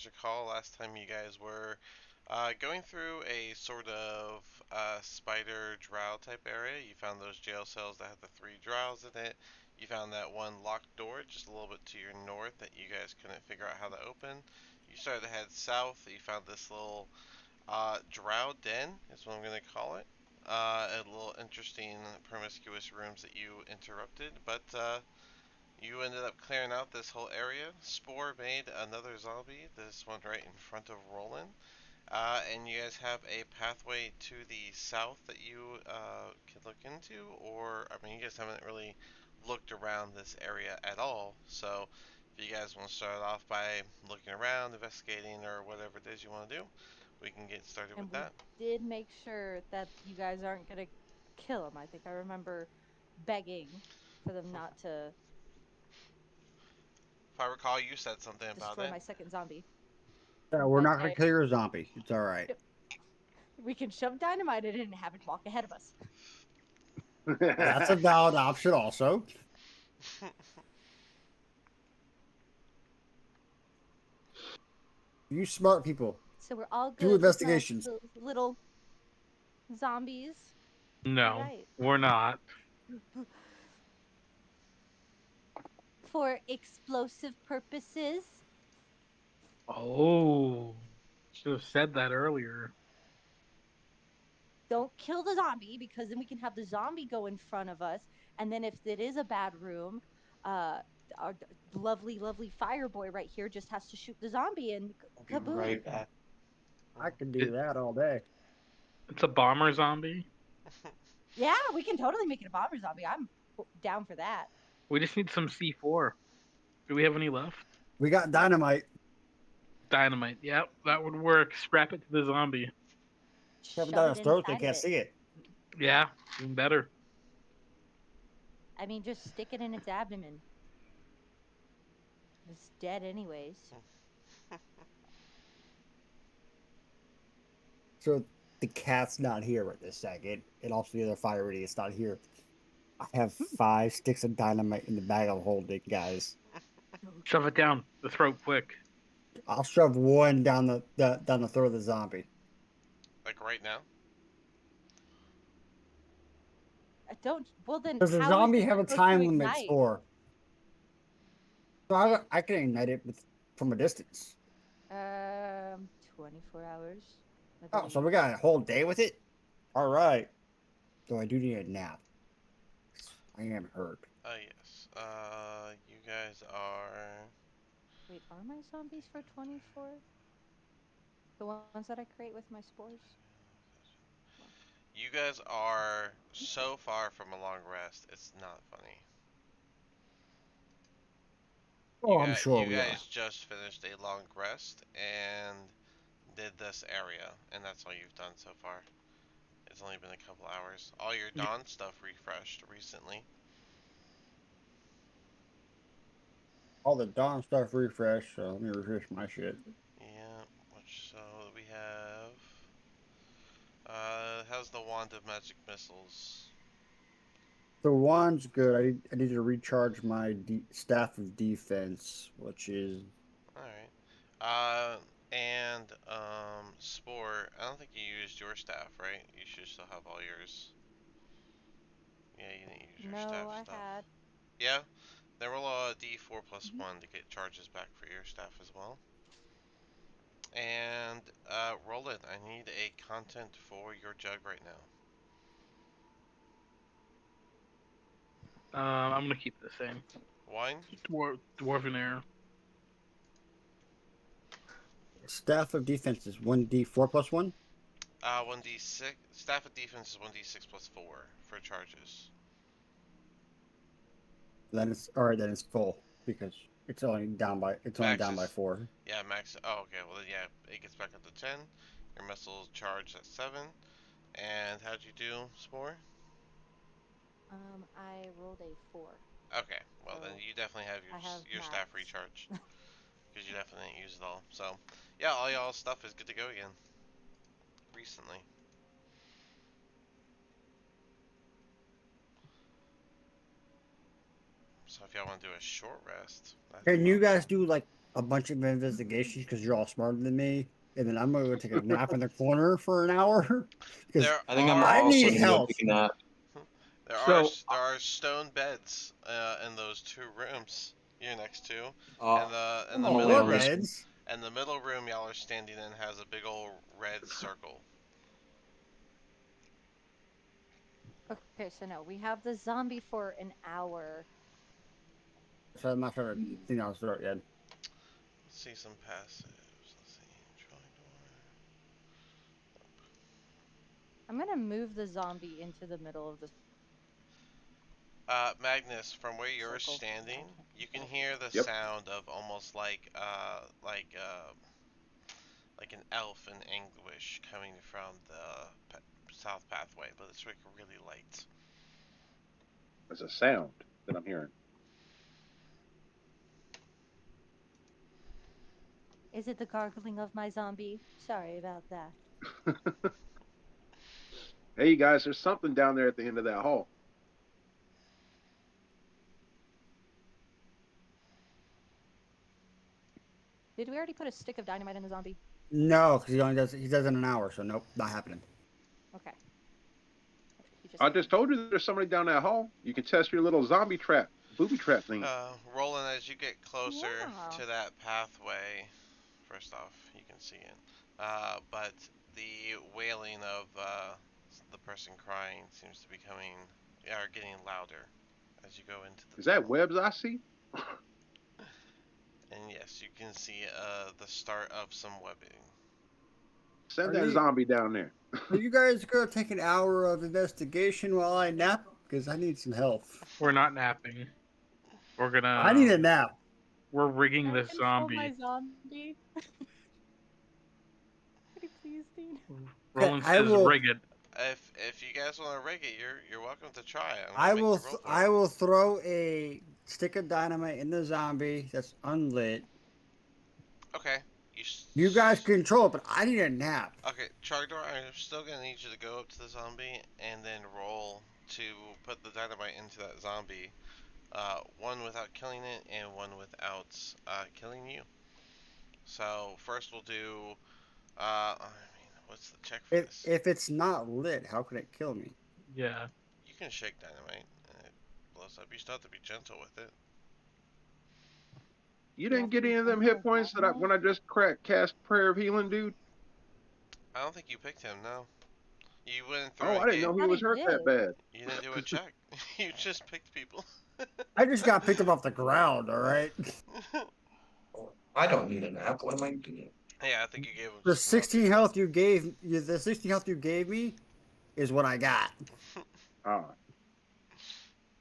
guys recall, last time you guys were going through a sort of spider drow type area. You found those jail cells that had the three drows in it. You found that one locked door just a little bit to your north that you guys couldn't figure out how to open. You started to head south. You found this little drow den, is what I'm going to call it. A little interesting, promiscuous rooms that you interrupted, but you ended up clearing out this whole area. Spore made another zombie, this one right in front of Roland. And you guys have a pathway to the south that you can look into, or, I mean, you guys haven't really looked around this area at all, so if you guys want to start off by looking around, investigating, or whatever it is you want to do, we can get started with And we that. did make sure that you guys aren't going to kill him. I think I remember begging for them not to If I recall, you said something about destroy it. my second zombie. We're But not going to kill your zombie. It's all right. we can shove dynamite in it and have it walk ahead of us. That's a valid option, also. You smart people. So we're all Do good with my investigations. little zombies. All No, right. we're not. For explosive purposes. Oh, should have said that earlier. Don't kill the zombie because then we can have the zombie go in front of us. And then if it is a bad room, uh, our lovely fire boy right here just has to shoot the zombie and I'll be kaboom. right back. I can do It, that all day. it's a bomber zombie. Yeah, we can totally make it a bomber zombie. I'm down for that. We just need some C4. Do we have any left? We got dynamite. Dynamite. Yep, that would work. Strap it to the zombie. Shove it Shove down it his throat. They inside of can't it. see it. Yeah, even better. I mean, just stick it in its abdomen. It's dead anyways. So the cat's not here right this second, and also the other fire idiot's not here. I have 5 sticks of dynamite in the bag I'm holding, guys. Shove it down the throat quick. I'll shove one down the throat of the zombie. Like right now? I don't. Well, then Does the how is zombie it have a supposed to time limit ignite? for? So I can ignite it from a distance. 24 hours. I Oh, so believe. we got a whole day with it? All right. So I do need a nap. I am hurt. Yes. You guys are. Wait, are my zombies for 24? The ones that I create with my spores? You guys are so far from a long rest, it's not funny. Oh, I'm sure You we are. guys just finished a long rest and did this area, and that's all you've done so far. It's only been a couple hours. All your Dawn stuff refreshed recently. All the Dawn stuff refresh, so let me refresh my shit. Yeah, which so we have. How's the Wand of Magic Missiles? The wand's good. I need to recharge my staff of defense, which is Alright. And, Spore, I don't think you used your staff, right? You should still have all yours. Yeah, you didn't use your staff No, I stuff. had. Yeah? Then roll a d4 plus 1 to get charges back for your staff as well. And, roll it. I need a content for your jug right now. I'm gonna keep the same. Wine? Dwarven air. staff of defense is 1d4 plus 1. 1d6. Staff of defense is 1d6 plus 4 for charges. Then it's all right. Then it's full because it's only down by Max is, 4. yeah, max. Oh, okay. Well, then, yeah, it gets back up to 10. Your missiles charged at 7. And how'd you do, Spore? I rolled a 4. Okay, well So then you definitely have I have your staff max. recharged because you definitely didn't use it all. So, yeah, all y'all's stuff is good to go again. Recently. So if y'all want to do a short rest, that's Can an you option. guys do like a bunch of investigations because you're all smarter than me, and then I'm gonna go take a nap in the corner for an hour because There I think I'm I are also need gonna go help. take a nap. So there are stone beds in those two rooms you're next to, Uh, and the in the I'm only Four middle on room this one. beds. and the middle room y'all are standing in has a big old red circle. Okay, so no, we have the zombie for an hour. So I'm not sure thing I was through yet. Let's see some passives. Let's see. Trogdor. I'm gonna move the zombie into the middle of the Magnus, from where you're circle. standing, I can't you can control hear the Yep. sound of almost like an elf in anguish coming from the south pathway, but it's like really light. There's a sound that I'm hearing. it. Is it the gargling of my zombie? Sorry about that. Hey, you guys, there's something down there at the end of that hall. Did we already put a stick of dynamite in the zombie? No, because he does it in an hour, so nope, not happening. Okay. He just I hit just me. told you there's somebody down that hall. You can test your little zombie trap, booby trap thing. Roland, as you get closer Wow. to that pathway, first off, you can see it. But the wailing of the person crying seems to be getting louder as you go into the Is that tunnel. webs I see? And yes, you can see the start of some webbing. Send Are that you- zombie down there. Are you guys gonna take an hour of investigation while I nap? Because I need some help. we're not napping. We're gonna. I need a nap. We're rigging Can I this control my zombie. zombie? Could you please, Dean? Roland I says will. rig it. If you guys want to rig it, you're welcome to try it. I'm I gonna make will. you roll for I it. will throw a stick of dynamite in the zombie that's unlit. Okay. You guys control it, but I need a nap. Okay, Trogdor, I'm still gonna need you to go up to the zombie and then roll to put the dynamite into that zombie. One without killing it and one without killing you. So first we'll do. What's the check for this? If it's not lit, how can it kill me? Yeah. You can shake dynamite and it blows up. You still have to be gentle with it. You You didn't have to get be any of them gentle hit with points that dynamite? when I just cast Prayer of Healing, dude? I don't think you picked him. No, you went through Oh, and I didn't gave. know he Thought was he hurt that did. bad. You didn't do a check. You just picked people. I just got picked up off the ground. All right. I don't need a nap. What am I doing? Yeah, I think you gave him The just enough. 16 health you gave, the 16 health you gave me, is what I got. Ah.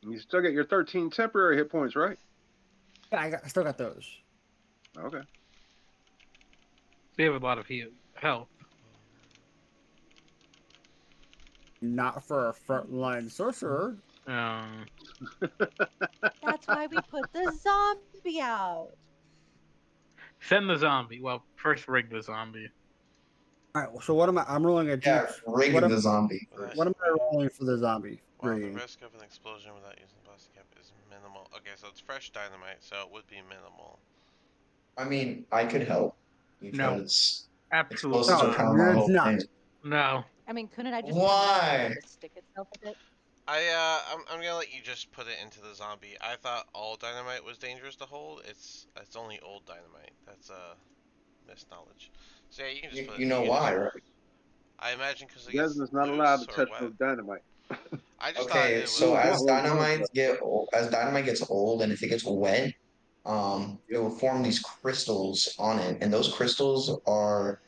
You still get your 13 temporary hit points, right? Yeah, I still got those. Okay. They have a lot of health. Not for a frontline sorcerer. That's why we put the zombie out. Send the zombie. Well, first rig the zombie. All right. So what am I? I'm rolling a Yeah, deep. rig What am, the zombie Without, first. what am I rolling for the zombie? while the Rigging. risk of an explosion without using plastic cap is minimal. Okay, so it's fresh dynamite, so it would be minimal. I mean, I could help No. because Absolutely explosives are No, not. kind of my you're whole not. thing. No. I mean, couldn't I just command the Why? thing to stick itself with it? I'm gonna let you just put it into the zombie. I thought all dynamite was dangerous to hold. It's only old dynamite. That's missed knowledge. So yeah, you can just put it. You know why, right? I imagine because it gets Desmond's not allowed loose to or touch no wet. dynamite. I just thought Okay, it He was so ain't got as one of those dynamite left. as dynamite gets old and if it gets wet, it will form these crystals on it, and those crystals are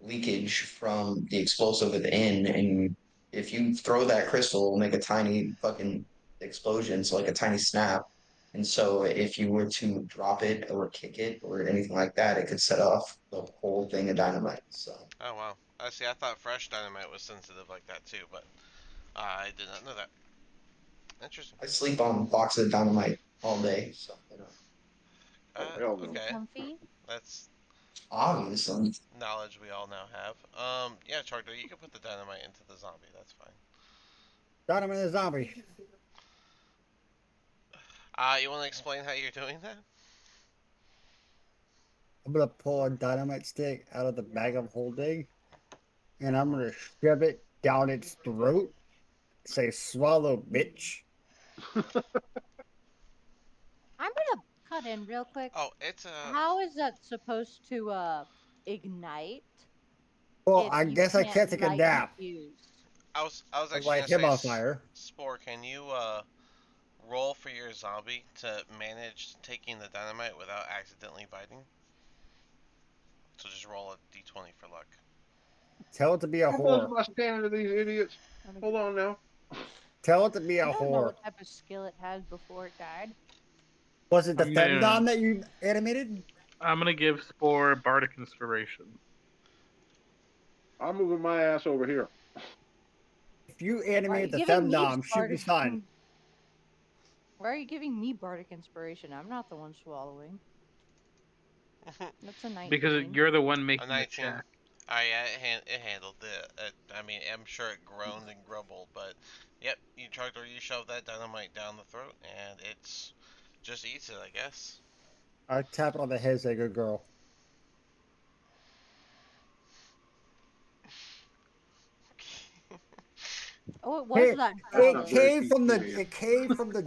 leakage from the explosive within. And if you throw that crystal, it'll make a tiny fucking explosion, so like a tiny snap. And so if you were to drop it or kick it or anything like that, it could set off the whole thing of dynamite. So Oh wow. I see. I thought fresh dynamite was sensitive like that too, but I did not know that. Interesting. I sleep on boxes of dynamite all day. So you know, Oh, hell no. Okay. Comfy? That's obviously. knowledge we all now have. Yeah, Chargdo, you can put the dynamite into the zombie. That's fine. Dynamite the zombie. You want to explain how you're doing that? I'm gonna pull a dynamite stick out of the bag of holding, and I'm gonna shove it down its throat. Say, swallow, bitch. I'm gonna cut in real quick. Oh, it's a. How is that supposed to ignite Well, if I you guess I can't can't take a light the nap. fuse? I was I actually light gonna him say, on fire. Spore, can you roll for your zombie to manage taking the dynamite without accidentally biting? So just roll a d20 for luck. Tell it to be a How much whore. am I standing to these idiots? Let me- Hold on now. Tell it to be a I don't know whore. what type of skill it has before it died. Was it the I'm gonna, femdom that you animated? I'm gonna give Spore Bardic Inspiration. I'm moving my ass over here. If you Why are animated you the giving me femdom, she'd be bardic? fine. Why are you giving me bardic inspiration? I'm not the one swallowing. That's a Because 19. you're the one A making the 19. check. Yeah, it handled it. I mean, I'm sure it groaned and grumbled, but yep, you chugged or you shoved that dynamite down the throat, and it's just eats it, I guess. I tap it on the head, say, good girl. Oh, it was Hey, that That's girl. not very it came from the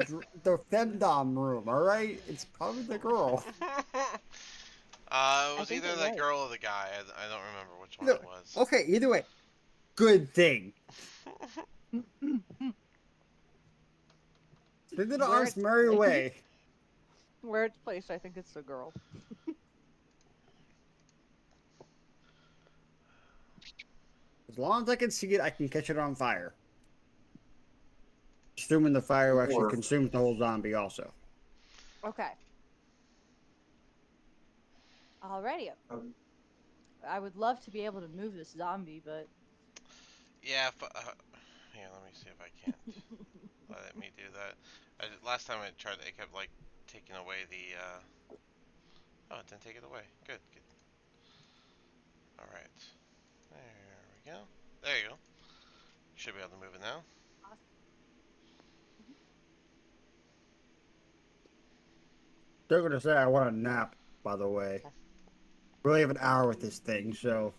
femdom room. All right, it's probably the girl. It I was think either it that was. girl or the guy. I don't remember which one Either- it was. Okay, either way, good thing. Send it on Where its it's merry way. where it's placed, I think it's the girl. As long as I can see it, I can catch it on fire. Assuming the fire actually Or consumes the whole zombie, also. Okay. Alrighty. I would love to be able to move this zombie, but Yeah. Here, let me see if I can't let me do that. Last time I tried, it kept like taking away the. Oh, it didn't take it away. Good, good. All right. There we go. There you go. Should be able to move it now. They're gonna say I want a nap, by the way. We only have an hour with this thing, so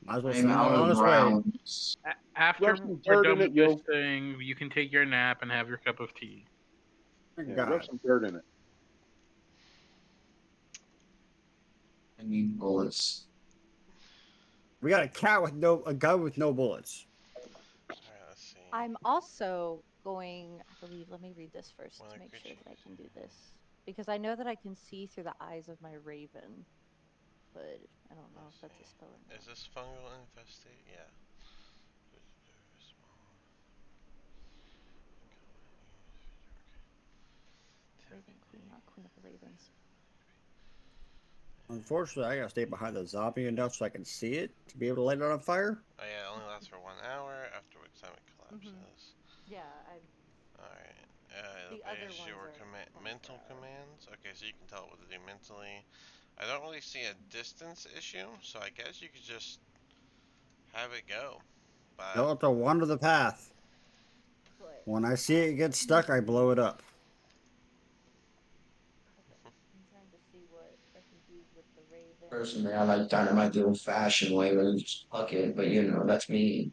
might as well I'm send it out on of its way. rounds. After Rub some we're dirt in done it, with this yo. thing, you can take your nap and have your cup of tea. Thank Yeah, rub God. some dirt in it. I need bullets. We got a gun with no bullets. All right. Let's see. I'm also going, I believe, let me read this first One to of the make sure creatures. that I can do this. Because I know that I can see through the eyes of my raven, but I don't know Let's if that's a see. spell or Is not. this fungal infestate? Yeah. Raven Queen, not Queen of the Ravens. Unfortunately, I gotta stay behind the zombie enough so I can see it to be able to light it on fire. Oh yeah, it only lasts for 1 hour, after which time it collapses. Yeah, Alright. It the other obeys ones your are 24 mental hour. commands. Okay, so you can tell it what to do mentally. I don't really see a distance issue, so I guess you could just have it go. But Tell it to wander the path. But When I see it get stuck, I blow it up. okay, I'm trying to see what I can do with the raven. Personally, I like dynamite the old-fashioned way, where you just huck it. But that's me.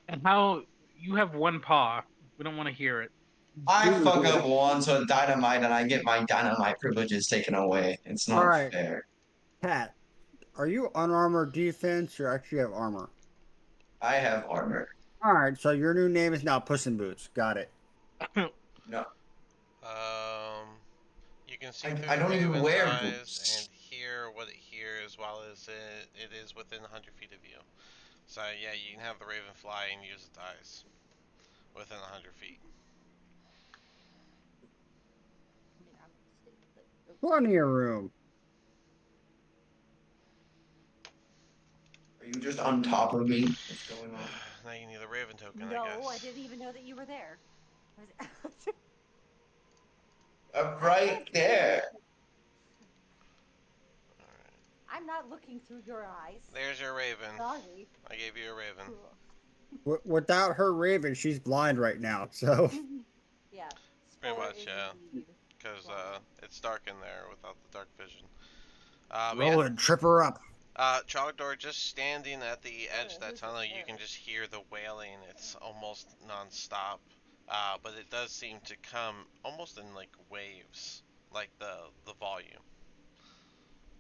And how you have one paw. We don't want to hear it. I fuck Dude. up once with dynamite, and I get my dynamite privileges taken away. It's All not right, fair. Cat. Are you unarmored defense or actually have armor? I have armor. All right, so your new name is now Puss in Boots. Got it. No, um you can see through I the don't even raven's wear eyes and boots. hear what it hears while it is within 100 feet of you. So yeah, you can have the raven fly and use its eyes within 100 feet. I mean, I'm gonna stay put. Oops. Plenty of room. Are you just on top of me? What's going on? Now you need a raven token, I No, I guess. didn't even know that you were there. I'm I right can't there. see. I'm not looking through your eyes. There's your raven. Sorry. I gave you a raven. Without her raven, she's blind right now. So Yeah, Pretty Spore much, is yeah. indeed Because blind. it's dark in there without the dark vision. But yeah, Roll and trip her up. Trogdor, just standing at the edge of that who's tunnel, this you can there? just hear the wailing. It's almost non-stop, but it does seem to come almost in like waves, like the volume.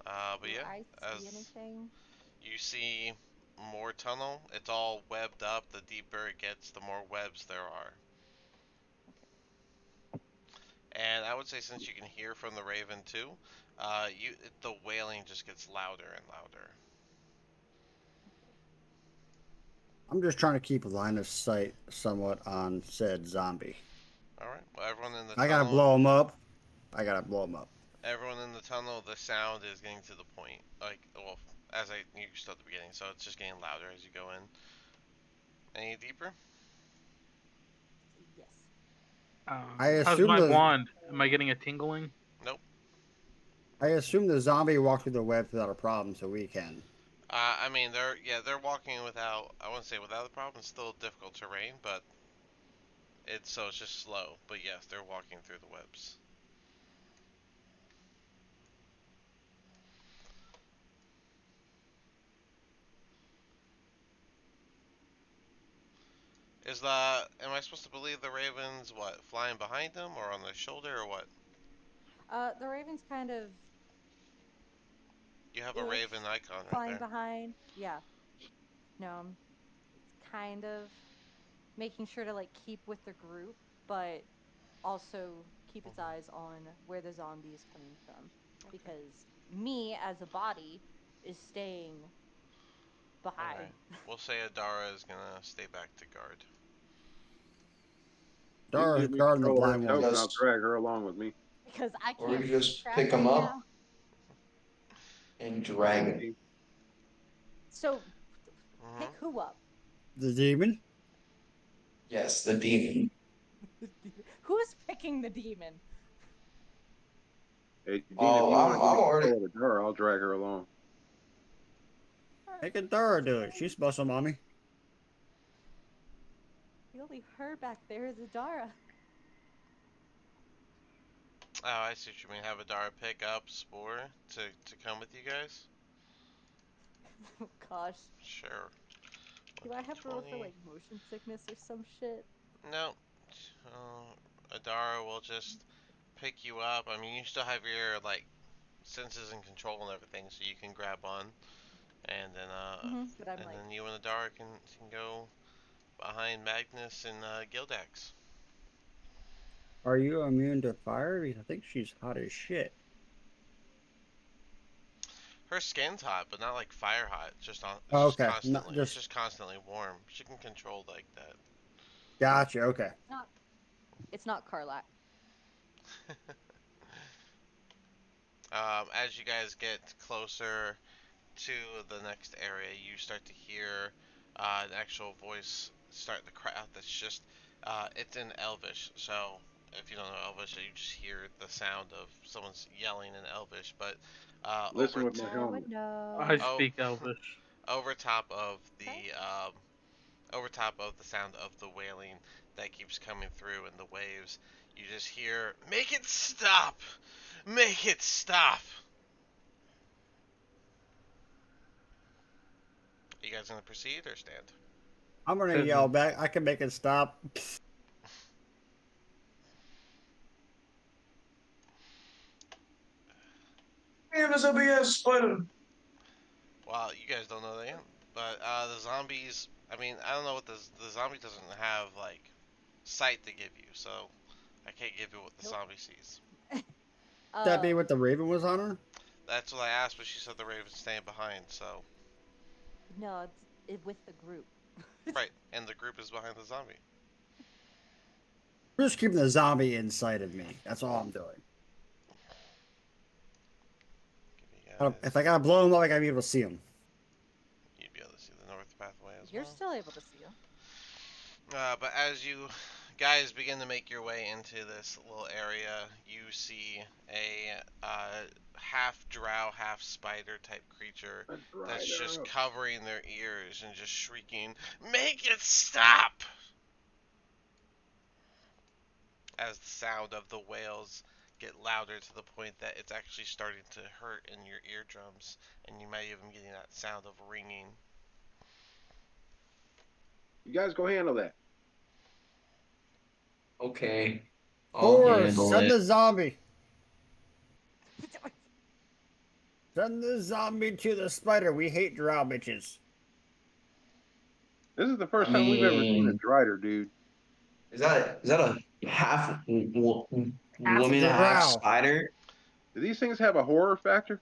But Do yeah, I see as anything? you see more tunnel, it's all webbed up. The deeper it gets, the more webs there are. And I would say since you can hear from the raven too, the wailing just gets louder and louder. I'm just trying to keep a line of sight somewhat on said zombie. All right. Well, everyone in the I gotta tunnel, blow him up. I gotta blow him up. everyone in the tunnel, the sound is getting to the point. Like, well, as you start at the beginning, so it's just getting louder as you go in. Any deeper? Yes. I How's assume my the wand? Am I getting a tingling? Nope. zombie walked through the web without a problem, so we can. I mean, they're walking without. I wouldn't say without a problem. It's still difficult terrain, but it's just slow. But yes, they're walking through the webs. Am I supposed to believe the ravens what flying behind them or on their shoulder or what? The raven's kind of You have a raven ish icon right flying there. behind. Yeah. No, it's kind of making sure to like keep with the group, but also keep its Mhm. eyes on where the zombie is coming from. Okay. Because me as a body is staying Okay. behind. We'll say Adara is gonna stay back to guard. You can Dara's give me guarding the control of her blind toes, one. and I'll Just, drag her along with me. Because I or can't you keep just track pick them right up now. and I'll drag take them. you. So pick Mhm. who up? The demon? Yes, the demon. Who's picking the demon? Hey, Dean, if Oh, you want to give I'm me already. control of the door, I'll drag her along. Make Dara do it. She's muscle mommy. The only her back there is Adara. Oh, I see what you mean. Have Adara pick up Spore to come with you guys. Oh gosh. Sure. Do I have to roll for 20. like motion sickness or some shit? No. Adara will just pick you up. I mean, you still have your like senses and control and everything, so you can grab on, and then But I'm and like, then you and Adara can go behind Magnus and Gildax. Are you immune to fire? Because I think she's hot as shit. Her skin's hot, but not like fire hot. Just on. It's Oh, just okay, not constantly. It's just just constantly warm. She can control like that. gotcha. Okay. not. It's not Carlac. As you guys get closer to the next area, you start to hear an actual voice start to cry out. That's just, it's in Elvish. So if you don't know Elvish, you just hear the sound of someone's yelling in Elvish. But uh, Listen over with t- my I would helmet. I know. oh, speak Elvish. over top of Okay. the sound of the wailing that keeps coming through in the waves, you just hear, "Make it stop! Make it stop!" Are you guys gonna proceed or stand? I'm gonna Says yell back. I can make it stop. Give us a BS spider. Well, you guys don't know that, but the zombies. I mean, I don't know what the zombie doesn't have like sight to give you, so I can't give you what the Nope. zombie sees. That be Um. what the Raven was on her? That's what I asked, but she said the raven's staying behind. So No, with the group. right, and the group is behind the zombie. I'm just keeping the zombie inside of me. That's all I'm doing. Give you guys. If I gotta blow him up, I gotta be able to see him. You'd be able to see the north pathway as You're well. still able to see him. But as you guys begin to make your way into this little area, you see a half drow, half spider type creature I that's dried just her up. covering their ears and just shrieking, "Make it stop!" as the sound of the wails get louder to the point that it's actually starting to hurt in your eardrums, and you might even getting that sound of ringing. You guys go handle that. Okay, I'll Thor, handle send it. the zombie. Send the zombie to the spider. We hate drow bitches. This is the first I time we've ever seen a mean, drider, dude. is that a half Half woman, half drow. spider? Do these things have a horror factor?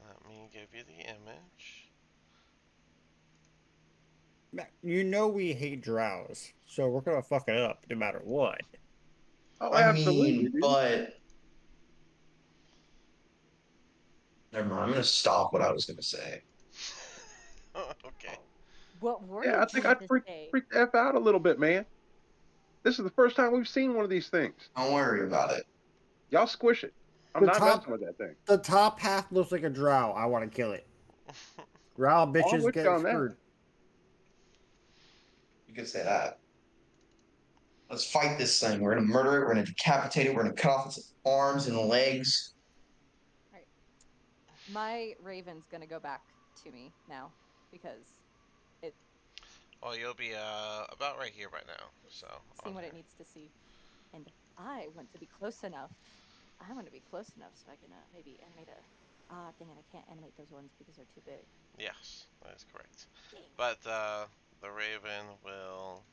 Let me give you the image. You know we hate drows, so we're gonna fuck it up no matter what. Oh, I absolutely, mean, dude. but never mind. I'm gonna stop what I was gonna say. Okay. What were Yeah, you I think going I'd to say? freak the F out a little bit, man. This is the first time we've seen one of these things. Don't worry about it. Y'all squish it. I'm The not top, messing with that thing. the top half looks like a drow. I want to kill it. Drow Oh, I'm bitches with you get on that. screwed. You could say that. Let's fight this thing. We're gonna murder it. We're gonna decapitate it. We're gonna cut off its arms and legs. Right. My raven's gonna go back to me now because it Well, you'll be about right here by now. So seen on what it there. needs to see, and I want to be close enough. I want to be close enough so I can maybe animate a. Ah, dang it! I can't animate those ones because they're too big. Yes, that is correct. Dang. But the raven will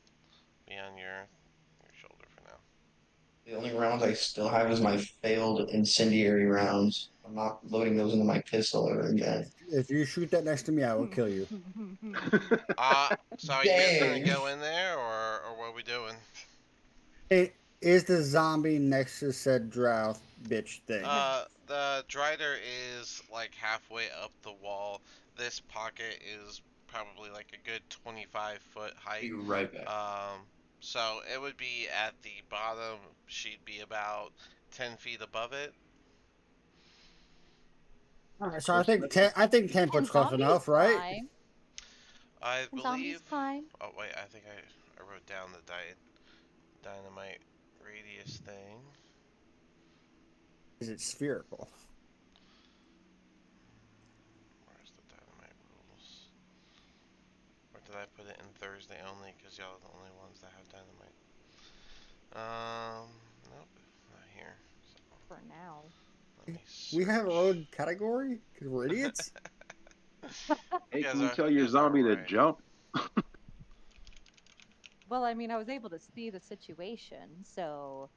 be on your shoulder for now. The only rounds I still have is my failed incendiary rounds. I'm not loading those into my pistol ever again. If you shoot that next to me, I will kill you. So are you guys gonna Dang. go in there, or what are we doing? It is the zombie next to said drow bitch thing. The Drider is like halfway up the wall. This pocket is probably like a good 25-foot height. Be right back. So it would be at the bottom. She'd be about 10 feet above it. All right, so I think 10. I think 10 Can foot's close zombies enough, right? climb? I Can zombies believe. climb? Oh wait, I think I wrote down the dynamite radius thing. Is it spherical? Where's the dynamite rules? Or did I put it in Thursday only? Because y'all are the only ones that have dynamite. Nope, not here. So For now. let me We have our search. own category because we're idiots. Hey, You can guys you are- tell you your guys are zombie to right. jump? Well, I mean, I was able to see the situation, so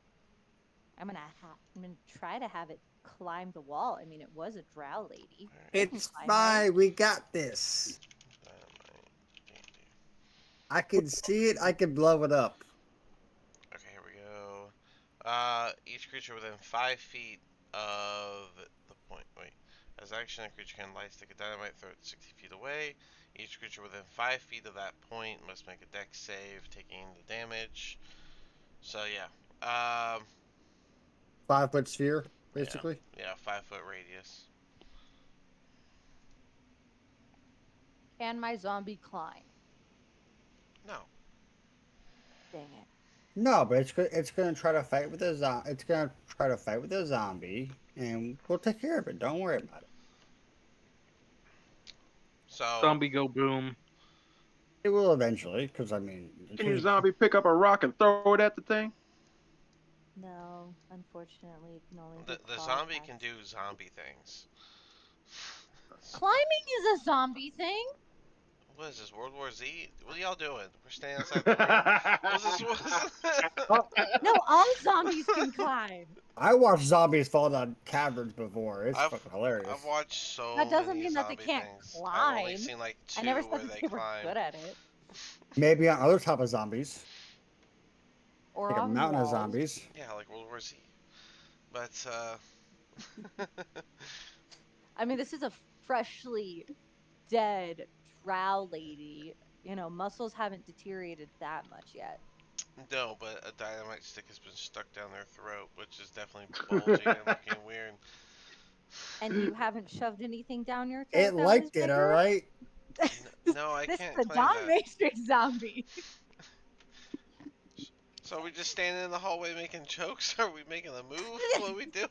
I'm gonna try to have it climb the wall. I mean, it was a drow lady. Alright, They can It's climb, right? fine. We got this. dynamite. Candy. I can see it. I can blow it up. Okay, here we go. Each creature within 5 feet of the point. Wait. As action, a creature can light stick a dynamite, throw it 60 feet away. Each creature within 5 feet of that point must make a dex save, taking the damage. So yeah. 5-foot sphere, basically. Yeah, 5-foot radius. Can my zombie climb? No. Dang it. No, but it's gonna try to fight with a zombie. It's gonna try to fight with a zombie, and we'll take care of it. Don't worry about it. So Zombie go boom. It will eventually, because I mean, Can your zombie pick up a rock and throw it at the thing? No, unfortunately, it can only do the claw zombie attacks. can do zombie things. Climbing is a zombie thing. What is this, World War Z? What are y'all doing? We're standing outside the ring. What's this? No, all zombies can climb. I watched zombies fall down caverns before. It's I've- fucking hilarious. I've watched so That doesn't many mean that they zombie can't things. climb. I've only seen like I 2 never said where that they they were climb. good at it. Maybe on other type of zombies, Or like a on mountain of walls. zombies. Yeah, like World War Z. But I mean, this is a freshly dead drow lady. You know, muscles haven't deteriorated that much yet. no, but a dynamite stick has been stuck down their throat, which is definitely bulging and looking weird. And you haven't shoved anything down your It throat that was liked it, all bigger? right. No, I This can't is a claim that. dominatrix zombie. So are we just standing in the hallway making jokes? Are we making a move? What are we doing?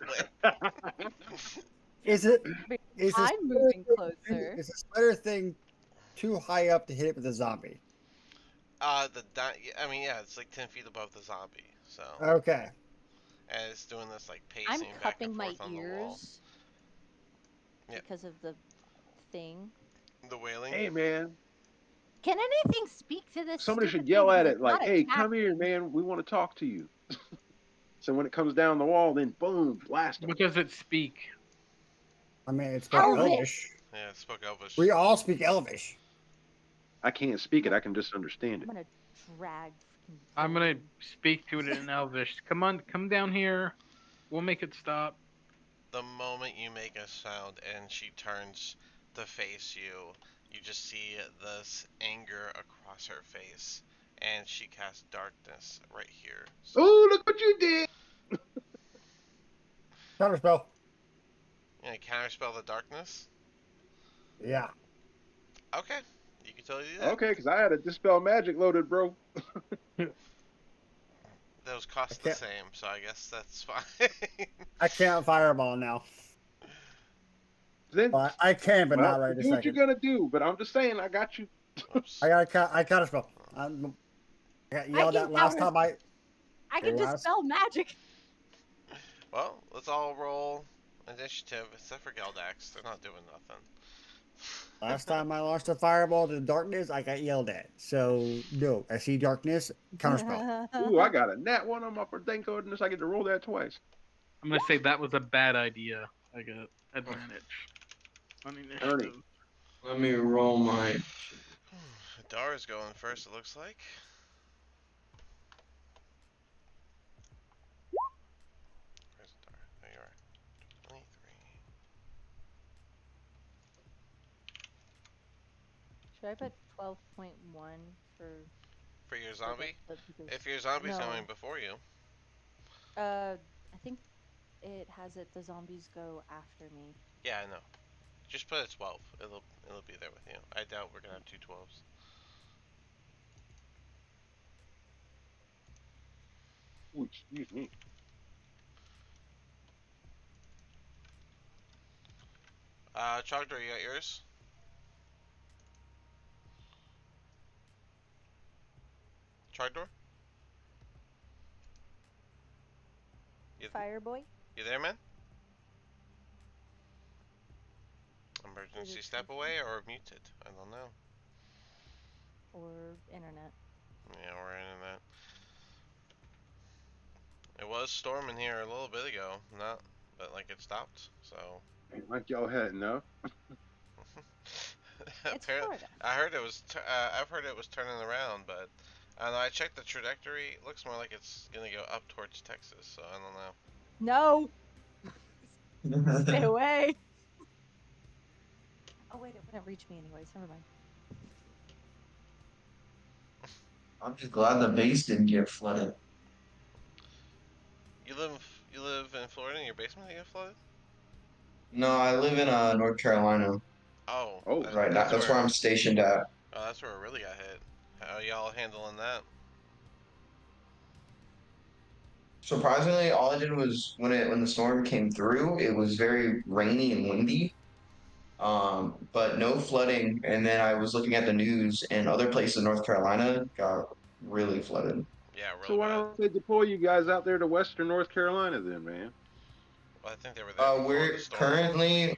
Is it? Is this I'm moving closer. Is the spider thing too high up to hit it with a zombie? I mean, yeah, it's like 10 feet above the zombie. So, Okay. and it's doing this like I'm pacing back and cupping my forth on the wall. ears Yep. because of the thing. The wailing. Hey, man. Can anything speak to this Somebody stupid should yell thing? at Because it it's like, not "Hey, come here, attacking. man. We want to talk to you." So when it comes down the wall, then boom, blast them. What does it speak? I mean, it's spoke Elvish. Elvish. Yeah, it spoke Elvish. We all speak Elvish. I can't speak it. I can just understand I'm it. gonna drag. I'm gonna speak to it in Elvish. Come on, come down here. We'll make it stop. The moment you make a sound and she turns to face you, you just see this anger across her face, and she casts darkness right here. So, Oh, look what you did! Counterspell. you gonna counterspell the darkness? Yeah. Okay, you can totally do that. Okay, because I had a dispel magic loaded, bro. Those cost I the can't- same, so I guess that's fine. I can't fireball now. Then, But I can, but well, not right do this what you're second. gonna do. But I'm just saying, I got you. Whoops. I counterspell. I got yelled can at last time I can last- dispel magic. Well, let's all roll initiative, except for Geldax. They're not doing nothing. last time I launched a fireball to the darkness, I got yelled at. So no, I see darkness, counterspell. Ooh, I got a nat one on my thing code, and I get to roll that twice. I'm gonna say that was a bad idea. I got advantage on initiative. Let me roll my. Dara's going first, it looks like. Where's Dara? There you are. 23. Should I put 12.1 for For your for zombie? because If your zombie's no. going before you. I think it has it. The zombies go after me. Yeah, I know. Just put it 12. It'll be there with you. I doubt we're gonna have two 12s. Ooh, excuse me. Chogdor, you got yours? Chogdor? Fireboy. You there, man? Emergency step away or muted? I don't know. Or internet. Yeah, we're in that. It was storming here a little bit ago, but like it stopped. So. Like y'all had enough. It's Florida. I heard it was. I've heard it was turning around, but I don't know. I checked the trajectory. It looks more like it's gonna go up towards Texas. So I don't know. No. Stay away. Oh wait, it wouldn't reach me anyways. Never mind. I'm just glad the base didn't get flooded. You live in Florida and your basement didn't get flooded? No, I live in North Carolina. Oh, Oh, Right now, that's where I'm stationed at. Oh, that's where it really got hit. How y'all handling that? Surprisingly, all I did was when the storm came through, it was very rainy and windy. But no flooding. And then I was looking at the news, and other places in North Carolina got really flooded. Yeah, real so why bad. don't they deploy you guys out there to Western North Carolina then, man? Well, I think they were there before We're the storm. currently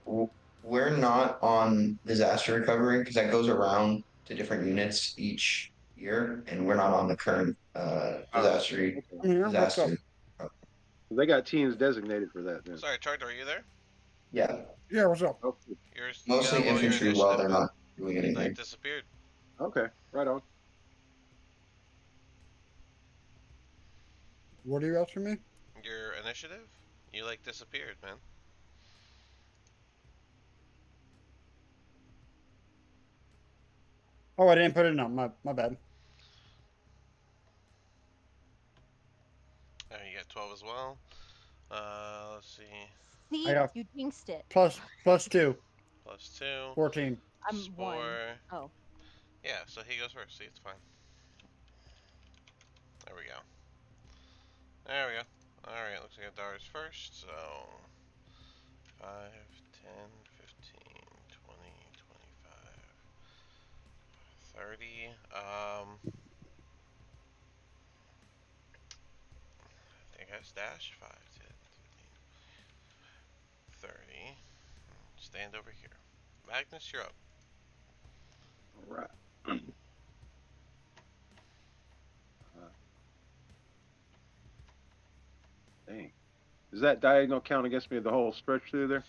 we're not on disaster recovery because that goes around to different units each year, and we're not on the current disaster. Okay. Yeah, what's up? Disaster. They got teams designated for that then. Sorry, Chogdor, are you there? Yeah, Yeah, what's up? Okay. You mostly gotta roll your infantry while initiative, they're man. not doing Like anything. disappeared. Okay, right on. What are you asking me? Your initiative? You like disappeared, man. Oh, I didn't put it on. My bad. Oh, you got 12 as well. Let's see. See, I got you jinxed it. plus 2, Plus 2. 14. I'm Spore. 1. Oh. Yeah, so he goes first. See, it's fine. There we go. There we go. Alright, looks like Adara's first, so 5, 10, 15, 20, 25, 30. I think I stashed 5, 10, 15, 30. Stand over here. Magnus, you're up. All right. Dang. Does that diagonal count against me the whole stretch through there?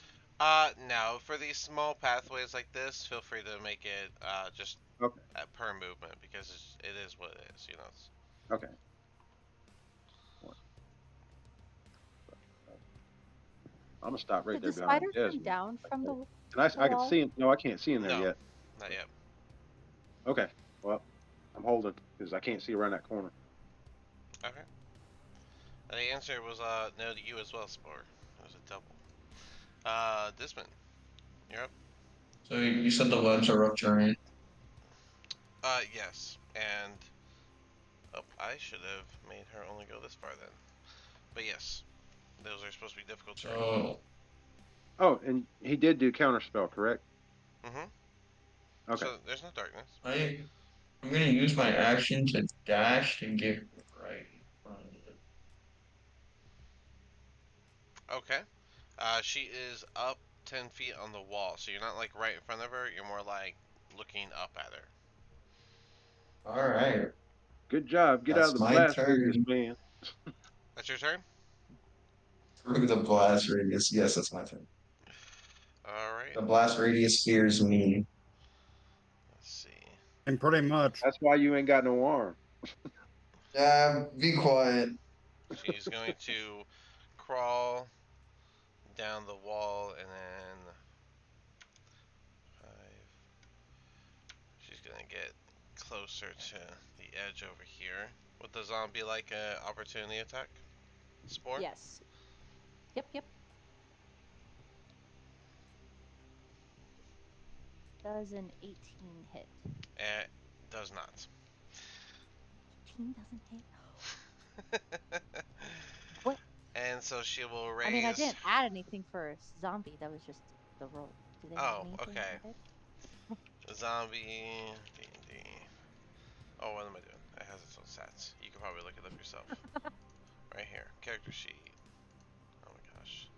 No. For these small pathways like this, feel free to make it just Okay. per movement because it is what it is. You know. Okay. I'm gonna stop right Did there the behind spider come Desmond. down from the And I can wall? see him. No, I can't see him there No, yet. not yet. Okay. Well, I'm holding because I can't see around that corner. Okay. The answer was no to you as well, Spore. It was a double. Dismon, you're up. So you said the webs are rough terrain. Yes, and oh, I should have made her only go this far then. But yes, those are supposed to be difficult terrain. So Oh, and he did do counterspell, correct? Mm-hmm. Okay. So there's no darkness. I'm gonna use my action to dash to get right in front of it. Okay. She is up 10 feet on the wall, so you're not like right in front of her. You're more like looking up at her. All right, Good job. Get out of that's the my blast radius, turn. man. That's your turn. Through the blast radius. Yes, that's my turn. All right. The blast radius scares me. Let's see. And pretty much. That's why you ain't got no arm. Be quiet. She's going to crawl down the wall and then 5. She's gonna get closer to the edge over here. Would the zombie like an opportunity attack? Spore? Yes. Yep. Does an 18 hit? It does not. 18 doesn't hit. What? And so she will raise. I mean, I didn't add anything for a zombie. That was just the roll. Do they have Oh, anything okay. added? Zombie D&D. Oh, what am I doing? It has its own stats. You can probably look it up yourself. Right here, character sheet. Oh my gosh,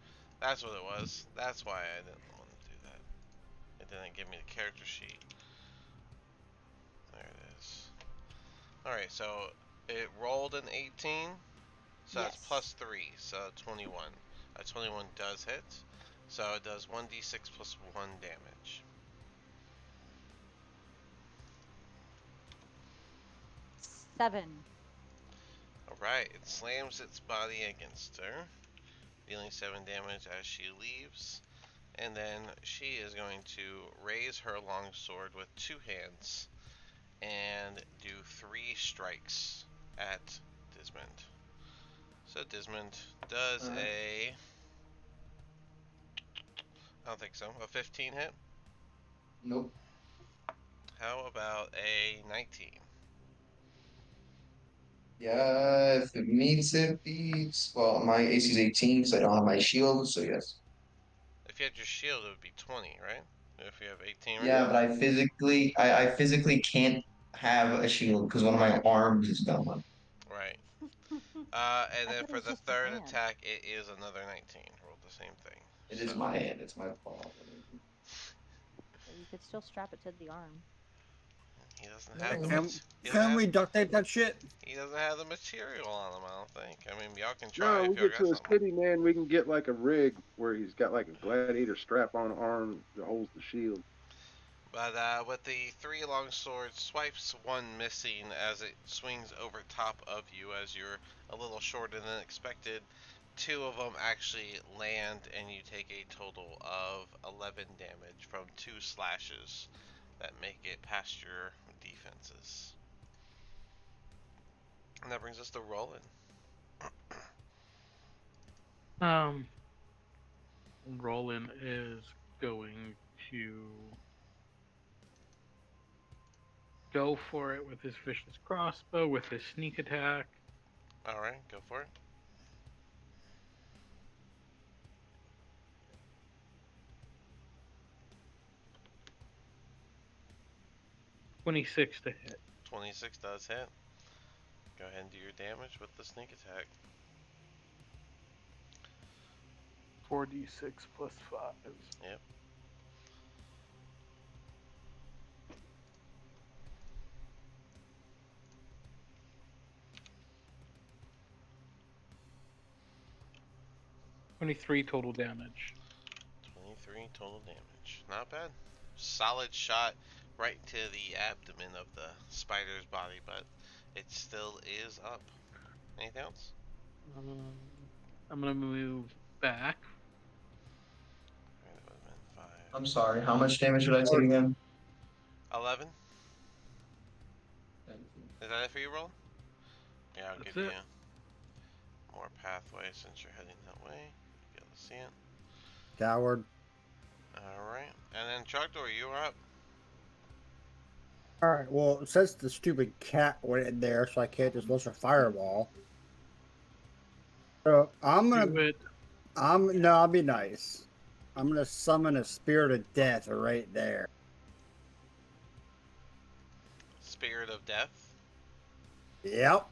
that's what it was. That's why I didn't want to do that. It didn't give me the character sheet. There it is. All right, so it rolled an 18, so that's Yes. plus 3, so 21. 21 does hit, so it does 1d6 plus 1 damage. 7. Alright, it slams its body against her, dealing 7 damage as she leaves. And then she is going to raise her longsword with 2 hands and do 3 strikes at Dismond. So Dismond does a... I don't think so. A 15 hit? Nope. How about a 19? Yeah, if it meets, it beats. Well, my AC is 18, so I don't have my shield, so yes. If you had your shield, it would be 20, right? If you have 18, right? Yeah, but I physically can't have a shield because one of my arms is gone. Right. And I then thought it for was the just your third hand. attack, it is another 19. Roll the same thing. It So, is my hand. It's my fault. So you could still strap it to the arm. he doesn't have the Can we duct tape that shit? he doesn't have the material on him. I don't think. I mean, y'all can try No, we if y'all get got to a something. city, man. We can get like a rig where he's got like a gladiator strap on arm that holds the shield. But with the 3 long swords, swipes 1 missing as it swings over top of you as you're a little shorter than expected. 2 of them actually land, and you take a total of 11 damage from 2 slashes that make it past your defenses. And that brings us to Roland. Roland is going to go for it with his vicious crossbow with his sneak attack. All right, go for it. 26 to hit. 26 does hit. Go ahead and do your damage with the sneak attack. 4d6 plus 5. Yep. $23 total damage. 23 total damage. Not bad. Solid shot right to the abdomen of the spider's body, but it still is up. Anything else? I'm gonna move back. Alright, that would have been 5. I'm sorry. How much damage did I take again? 11? Is that it for you, roll? Yeah, I'll That's give you it. more pathway since you're heading that way. Be able to see it. Coward. Alright. And then Trogdor, you are up. All right. Well, since the stupid cat went in there, so I can't just launch a fireball. So Do it. no, I'll be nice. I'm gonna summon a spirit of death right there. Spirit of Death. Yep.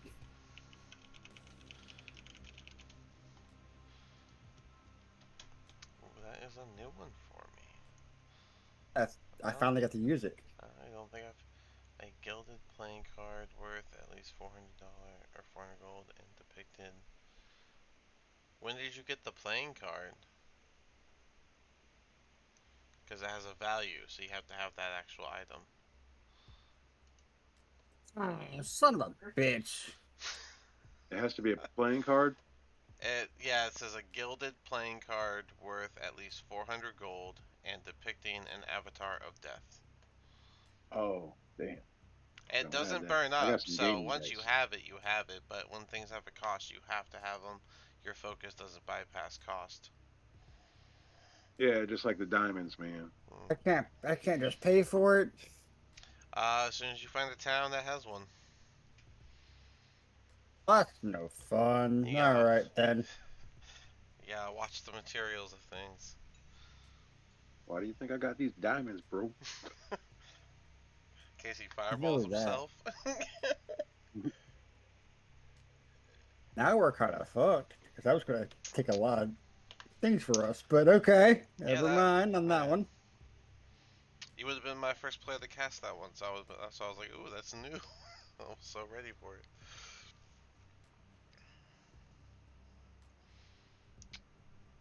Ooh, that is a new one for me. I finally got to use it. I don't think I've a gilded playing card worth at least $400 or 400 gold and depicted. When did you get the playing card? Because it has a value, so you have to have that actual item. Oh, son of a bitch. It has to be a playing card. Yeah, it says a gilded playing card worth at least 400 gold and depicting an avatar of death. Oh, damn. It Don't have doesn't that. burn I up, got some so gaming once you dice. have it, you have it. But when things have a cost, you have to have them. Your focus doesn't bypass cost. Yeah, just like the diamonds, man. I can't just pay for it. As soon as you find a town that has one, That's no fun. you All gotta, right then. yeah, watch the materials of things. Why do you think I got these diamonds, bro? In case he I fireballs know that. himself. Now we're kind of fucked because that was gonna take a lot of things for us. But okay, Yeah, never mind on that one. You would have been my first player to cast that one, so I was like, ooh, that's new. I was so ready for it.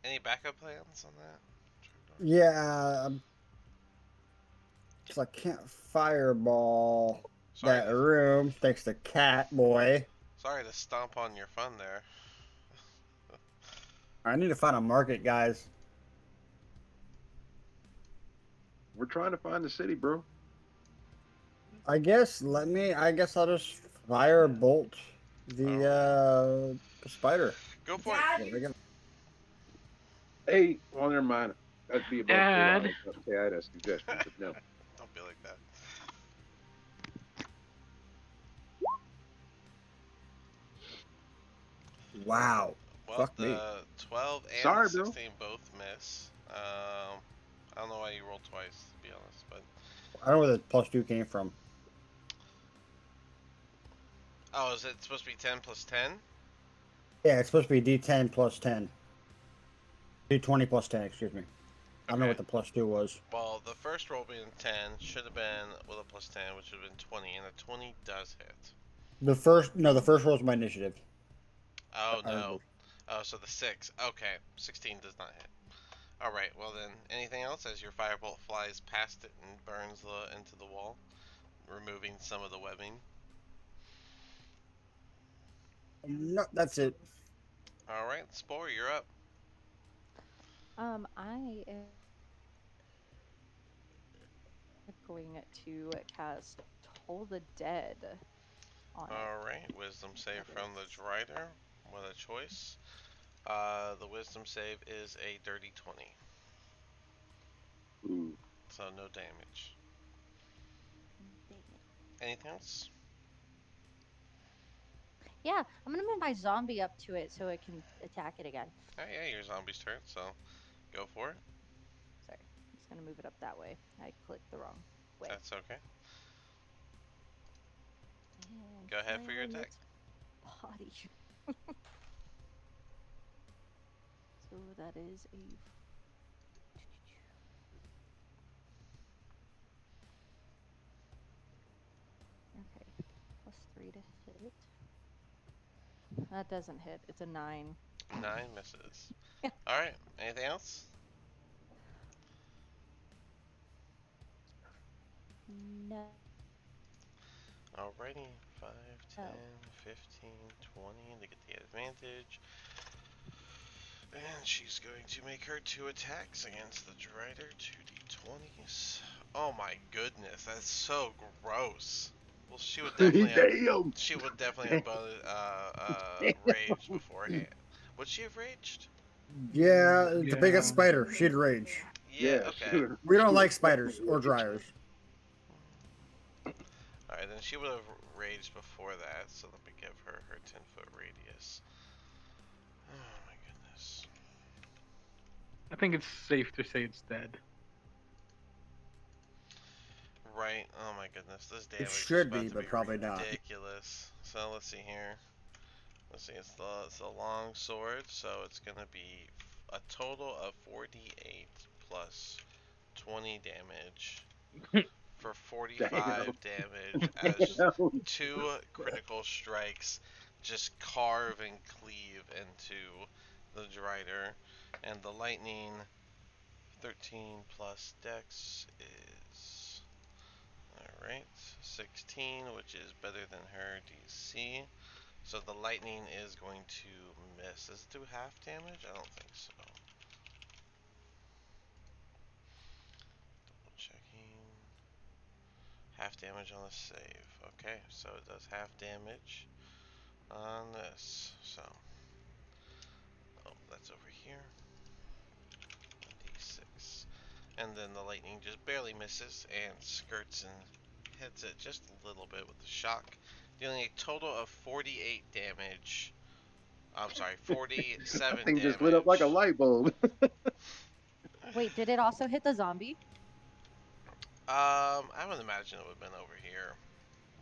Any backup plans on that? Yeah, so I can't fireball Sorry that to room thanks to Cat Boy. sorry to stomp on your fun there. I need to find a market, guys. We're trying to find the city, bro. I guess I'll just firebolt the spider. Go for it. There we go. Hey, well, never mind. That'd be above pay. I Dad. was about to say I had a suggestion, but no. Don't be like that. Wow. Well, Fuck me. the 12 and the Sorry, bro. 16 both miss. I don't know why you rolled twice, to be honest, but I don't know where the +2 came from. oh, is it supposed to be 10 plus 10? Yeah, it's supposed to be D10 plus 10. D20 plus 10, excuse me. I don't know what the +2 was. Well, the first roll being 10 should have been with a plus 10, which would have been 20, and a 20 does hit. The first roll was my initiative. Oh I no. remember. Oh, so the 6. Okay, 16 does not hit. Alright, well then, anything else as your firebolt flies past it and burns into the wall, removing some of the webbing? No, that's it. Alright, Spore, you're up. I am going to cast Toll the Dead on it. Alright, wisdom save That from the is- Drider. What a choice. The wisdom save is a dirty 20. Ooh. So no damage. Dang it. Anything else? Yeah, I'm gonna move my zombie up to it so it can attack it again. Oh yeah, your zombie's turn, so go for it. Sorry, I'm just gonna move it up that way. I clicked the wrong way. That's okay. And Go ahead for your fire in attack. its body. So that is a. Okay, +3 to hit. That doesn't hit. It's a 9. 9 misses. All right. Anything else? No. Alrighty. 5, 10, 15, 20 to get the advantage. And she's going to make her 2 attacks against the Drider, 2d20s. Oh my goodness, that's so gross. Well, she would definitely have. Damn. She would definitely have raged beforehand. Would she have raged? Yeah, the biggest Yeah. spider. She'd rage. Yeah. Yeah, Okay. We don't she would like spiders definitely or rage. dryers. All right, then she would have raged before that. So let me give her her 10-foot radius. Oh my goodness. I think it's safe to say it's dead. Right. Oh my goodness. This damage is should about be, to but be probably not. ridiculous. So let's see here. Let's see. It's a long sword, so it's gonna be a total of 48 plus 20 damage for 45 damage as Damn. 2 critical strikes just carve and cleave into the Drider, and the lightning 13 plus dex is alright 16, which is better than her DC. So the lightning is going to miss. Does it do half damage? I don't think so. Double checking. Half damage on the save. Okay, so it does half damage on this. So, oh, that's over here. 1d6. And then the lightning just barely misses and skirts and hits it just a little bit with the shock, dealing a total of 48 damage. I'm sorry, That 47 thing just lit up like a damage. light bulb. Wait, did it also hit the zombie? I would imagine it would have been over here,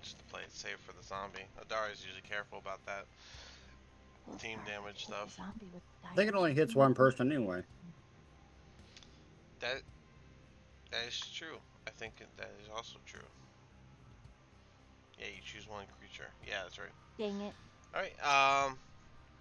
just to play it safe for the zombie. Adara is usually careful about that Well, team if that damage hit the stuff. zombie with I think it only hits one person anyway. That that is true. I think that is also true. Yeah, you choose one creature. Yeah, that's right. Dang it. All right.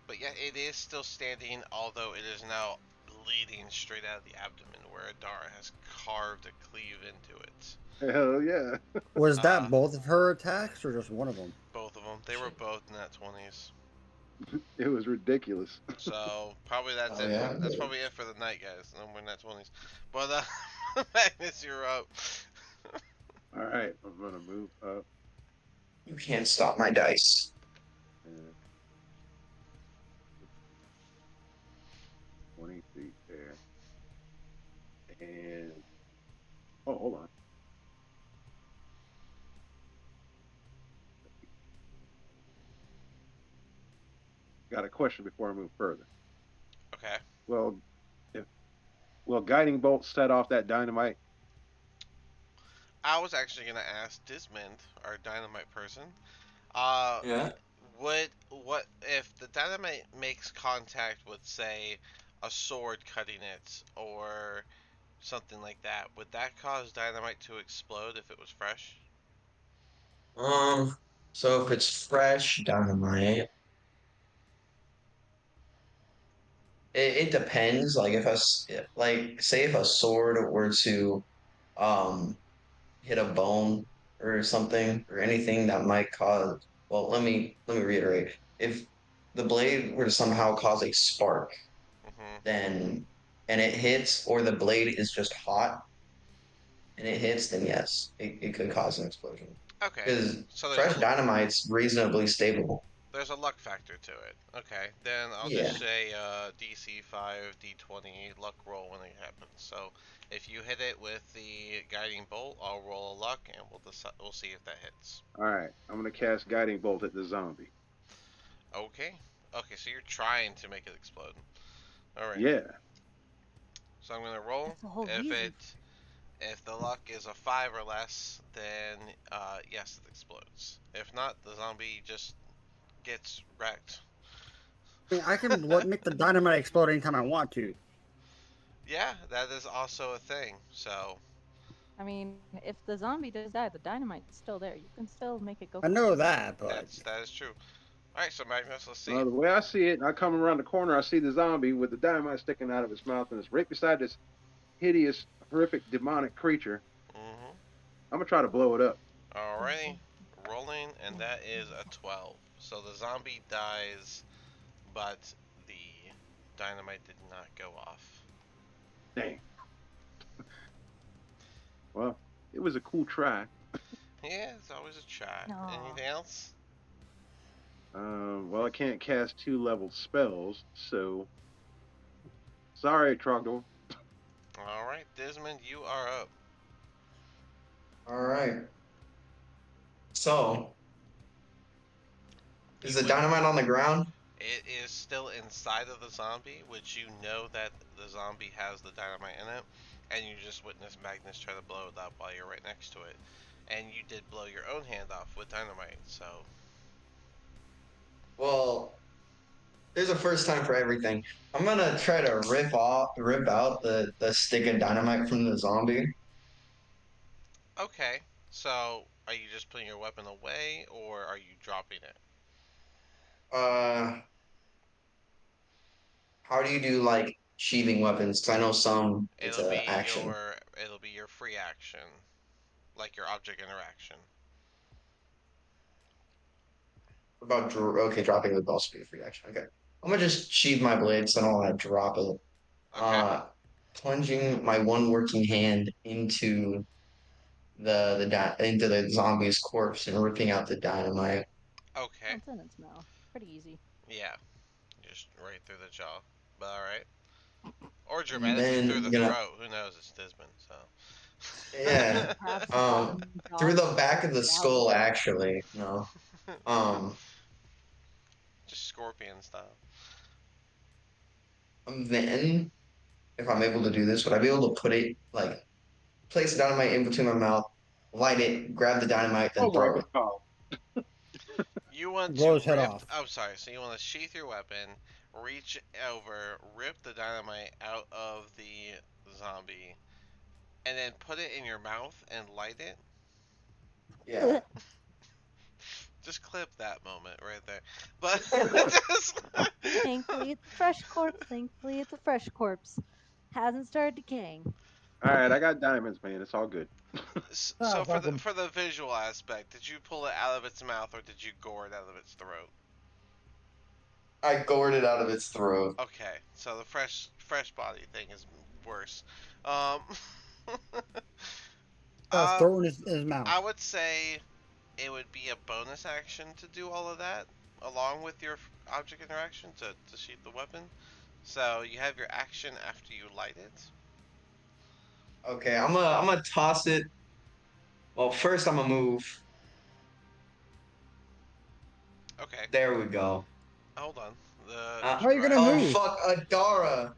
But yeah, it is still standing, although it is now bleeding straight out of the abdomen, where Adara has carved a cleave into it. Hell yeah. Was Uh, that both of her attacks or just one of them? both of them. They were both net 20s. It was ridiculous. So probably that's Oh it. yeah. That's probably it for the night, guys. No more net 20s. But Magnus, you're up. All right, I'm gonna move up You can't stop my dice. and 20 feet there. And oh, hold on. Got a question before I move further. Okay. Well, if will guiding bolt set off that dynamite? I was actually gonna ask Dismond, our dynamite person. Uh, Yeah. what if the dynamite makes contact with, say, a sword cutting it or something like that? Would that cause dynamite to explode if it was fresh? Um. So if it's fresh dynamite, it depends. Like if like say if a sword were to um hit a bone or something or anything that might cause. Well, let me reiterate. If the blade were to somehow cause a spark, Mm-hmm. then and it hits, or the blade is just hot and it hits, then yes, it could cause an explosion. Okay. Because So fresh dynamite's reasonably stable. there's a luck factor to it. Okay, then I'll just Yeah. say DC 5, D20 luck roll when it happens. So if you hit it with the guiding bolt, I'll roll a luck and we'll see if that hits. All right, I'm gonna cast guiding bolt at the zombie. Okay. Okay, so you're trying to make it explode. All right. Yeah. So I'm gonna roll. That's the whole If reason. it If the luck is a 5 or less, then yes, it explodes. If not, the zombie just gets wrecked. I mean, I can make the dynamite explode anytime I want to. Yeah, that is also a thing. So, I mean, if the zombie does die, the dynamite's still there. You can still make it go I know kaboom. that, but that is true. All right, so Magnus, let's see. The way I see it, I come around the corner, I see the zombie with the dynamite sticking out of its mouth, and it's right beside this hideous, horrific, demonic creature. Mhm. I'm gonna try to blow it up. Alrighty, rolling, and that is a 12. So the zombie dies, but the dynamite did not go off. Dang. Well, it was a cool try. Yeah, it's always a try. Aw. Anything else? Well, I can't cast 2-level spells, so sorry, Trogdor. All right, Desmond, you are up. All right. So, is You the would. dynamite on the ground? It is still inside of the zombie, which you know that the zombie has the dynamite in it, and you just witnessed Magnus try to blow it up while you're right next to it, and you did blow your own hand off with dynamite. So, Well, there's a first time for everything. I'm gonna try to rip out the stick of dynamite from the zombie. okay. So, are you just putting your weapon away, or are you dropping it? Uh, how do you do like sheathing weapons? 'Cause I know some it's It'll a be action. your free action, like your object interaction. What about okay, dropping would also be a free action. Okay, I'm gonna just sheathe my blade, so I don't want to drop it. Okay. Uh, Plunging my one working hand into into the zombie's corpse and ripping out the dynamite. Okay. What's in its mouth? Pretty easy. Yeah. Just right through the jaw. But all right. Or And dramatically through then the gonna throat. Who knows? It's Dismon, so. yeah, Perhaps the um, bottom through jaw the back of the squirts out. skull actually. No, um, Just scorpion style. then if I'm able to do this, would I be able to put it like place the dynamite in between my mouth, light it, grab the dynamite, then Oh my throw it? god. You want blow to his head rip. off. I'm sorry. So you want to sheath your weapon, reach over, rip the dynamite out of the zombie, and then put it in your mouth and light it. Yeah. Just clip that moment right there. But just. Thankfully, it's a fresh corpse. Thankfully, it's a fresh corpse. Hasn't started decaying. All right, I got diamonds, man. It's all good. So Ah, fucking for the visual aspect, did you pull it out of its mouth or did you gore it out of its throat? I gored it out of its throat. Okay, so the fresh body thing is worse. Um, throw in his mouth. I would say it would be a bonus action to do all of that along with your object interaction to sheath the weapon. So you have your action after you light it. Okay, I'm gonna toss it. Well, first I'm gonna move. Okay, There we go. hold on. How are you gonna Oh move? fuck, Adara.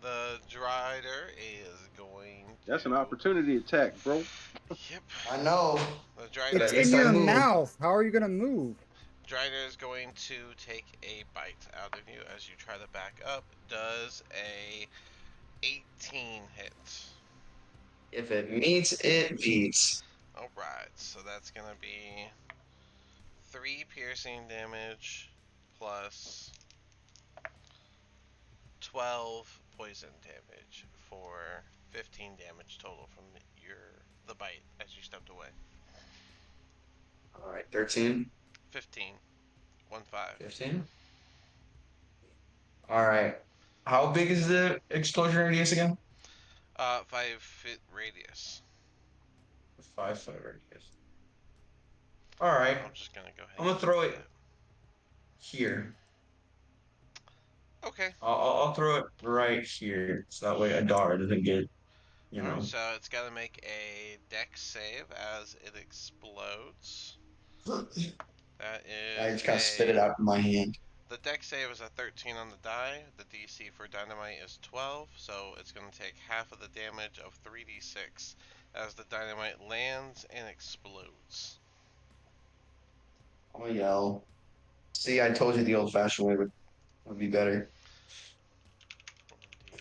The Drider is going That's an to. opportunity attack, bro. Yep. I know. The But It's at Drider, in least I your moved. mouth. How are you gonna move? Drider is going to take a bite out of you as you try to back up. Does a 18 hit? If it meets, it beats. Alright, so that's gonna be 3 piercing damage plus 12 poison damage for 15 damage total from the bite as you stepped away. All right, 13, 15. 1-5. 15. All right. How big is the explosion radius again? 5 foot radius. 5 foot radius. All right. I'm just gonna go ahead I'm and gonna throw keep it here. that. Okay. I'll throw it right here, so that way Adara doesn't get, you Alright, know. so it's gotta make a dex save as it explodes. That I is just kind of spit it out in my hand. The dex save is a 13 on the die. The DC for dynamite is 12, so it's going to take half of the damage of 3d6 as the dynamite lands and explodes. I'll yell. See, I told you the old-fashioned way would be better. 1d20.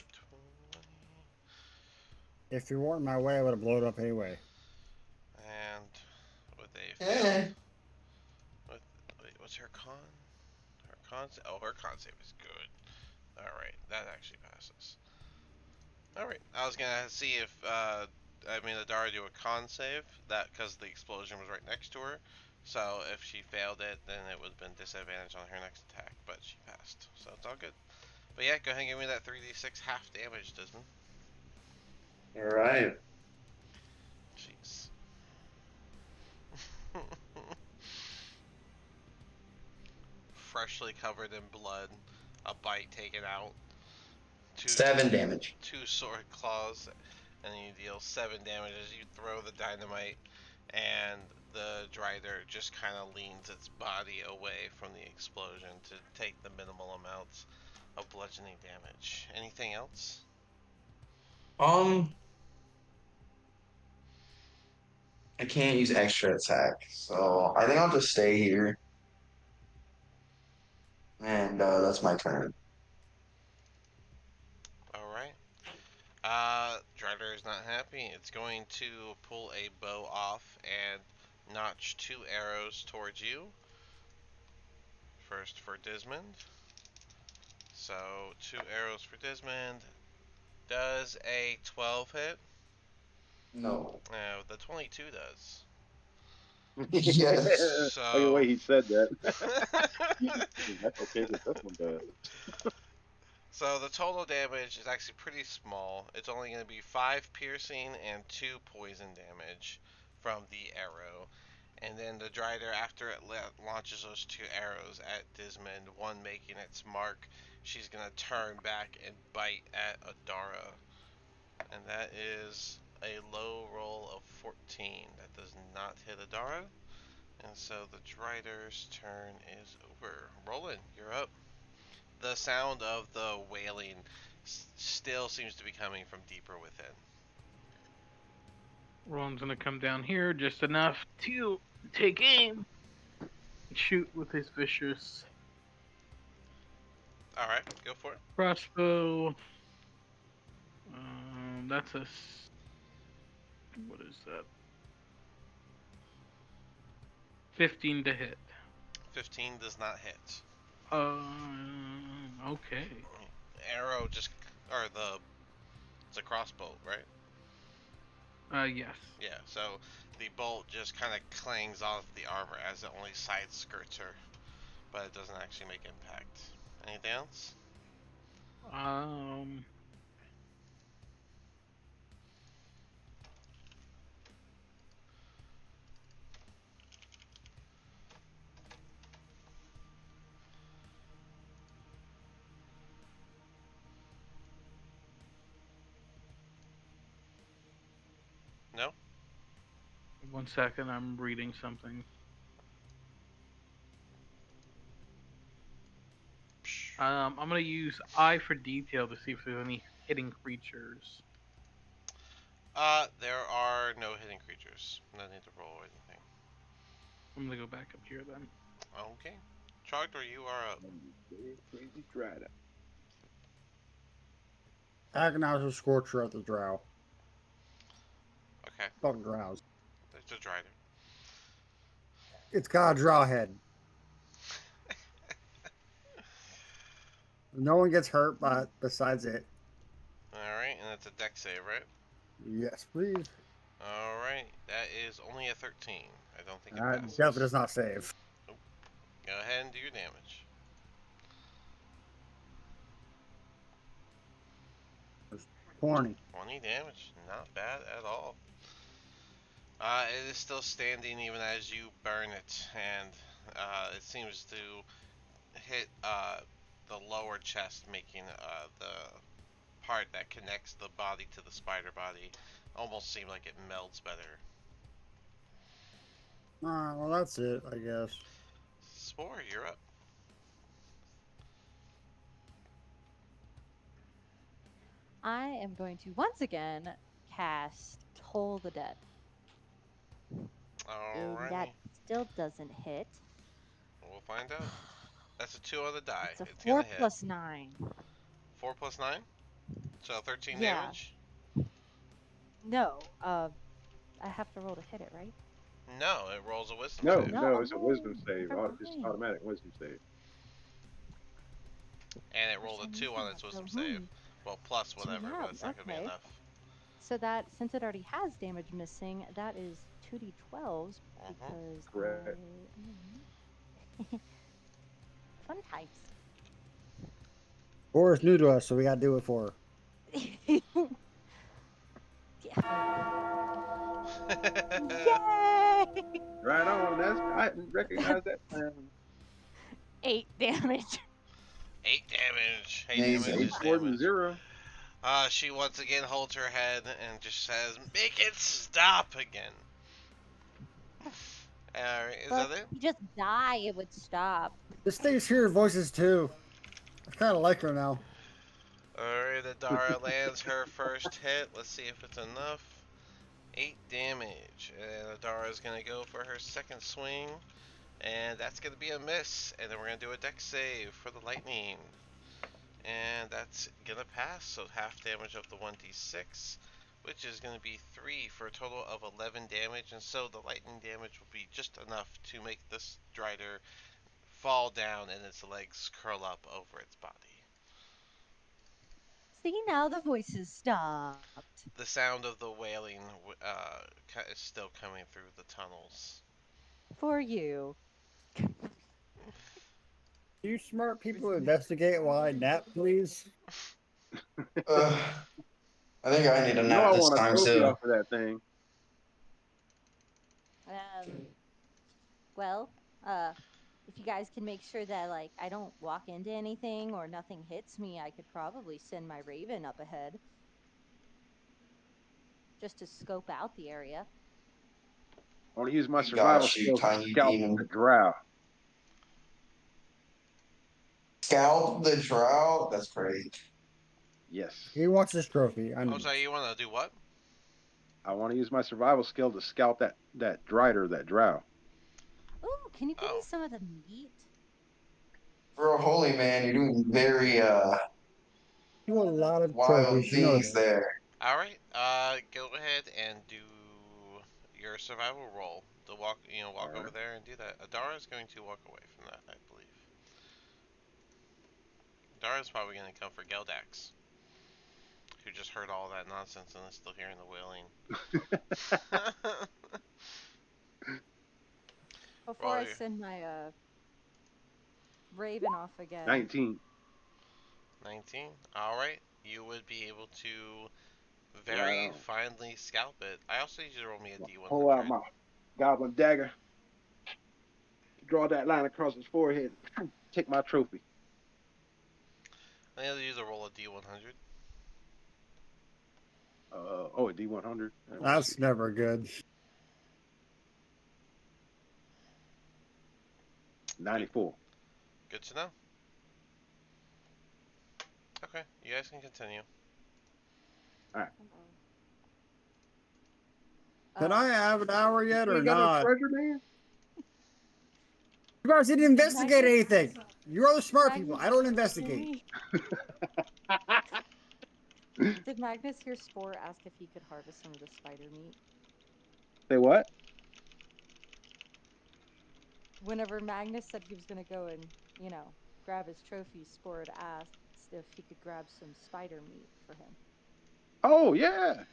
If you weren't in my way, I would have blown it up anyway. And with a failed. Eh. Wait, what's her con? Her con. Oh, her con save is good. Alright, that actually passes. Alright, I was gonna see if I made Adara do a con save, that because the explosion was right next to her. So if she failed it, then it would have been disadvantage on her next attack, but she passed, so it's all good. But yeah, go ahead and give me that 3d6 half damage, Disney. All right. Jeez. Freshly covered in blood, a bite taken out, 7 damage. two sword claws, and you deal 7 damage as you throw the dynamite, and the Drider just kind of leans its body away from the explosion to take the minimal amounts of bludgeoning damage. Anything else? I can't use extra attack, so I think I'll just stay here. And that's my turn. Alright. Drider is not happy. It's going to pull a bow off and notch 2 arrows towards you. First for Dismond. So 2 arrows for Dismond. Does a 12 hit? No. No, the 22 does. Yes. So. Oh, the way he said that. That's okay, but this one does. So the total damage is actually pretty small. It's only going to be 5 piercing and 2 poison damage from the arrow. And then the Drider, after it launches those 2 arrows at Dismond, one making its mark, she's going to turn back and bite at Adara. And that is a low roll of 14. That does not hit Adara. And so the Drider's turn is over. Roland, you're up. The sound of the wailing still seems to be coming from deeper within. Roland's gonna come down here just enough to take aim and shoot with his vicious Alright, go for it. crossbow. That's a. What is that? 15 to hit. 15 does not hit. Okay. Arrow just. Or the. It's a crossbow, right? Yes. Yeah, so the bolt just kind of clangs off the armor as it only side skirts her. But it doesn't actually make impact. Anything else? Um. No? 1 second, I'm reading something. I'm gonna use eye for detail to see if there's any hidden creatures. There are no hidden creatures. No need to roll or anything. I'm gonna go back up here then. Okay. Trogdor, you are up. Crazy Drider. Agonizer Scorcher at the drow. Okay. Fuck drows. There's a Drider. It's got a drow head. No one gets hurt besides it. Alright, and it's a dex save, right? Yes, please. Alright, that is only a 13. I don't think it That passes. definitely does not save. Go ahead and do your damage. 20. 20 damage. Not bad at all. It is still standing even as you burn it, and it seems to hit the lower chest, making the part that connects the body to the spider body almost seem like it melds better. Well, that's it, I guess. Spore, you're up. I am going to once again cast Toll the Dead. And that Alrighty. still doesn't hit. We'll find out. That's a 2 on the die. It's a It's gonna 4 hit. plus 9. 4 plus 9? So 13 Yeah. damage? No. I have to roll to hit it, right? No, it rolls a wisdom No, save. No. no, it's a Oh, wisdom save. never It's mind. automatic wisdom save. And it For rolled a some 2 reason on I its go, wisdom save. Well, plus So whatever, yeah, but it's not gonna be okay. enough. So that since it already has damage missing, that is 2d12s Mm-hmm. because Correct. fun times. Or is new to us, so we gotta do it for her. Yay! Right on. I didn't recognize that sound. 8 damage. 8 damage. 8 damage Amazing. Eight's is more than damage. 0. She once again holds her head and just says, "Make it stop again." Alright, is But that it? if you just die, it would stop. This thing's hearing voices too. I kind of like her now. Alright, Adara lands her first hit. Let's see if it's enough. 8 damage. And Adara's gonna go for her second swing. And that's gonna be a miss. And then we're gonna do a dex save for the lightning. And that's gonna pass. So half damage of the 1d6, which is gonna be 3 for a total of 11 damage. And so the lightning damage will be just enough to make this Strider fall down and its legs curl up over its body. See, now the voices stopped. The sound of the wailing is still coming through the tunnels. For you. You smart people investigate while I nap, please. I think I need a You know I nap this want a time trophy too. off of that thing. Well, if you guys can make sure that like I don't walk into anything or nothing hits me, I could probably send my Raven up ahead just to scope out the area. I want to use my We survival got you, skills to tiny scalp demon. the drow. Scalp the drought. That's great. Yes. He wants this trophy. I Oh, know. so you want to do what? I want to use my survival skill to scalp that drider, that drow. Ooh, can you give me Oh. some of the meat? For a holy man, you're doing very Do a lot of wild trophies. You know things that. there. All right. Go ahead and do your survival roll. To walk, walk All over right. there and do that. Adara is going to walk away from that, I believe. Adara's probably going to come for Geldax, who just heard all that nonsense and is still hearing the wailing. Before Roll I your send my Raven off again. 19. 19. All right. You would be able to Right very on. finely scalp it. I also need you to roll me a Pull out D100. my goblin dagger. Draw that line across his forehead. Take my trophy. I need you to roll a D100. Oh, a D100. That's never good. 94. Good to know. Okay, you guys can continue. Can I have an hour yet You or ain't got no not? treasure, man? You guys didn't investigate Magnus- anything. You're all the smart people. Magnus, I don't did investigate. we- Did Magnus hear Spore ask if he could harvest some of the spider meat? Say what? Whenever Magnus said he was going to go and, grab his trophy, Spore had asked if he could grab some spider meat for him. Oh, yeah.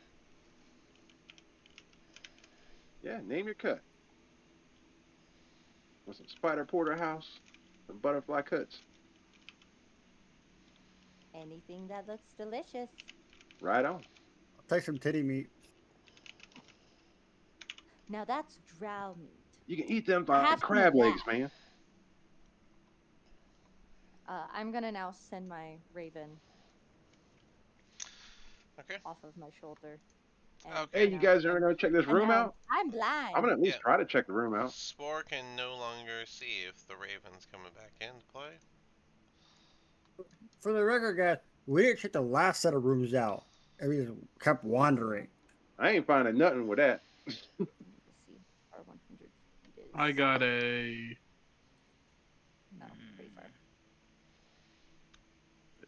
Yeah, name your cut. Want some spider porterhouse, some butterfly cuts. Anything that looks delicious. Right on. I'll take some titty meat. Now that's drow meat. You can eat them I have like some crab of legs, that. man. I'm going to now send my Raven Okay. off of my shoulder. And Okay. Hey, you guys are gonna check this And room now out? I'm blind. I'm gonna at least Yeah. try to check the room out. Spore can no longer see if the Raven's coming back into play. For the record, guys, We didn't check the last set of rooms out. And we just kept wandering. I ain't finding nothing with that. Let's see. Our 100 feet is. I got a. No, pretty far.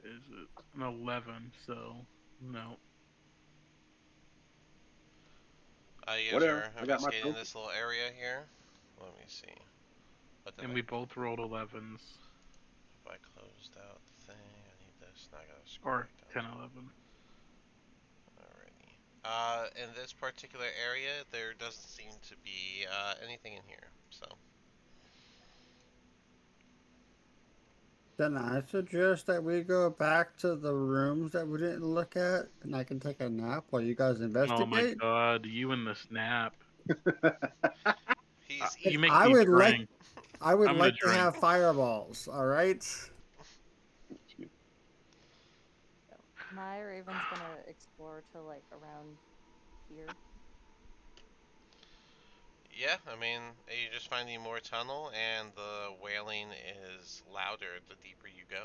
Is it an 11? So no. You guys Whatever. are I got my investigating trophy. this little area here. Let me see. What did And I, we both rolled 11s. if I closed out the thing, I need this. Now I gotta scroll Or back 10, down. 11. Alrighty. In this particular area, there doesn't seem to be anything in here. So. Then I suggest that we go back to the rooms that we didn't look at, and I can take a nap while you guys Oh my investigate. god, you and the snap. He's You make I me would like, drink. I would I'm gonna like to drink. have fireballs. All right. So my Raven's gonna explore to like around here. Yeah, I mean, you just finding more tunnel, and the wailing is louder the deeper you go.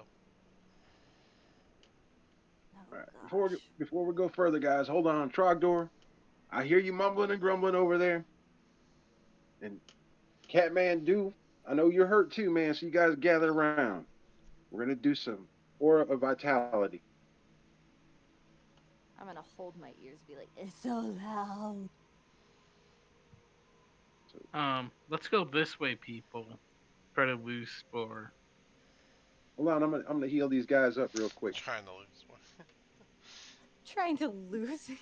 Oh All right. gosh. Before we go further, guys, hold on. Trogdor, I hear you mumbling and grumbling over there. And Catman Do, I know you're hurt too, man. So you guys gather around. We're gonna do some aura of vitality. I'm gonna hold my ears, be like, it's so loud. So Let's go this way, people. Try to lose Spore. hold on, I'm gonna heal these guys up real quick. Trying to lose one. Trying to lose me.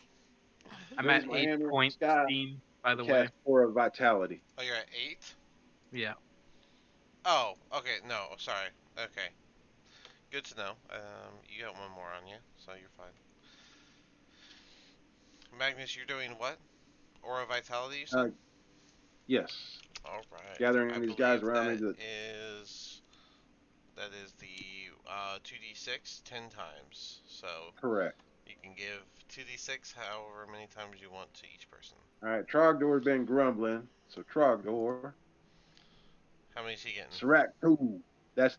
I'm Raise at my 8 hand in the points, sky Dean, by and the way. cast aura of vitality. Oh, you're at 8? Yeah. Oh, okay, no, sorry. Okay. Good to know. You got one more on you, so you're fine. Magnus, you're doing what? Aura Vitality, you said? Yes. Alright. I Gathering these guys believe around me. that is the 2d6 10 times. So Correct. you can give 2d6 however many times you want to each person. All right. Trogdor's been grumbling. So Trogdor, How many is he getting? Serac 2. That's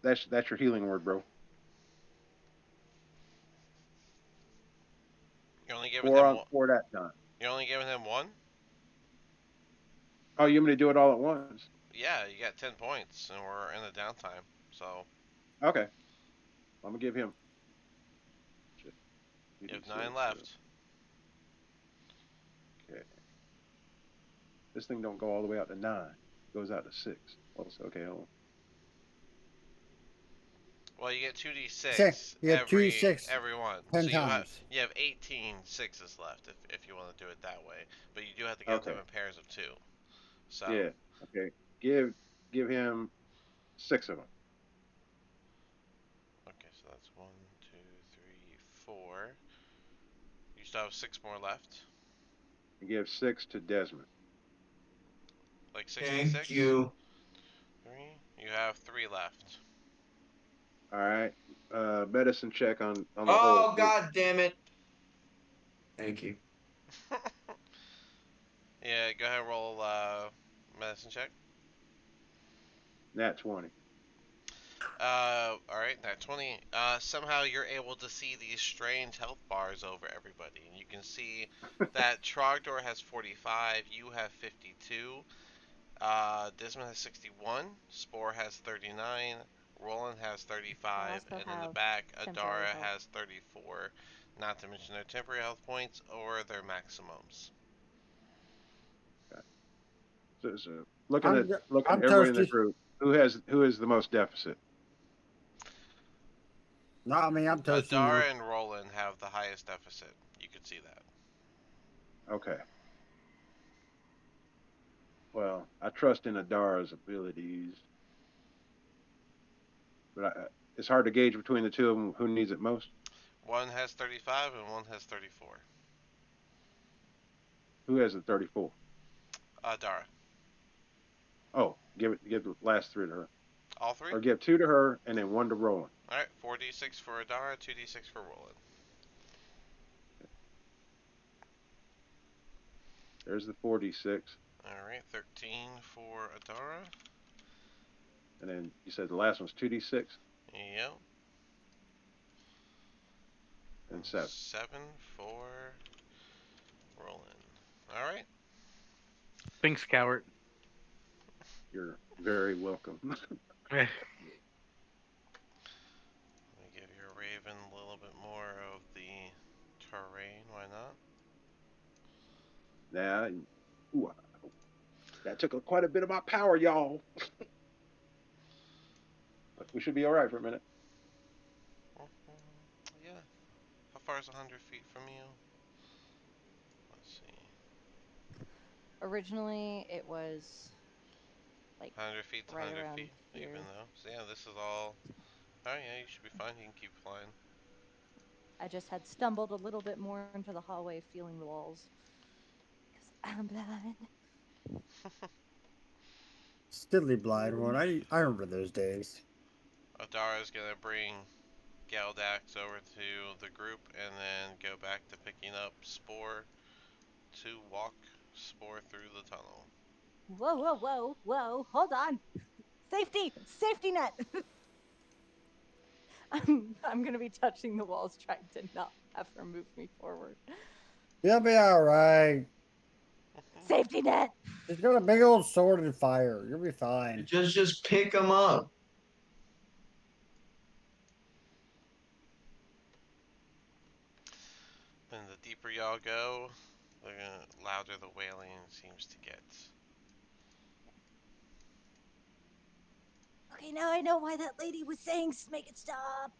your healing word, bro. You're only giving him one. Four that time. You're only giving him one? Oh, you want me to do it all at once? Yeah, you got 10 points, and we're in the downtime. So Okay. I'm gonna give him. Shit. you have 2d6, 9 left. Okay. This thing don't go all the way out to 9. It goes out to 6. Oh, okay. Hold on. Well, you get 2d6 Say, you have every one. 10 So times. you have 18 sixes left if you want to do it that way. But you do have to give them Okay. in pairs of 2. So Yeah. Okay. Give him 6 of them. okay, so that's 1, 2, 3, 4. You still have 6 more left. And give 6 to Desmond. Like 6 and Thank 6. you. 3. You have 3 left. All right. Medicine check on the Oh, whole. God damn it. Thank you. Yeah, go ahead and roll medicine check. Nat 20. Alright, now 20. Somehow you're able to see these strange health bars over everybody. And you can see that Trogdor has 45, you have 52, Desmond has 61, Spore has 39, Roland has 35, also and in the have back, temporary Adara health. has 34. Not to mention their temporary health points or their maximums. So looking I'm at I'm everybody in the thirsty. group, who is the most deficit? No, I mean I'm thirsty now. Adara and Roland have the highest deficit. You can see that. Okay. Well, I trust in Adara's abilities, but it's hard to gauge between the two of them who needs it most. One has 35 and one has 34. Who has the 34? Adara. Oh, give the last 3 to her, All 3? or give 2 to her and then 1 to Roland. Alright, 4d6 for Adara, 2d6 for Roland. There's the 4d6, Alright, 13 for Adara. and then you said the last one's 2d6. Yep. and 7. 7 for Roland. All right. Thanks, coward. You're very welcome. Eh, Let me give your Raven a little bit more of the terrain. Why not? Now, ooh, that took quite a bit of my power, y'all. But we should be all right for a minute. Yeah. How far is 100 feet from you? Let's see. Originally, it was like 100 feet's right 100 around feet, even here. though. So yeah, this is all. Oh yeah, you should be fine. You can keep flying. I just had stumbled a little bit more into the hallway, feeling the walls. Because I'm blind. Stiddly blind one. I remember those days. Adara's gonna bring Galdax over to the group and then go back to picking up Spore to walk Spore through the tunnel. Whoa, whoa, whoa, whoa. Hold on. Safety net. I'm going to be touching the walls, trying to not have her move me forward. You'll be all right. Safety net. Just got a big old sword and fire. You'll be fine. Just pick them up. And the deeper y'all go, the louder the wailing seems to get. Okay, now I know why that lady was saying make it stop.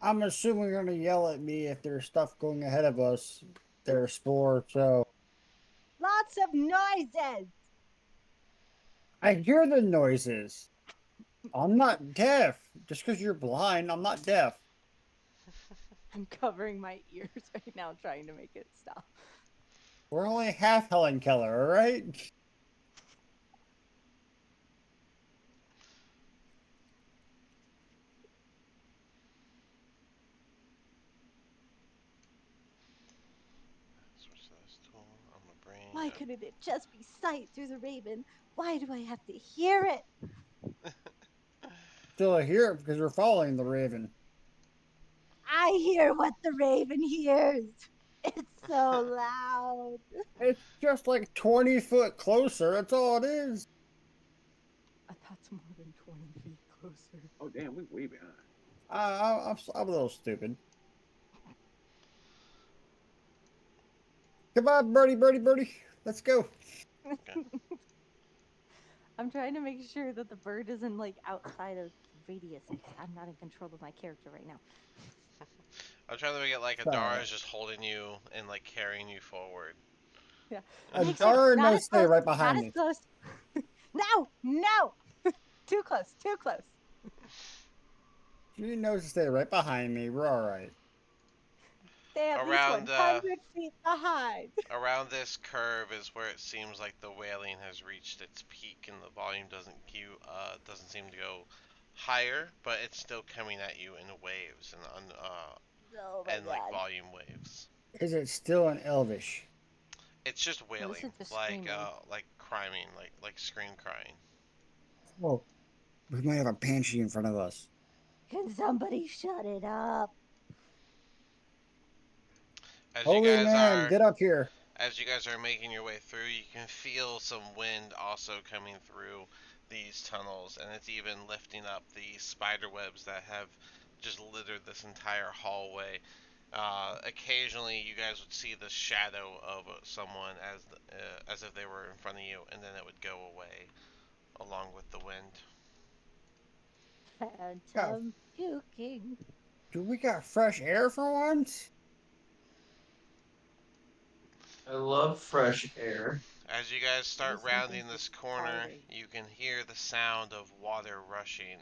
I'm assuming you're gonna yell at me if there's stuff going ahead of us. There's spore, so Lots of noises. I hear the noises. I'm not deaf. Just because you're blind, I'm not deaf. I'm covering my ears right now, trying to make it stop. We're only half Helen Keller, all right? Switch to this tool. I'm gonna bring Why couldn't it just be sight through the raven? Why do I have to hear it? Still hear it because we're following the raven. I hear what the raven hears. It's so loud. It's just like 20 foot closer. That's all it is. That's more than 20 feet closer. Oh, damn, we way behind. I'm a little stupid. Come on, birdie. Let's go. Okay. I'm trying to make sure that the bird isn't like outside of radius because I'm not in control of my character right now. I'm trying to make it like Sorry. Adara's just holding you and like carrying you forward. Yeah. Make sure Adara not knows as stay close. right Not behind as me. close. No. Too close. Too close. She knows to stay right behind me. We're all right. Stay at least Around 100 feet behind. around this curve is where it seems like the wailing has reached its peak and the volume doesn't seem to go higher, but it's still coming at you in waves Oh my and like god. volume waves. Is it still in Elvish? It's just No, this wailing, is just screaming. like crying, like scream crying. Oh, we might have a banshee in front of us. Can somebody shut it up? As you Holy guys man, are get up here. as you guys are making your way through, you can feel some wind also coming through these tunnels, and it's even lifting up the spider webs that have just littered this entire hallway. Occasionally, you guys would see the shadow of someone as if they were in front of you, and then it would go away along with the wind. God, Phantom puking. do we got fresh air for once? I love fresh air. As you guys Maybe start something's rounding this just corner, farting. you can hear the sound of water rushing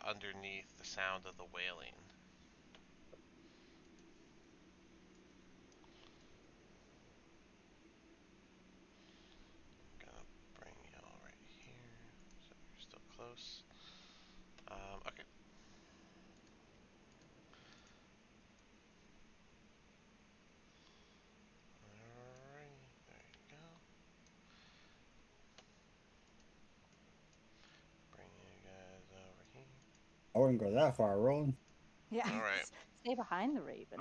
underneath the sound of the wailing. Gonna bring y'all right here, so you're still close. Okay. Alright, there you go. Bring you guys over here. I wouldn't go that far, rolling. Yeah. All right. Stay behind the raven.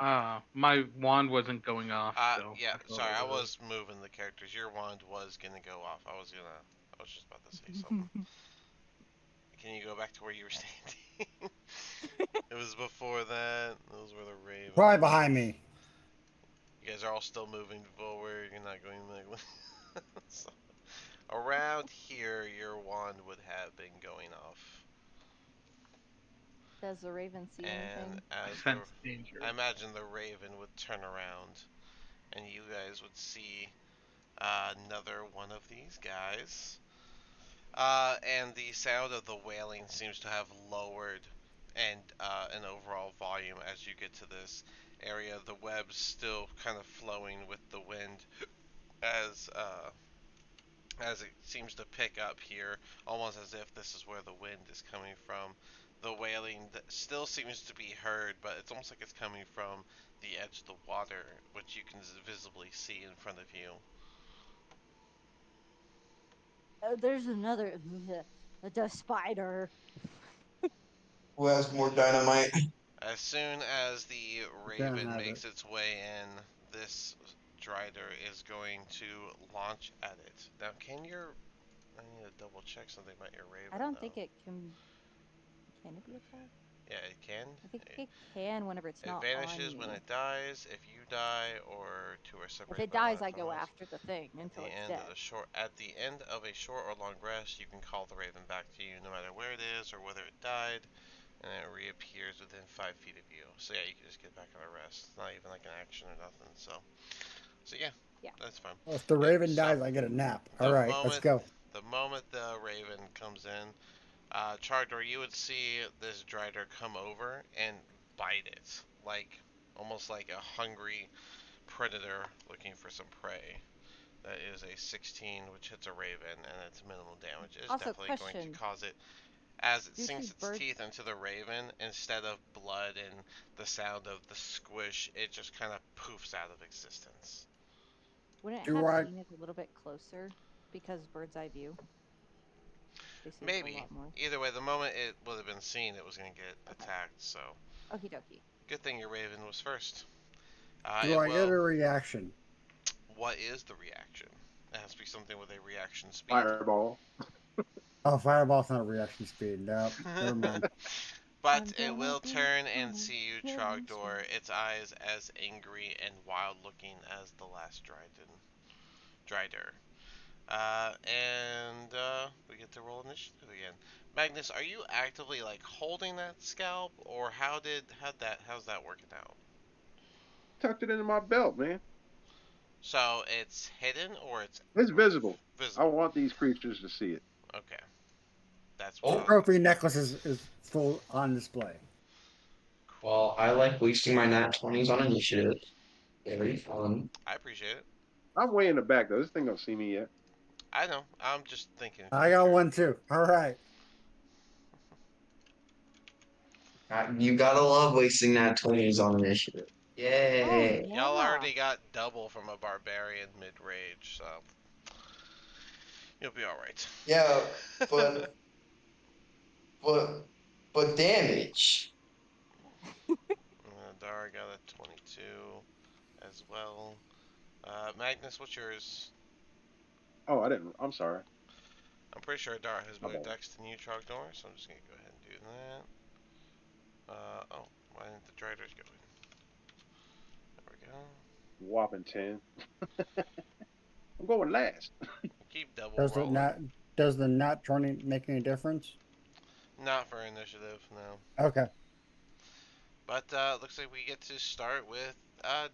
My wand wasn't going off, so Yeah. I thought Sorry, it I would have. was moving the characters. Your wand was gonna go off. I was just about to say something. Can you go back to where you were standing? It was before that. Those were the Right ravens. behind me. You guys are all still moving forward. You're not going like. So, around here, your wand would have been going off, Does the raven see and anything? I as the sense I danger. imagine the raven would turn around, and you guys would see another one of these guys. And the sound of the wailing seems to have lowered and an overall volume as you get to this area. The web's still kind of flowing with the wind as as it seems to pick up here, almost as if this is where the wind is coming from. The wailing that still seems to be heard, but it's almost like it's coming from the edge of the water, which you can visibly see in front of you. There's another the spider. Who has more dynamite? As soon as the Can't raven have it. makes its way in, this Drider is going to launch at it. Now, can your... I need to double check something about your I raven, don't though. think it can. Can it be attacked? Yeah, it can. I think it can whenever it's It not on vanishes when you. it dies, if you die, or two are If separated it by dies, water I from go us. after the thing At until the it's end of dead. the short, at the end of a short or long rest, you can call the raven back to you, no matter where it is or whether it died, and it reappears within 5 feet of you. So yeah, you can just get back on a rest. It's not even like an action or nothing. So yeah, Yeah. that's fine. Well, if the Yep. raven So dies, I get a nap. All the right, let's moment go. the moment the raven comes in, Chardor, you would see this Drider come over and bite it, like almost like a hungry predator looking for some prey. That is a 16, which hits a raven, and its minimal damage is Also, definitely going to question: cause it. As it do two sinks its birds teeth into the raven, instead of blood and the sound of the squish, it just kind of poofs out of existence. wouldn't it Do have I? seen it a little bit closer because bird's eye view? They see a Maybe. lot more. Either way, the moment it would have been seen, it was going to get Okay. attacked, so. Okie dokie. Good thing your raven was first. Do It I get will. a reaction? What is the reaction? It has to be something with a reaction speed. Fireball. Oh, fireball's not a reaction speed. No, never mind. But I'm it gonna will be turn and on see you, killing Trogdor, its eyes as angry and wild looking as the last Drider. And we get to roll initiative again. Magnus, are you actively like holding that scalp, or how's that working out? Tucked it into my belt, man. So it's hidden or it's It's visible. I visible? want these creatures to see it. Okay, that's what Oh, I was Trophy asking. necklace is full on display. well, Cool. I like wasting my nat 20s on initiative. Very fun. I appreciate it. I'm way in the back though. This thing don't see me yet. I know. I'm just thinking I got future. one too. All right. You gotta love wasting nat 20s on initiative. Oh Yay. Y'all yeah. already got double from a barbarian mid-rage, so you'll be all right. Yeah, but but but damage. Dara got a 22 as well. Magnus, what's yours? Oh, I didn't. I'm sorry. I'm pretty sure Dara has My better bad. dex than you, Trogdor, so I'm just gonna go ahead and do that. Oh, why didn't the Driders go in? There we go. Whopping 10. I'm going last. Keep double Does it rolling. not? Does the not turning make any difference? Not for initiative, no. Okay. But looks like we get to start with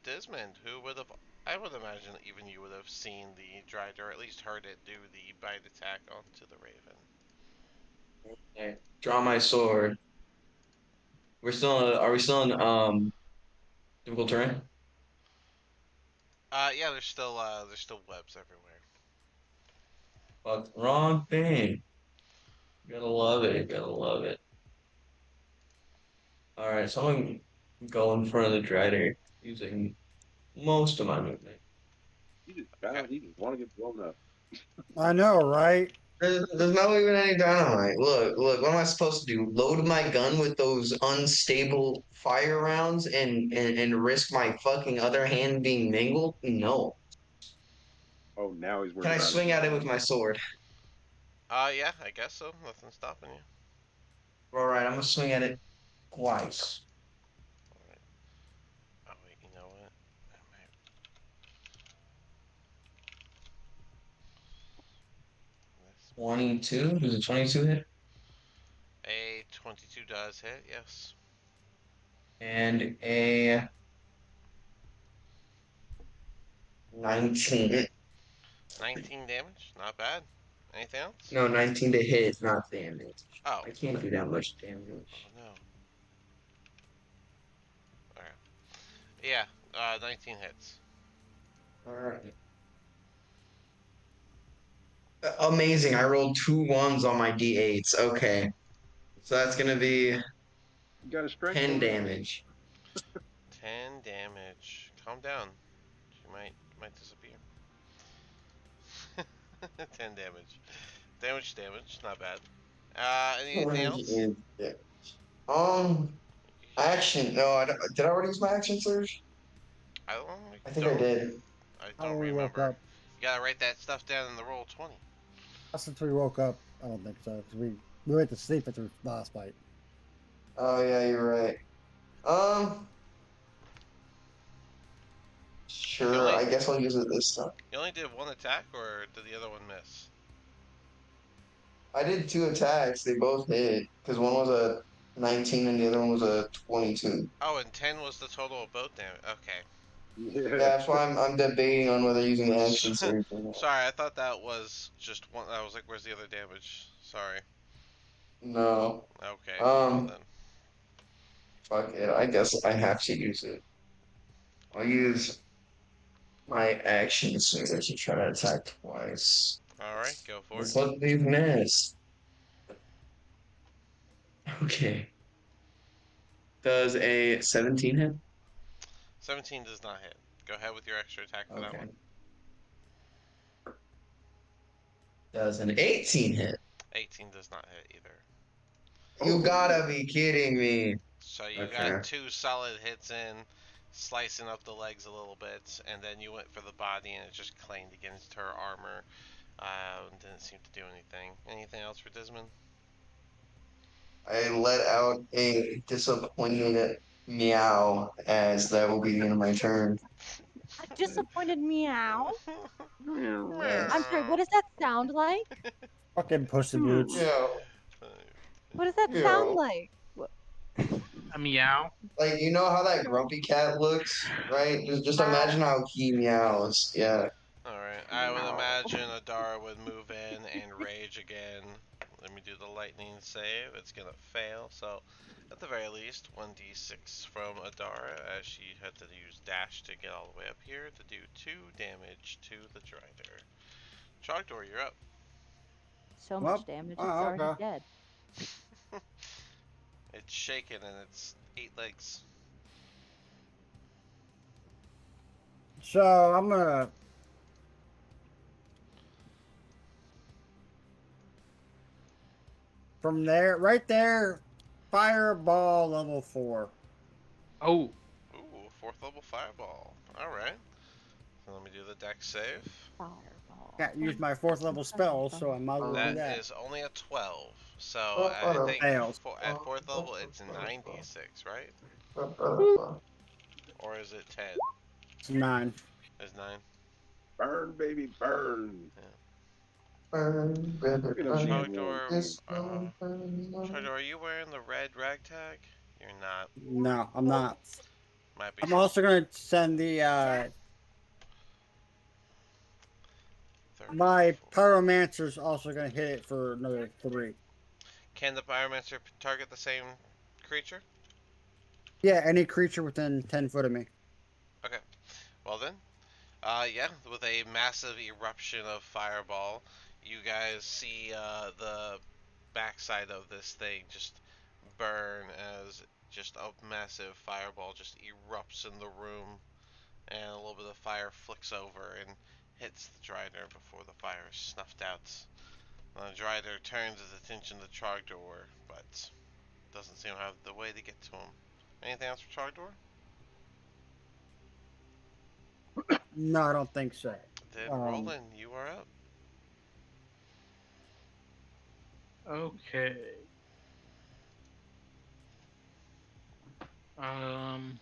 Desmond, who would have, I would imagine even you would have seen the Drider, or at least heard it do the bite attack onto the Raven. Okay. Draw my sword. Are we still in difficult terrain? Yeah, there's still webs everywhere. Fuck, wrong thing. Gotta love it. Gotta love it. All right, so I'm gonna go in front of the Drider using most of my movement. You just Okay. bound. You just want to get blown up. I know, right? There's not even any dynamite. Look, what am I supposed to do? Load my gun with those unstable fire rounds and risk my fucking other hand being mangled? No. Oh, now he's Can worried I about his swing at it gun. with my sword? Yeah, I guess so. Nothing's stopping you. All right, I'm gonna swing at it twice. Alright. Oh, wait, you know what? I might... 22? Does a 22 hit? A 22 does hit, yes. And a 19. 19 damage, not bad. Anything else? No, 19 to hit, not damage. Oh, I can't do that much oh damage. no. Alright. Yeah, 19 hits. All right. Amazing. I rolled two ones on my d8s. Okay. So that's gonna be You got a strength 10 bonus? damage. 10 damage. Calm down. She might disappear. 10 damage. Damage, not bad. Anything else? Yeah. Action. No, did I already use my action surge? I don't, I think I don't, did. I How don't we woke remember. up? You gotta write that stuff down in the roll 20. Since we woke up, I don't think so. 'Cause we went to sleep at the last fight. Oh yeah, you're right. Um, You sure. only, I guess I'll use it this time. you only did one attack, or did the other one miss? I did two attacks. They both hit because one was a 19 and the other one was a 22. Oh, and 10 was the total of both damage. Okay. Yeah. Yeah, that's why I'm debating on whether using the action surge or not. Sorry, I thought that was just one. I was like, where's the other damage? Sorry. No. Okay, well Um, then. fuck it. I guess I have to use it. I'll use my action surge to try to attack twice. Alright, go for it. Let's let these miss. Okay. Does a 17 hit? 17 does not hit. Go ahead with your extra attack for that Okay. one. Does an 18 hit? 18 does not hit either. You Oh, gotta be kidding me. So you got Okay. 2 solid hits in, slicing up the legs a little bit, and then you went for the body and it just clanged against her armor. Didn't seem to do anything. Anything else for Dismon? I let out a disappointed meow as that will be the end of my turn. A disappointed meow. I'm Yes. sorry, what does that sound like? Fucking pussy boots. Yeah. What does that sound Yeah. like? What? A meow. Like you know how that grumpy cat looks, right? Just imagine how he meows. Yeah. Alright, I would Meow. imagine Adara would move in and rage again. Let me do the lightning save. It's gonna fail, so at the very least, 1d6 from Adara as she had to use dash to get all the way up here to do 2 damage to the Drider. Trogdor, you're up. So Well, much damage, oh, it's already okay. dead. It's shaking and it's 8 legs. So I'm gonna. From there, right there, fireball level 4. Oh, Ooh, 4th level fireball. Alright. So let me do the dex save. Fireball. Can't use my 4th level spell, so I might as well do That that. is only a 12. So I think Fails. at 4th level it's 9d6, right? Or is it 10? It's 9. It's 9. burn, baby, burn. Burn, baby, Look at him burn. being real Trogdor, This cute. Trogdor, are you wearing the red ragtag? You're not. No, I'm not. Might be I'm some also gonna send the 30, my 40. pyromancer's also gonna hit it for another 3. Can the Pyromancer target the same creature? Yeah, any creature within 10 foot of me. Okay. Well then, yeah, with a massive eruption of fireball, you guys see the backside of this thing just burn as just a massive fireball just erupts in the room, and a little bit of fire flicks over and hits the Drider before the fire is snuffed out. The Drider turns his attention to Trogdor, but doesn't seem to have the way to get to him. Anything else for Trogdor? No, I don't think so. Then Um, Roland, you are up. Okay. Um,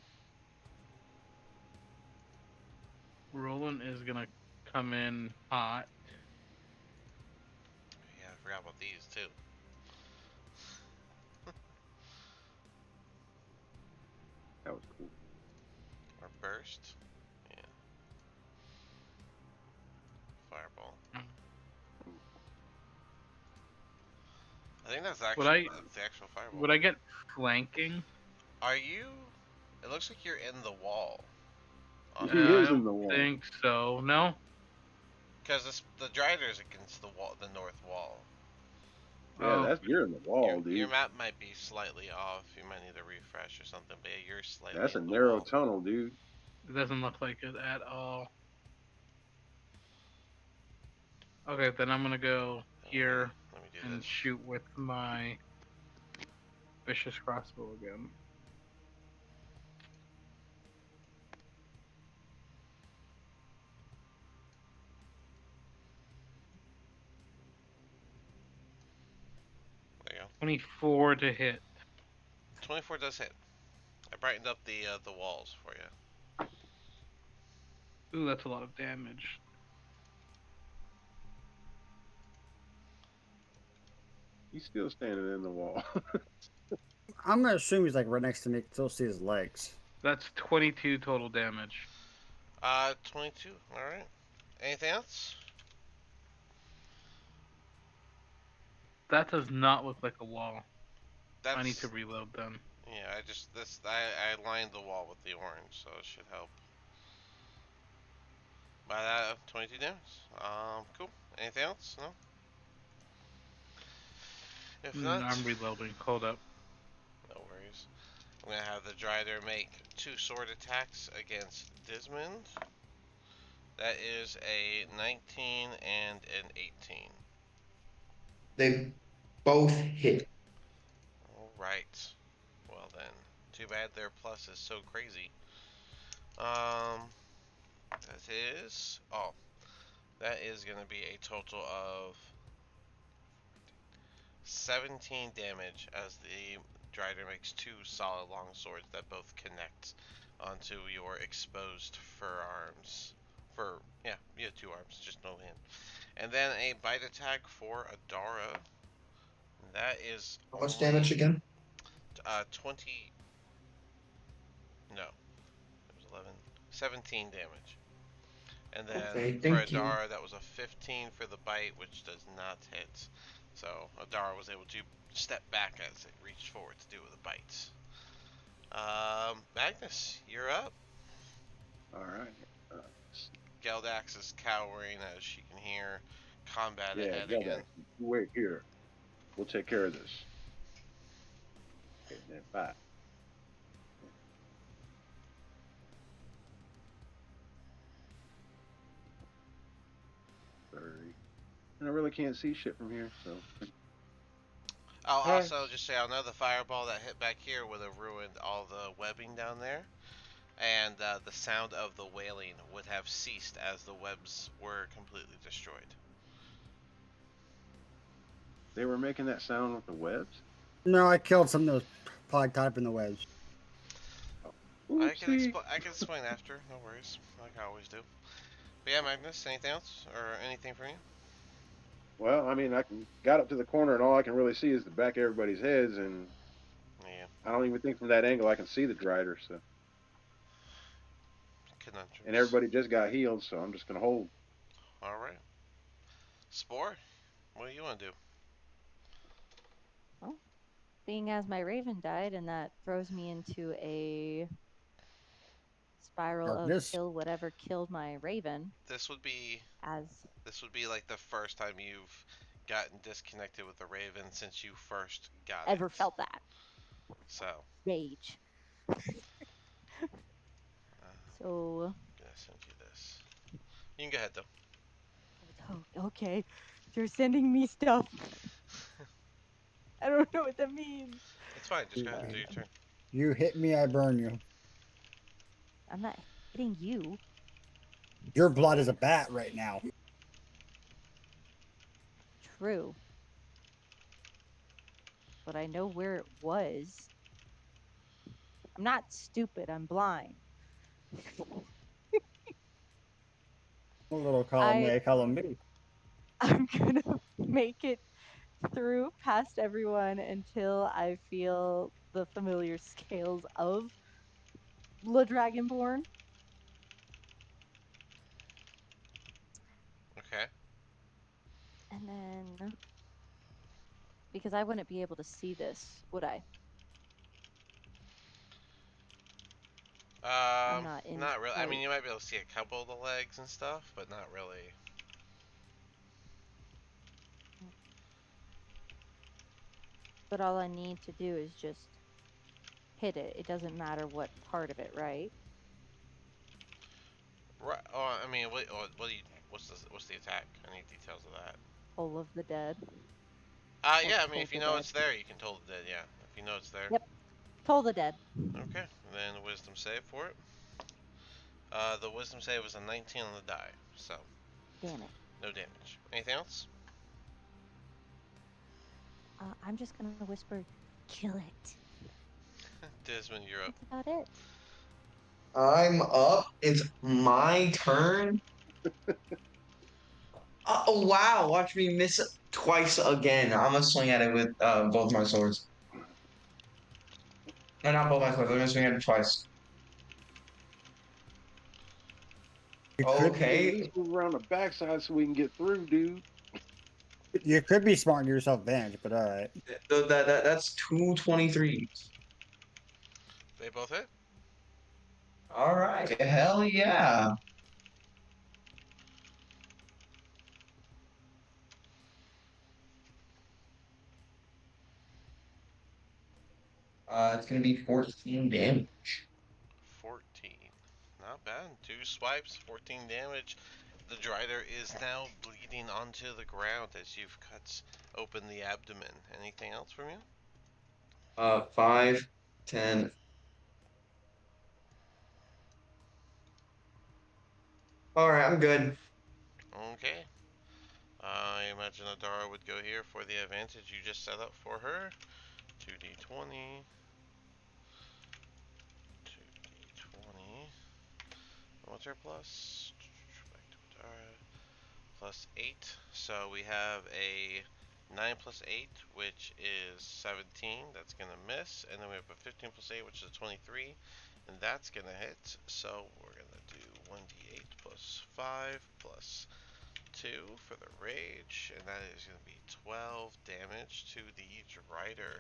Roland is gonna come in hot. Yeah, I forgot about these too. That was cool. Or burst. Yeah. Fireball. I think that's Would actually I that's the actual fireball. would I get flanking? Are you? It looks like you're in the wall. He I is Honestly, in don't the wall. think so. No. because the Drider is against the wall, the north wall. Yeah, Oh, you're in the Your wall, your dude. map might be slightly off. You might need to refresh or something. But yeah, you're slightly That's a in the narrow wall. tunnel, dude. it doesn't look like it at all. Okay, then I'm gonna go here Let me do and this. shoot with my vicious crossbow again. There you go. 24 to hit. 24 does hit. I brightened up the walls for you. Ooh, that's a lot of damage. He's still standing in the wall. I'm gonna assume he's like right next to me. Still see his legs. That's 22 total damage. 22. All right. Anything else? That does not look like a wall. I need to That's reload then. yeah. I lined the wall with the orange, so it should help. By that, 22 damage. Cool. Anything else? No. If not, I'm reloading. Hold up. no worries. I'm gonna have the Drider make 2 sword attacks against Dismond. That is a 19 and an 18. They both hit. All right. Well then, too bad their plus is so crazy. Um, that is that is gonna be a total of 17 damage as the Drider makes 2 solid long swords that both connect onto your exposed fur arms. Yeah, you have 2 arms, just no hand. And then a bite attack for Adara. That is How much only damage again? 20. No, it was 11. 17 damage. And then Okay, for thank you. Adara, that was a 15 for the bite, which does not hit. So Adara was able to step back as it reached forward to do with a bite. Magnus, you're up. All right. Geldax is cowering as she can hear combat Yeah, ahead again. Geldax, you wait here. We'll take care of this. Okay, then bye. 30. And I really can't see shit from here, so. I'll Alright. also just say, I know the fireball that hit back here would have ruined all the webbing down there, and the sound of the wailing would have ceased as the webs were completely destroyed. They were making that sound with the webs? No, I killed some of those probably type in the webs. I can Oopsie. explain after, no worries, like I always do. But yeah, Magnus, anything else or anything from you? Well, I mean, got up to the corner and all I can really see is the back of everybody's heads, and Yeah, I don't even think from that angle I can see the Drider. So, and conundrums. everybody just got healed, so I'm just gonna hold. All right, Spore, what do you want to do? Well, seeing as my raven died, and that throws me into a spiral of Darkness. kill whatever killed my raven. This would be As this would be like the first time you've gotten disconnected with the Raven since you first got ever it. felt that So, rage. I'm So, gonna send you this. You can go ahead though. okay. You're sending me stuff. I don't know what that means. It's fine. Just go ahead and do You, your turn. you hit me, I burn you. I'm not hitting you. Your blood is a bat right now. True. But I know where it was. I'm not stupid. I'm blind. A little column I A, column B. I'm gonna make it through past everyone until I feel the familiar scales of the Dragonborn. Okay. And then, because I wouldn't be able to see this, would I? I'm not in Not really. I mean, sight. you might be able to see a couple of the legs and stuff, but not really. But all I need to do is just hit it. It doesn't matter what part of it, right? Right. Oh, I mean, what do you, what's the attack? I need details of that. Toll of the Dead. Or Yeah. I mean, Toll if you the know Dead. it's there, you can toll the dead. Yeah. If you know it's there. Yep. Toll the Dead. Okay. Then wisdom save for it. The wisdom save was a 19 on the die, so Damn it. no damage. Anything else? I'm just gonna whisper, kill it. Desmond, you're up. That's about it. I'm up. It's my turn. Oh wow! Watch me miss twice again. I'm gonna swing at it with both my swords. No, not both my swords. I'm gonna swing at it twice. You could You at least Okay. move around the backside so we can get through, dude. you could be smart and give yourself advantage, but all right. That's 223. They both hit. All right. Hell yeah. It's gonna be 14 damage. 14. Not bad. Two swipes, 14 damage. The Drider is now bleeding onto the ground as you've cut open the abdomen. Anything else from you? 5, 10. All right, I'm good. Okay. I imagine Adara would go here for the advantage you just set up for her. 2d20. 2d20. What's her plus? Back to Adara. Plus 8. So we have a 9 plus 8, which is 17. That's going to miss. And then we have a 15 plus 8, which is a 23. And that's going to hit. So we're going to do 1d8 plus 5 plus 2 for the rage. And that is going to be 12 damage to the Drider.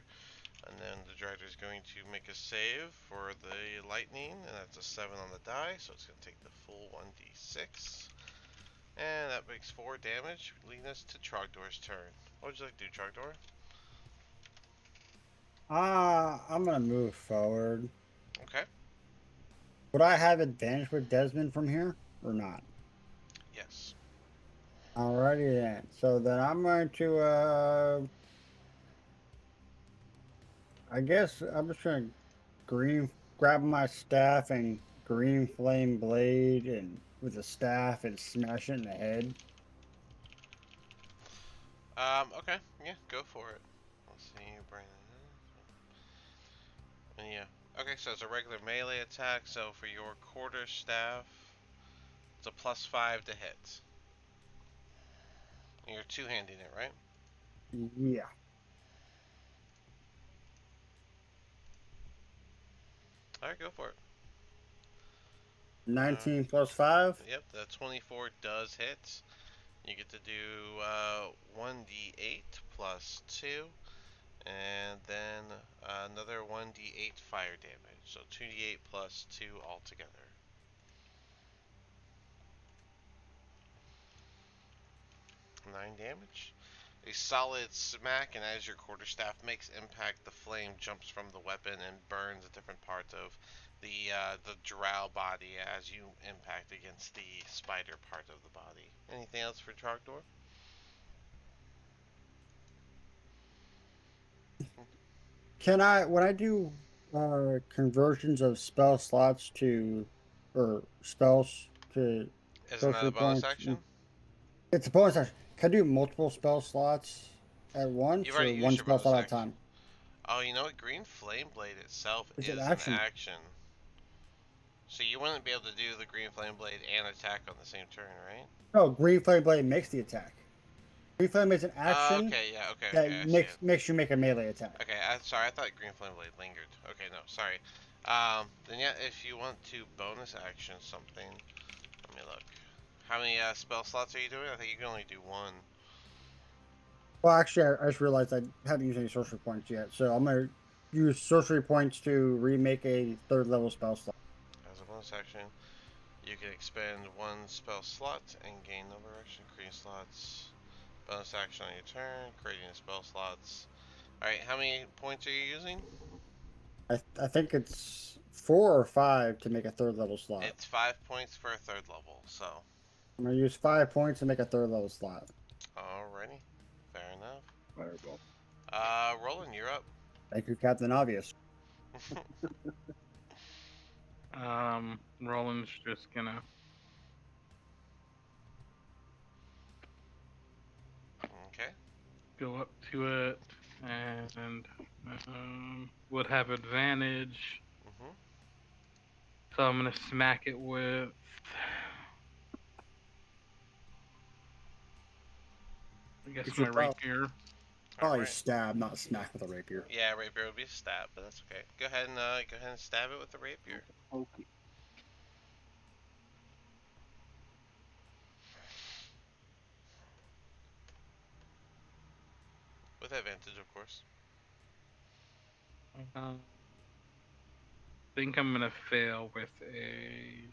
And then the Drider is going to make a save for the lightning. And that's a 7 on the die. So it's going to take the full 1d6. And that makes 4 damage, leading us to Trogdor's turn. What would you like to do, Trogdor? I'm gonna move forward. Okay. Would I have advantage with Desmond from here or not? Yes. Alrighty then. So then I'm going to I guess I'm just gonna grab my staff and green flame blade and with the staff and smash it in the head. Okay. Yeah, go for it. Let's see, Brandon. Yeah. Okay, so it's a regular melee attack. So for your quarter staff, it's a plus 5 to hit. And you're two-handing it, right? Yeah. Alright, go for it. 19 plus 5. Yep, the 24 does hit. You get to do 1d8 plus 2. And then another 1d8 fire damage. So 2d8 plus 2 altogether. 9 damage. A solid smack, and as your quarterstaff makes impact, the flame jumps from the weapon and burns a different part of the drow body as you impact against the spider part of the body. Anything else for Trogdor? Can I, when I do conversions of spell slots to, or spells to Isn't that sorcery a bonus points? action? It's a bonus action. Can I do multiple spell slots at You've once already or used one your spell bonus slot at a action. time? Oh, you know what? Green Flame Blade itself It's an is an action. action. So you wouldn't be able to do the Green Flame Blade and attack on the same turn, right? No, Green Flame Blade makes the attack. Green Flame is an action Okay, yeah, okay, that okay, I see it. makes you make a melee attack. Okay, sorry, I thought Green Flame Blade lingered. Okay, no, sorry. Then yeah, if you want to bonus action something, let me look. How many spell slots are you doing? I think you can only do one. Well, actually, I just realized I haven't used any sorcery points yet, so I'm gonna use sorcery points to remake a third level spell slot. As a bonus action, you can expend one spell slot and gain number action, creating slots. Bonus action on your turn, creating spell slots. Alright, how many points are you using? I think it's 4 or 5 to make a third level slot. It's 5 points for a third level, so. I'm gonna use 5 points to make a third level slot. Alrighty, fair enough. Fireball. Roland, you're up. Thank you, Captain Obvious. Roland's just gonna Okay. go up to it and would have advantage. Mhm. So I'm gonna smack it with. I guess It's my your probably, rapier. probably Alright. stab, not smack with a rapier. Yeah, rapier would be a stab, but that's okay. Go ahead and stab it with the rapier. Okay. With advantage, of course. Think I'm gonna fail with a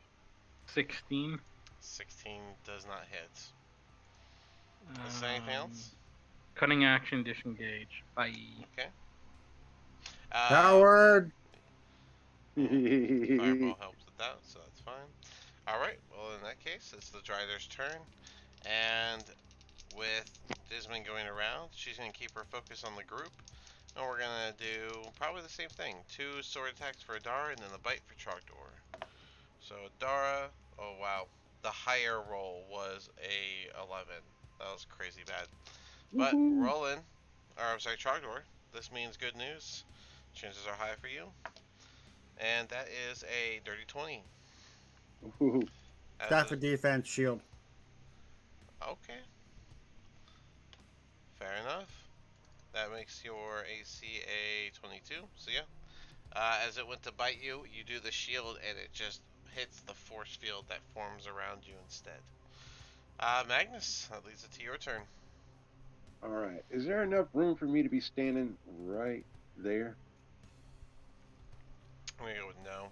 16. 16 does not hit. Is there anything else? Cutting action, disengage. Bye. Okay. Uh, Coward! Fireball helps with that, so that's fine. Alright, well in that case, it's the Drider's turn. And with Dismon going around, she's going to keep her focus on the group. And we're going to do probably the same thing. 2 sword attacks for Adara and then the bite for Trogdor. So Adara, oh wow. The higher roll was a 11. That was crazy bad. But Woohoo. Roland, or I'm sorry, Trogdor, this means good news. Chances are high for you. And that is a dirty 20. Woohoo. Staff of defense, shield. Okay, fair enough. That makes your AC a 22. So yeah, as it went to bite you, you do the shield and it just hits the force field that forms around you instead. Magnus, that leads it to your turn. All right. Is there enough room for me to be standing right there? I'm gonna go with no.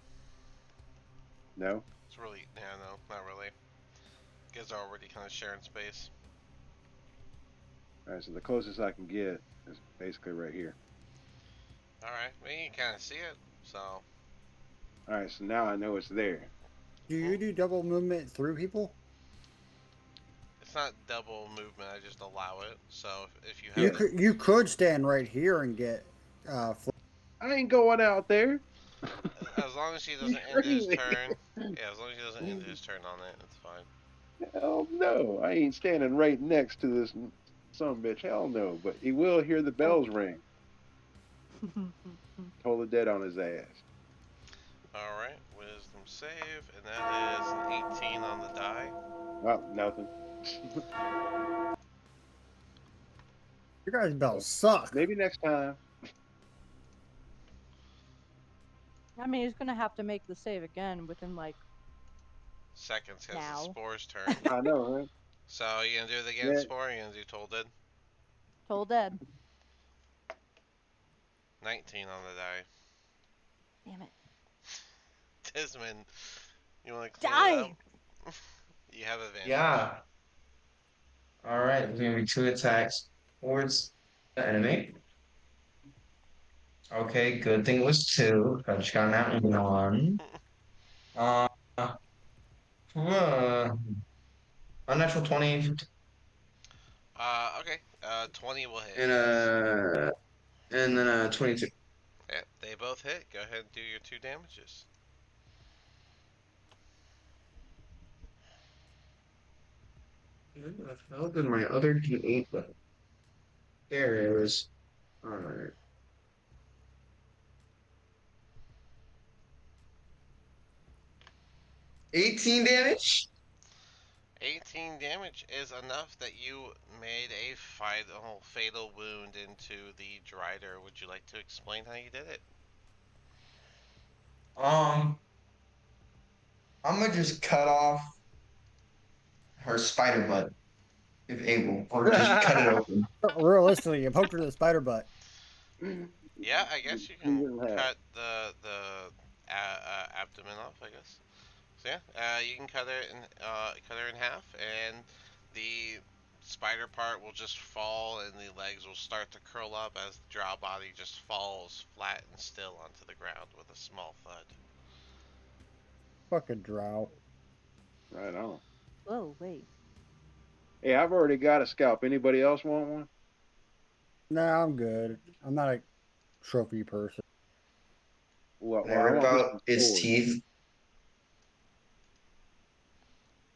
No. It's really, yeah, no, not really. You guys are already kind of sharing space. All right. So the closest I can get is basically right here. Alright, well, you can kind of see it, so. All right. So now I know it's there. Do you do double movement through people? It's not double movement, I just allow it. So if you You have Yeah. the. you could stand right here and get I ain't going out there. As long as he You doesn't end his crazy. turn. Yeah, as long as he doesn't end his turn on it, it's fine. Hell no. I ain't standing right next to this son bitch. Hell no. But he will hear the bells ring. Totally dead on his ass. Alright, wisdom save, and that is an 18 on the die. Well, nothing. your guys' bells suck. Maybe next time. I mean, he's gonna have to make the save again within like Seconds because it's now. Spore's turn. I know, right? So, you gonna do it again, Yeah. Spore? Or you gonna do Toll Dead? Toll dead. 19 on the die. Damn it. Desmond, you wanna clean it Die! up? You have advantage. Yeah. All right. There's gonna be 2 attacks towards the enemy. Okay. Good thing it was 2. I just got that 1. Uh, unnatural 20 Okay. 20 will hit, and yes. and then 22. both hit. Go ahead and do your 2 damages. How did my other D8 but there it was. Alright. 18 damage? 18 damage is enough that you made a fatal wound into the Drider. Would you like to explain how you did it? I'm gonna just cut off her spider butt, if able, or just cut it open. Realistically, you poked her in the spider butt. Yeah, I guess you can cut the abdomen off, I guess. So yeah, you can cut her in half, and the spider part will just fall, and the legs will start to curl up as the drow body just falls flat and still onto the ground with a small thud. Fucking drow. Right on. Whoa, wait. Hey, I've already got a scalp. Anybody else want one? Nah, I'm good. I'm not a trophy person. Well, Can I I rip want me out some its swords. teeth?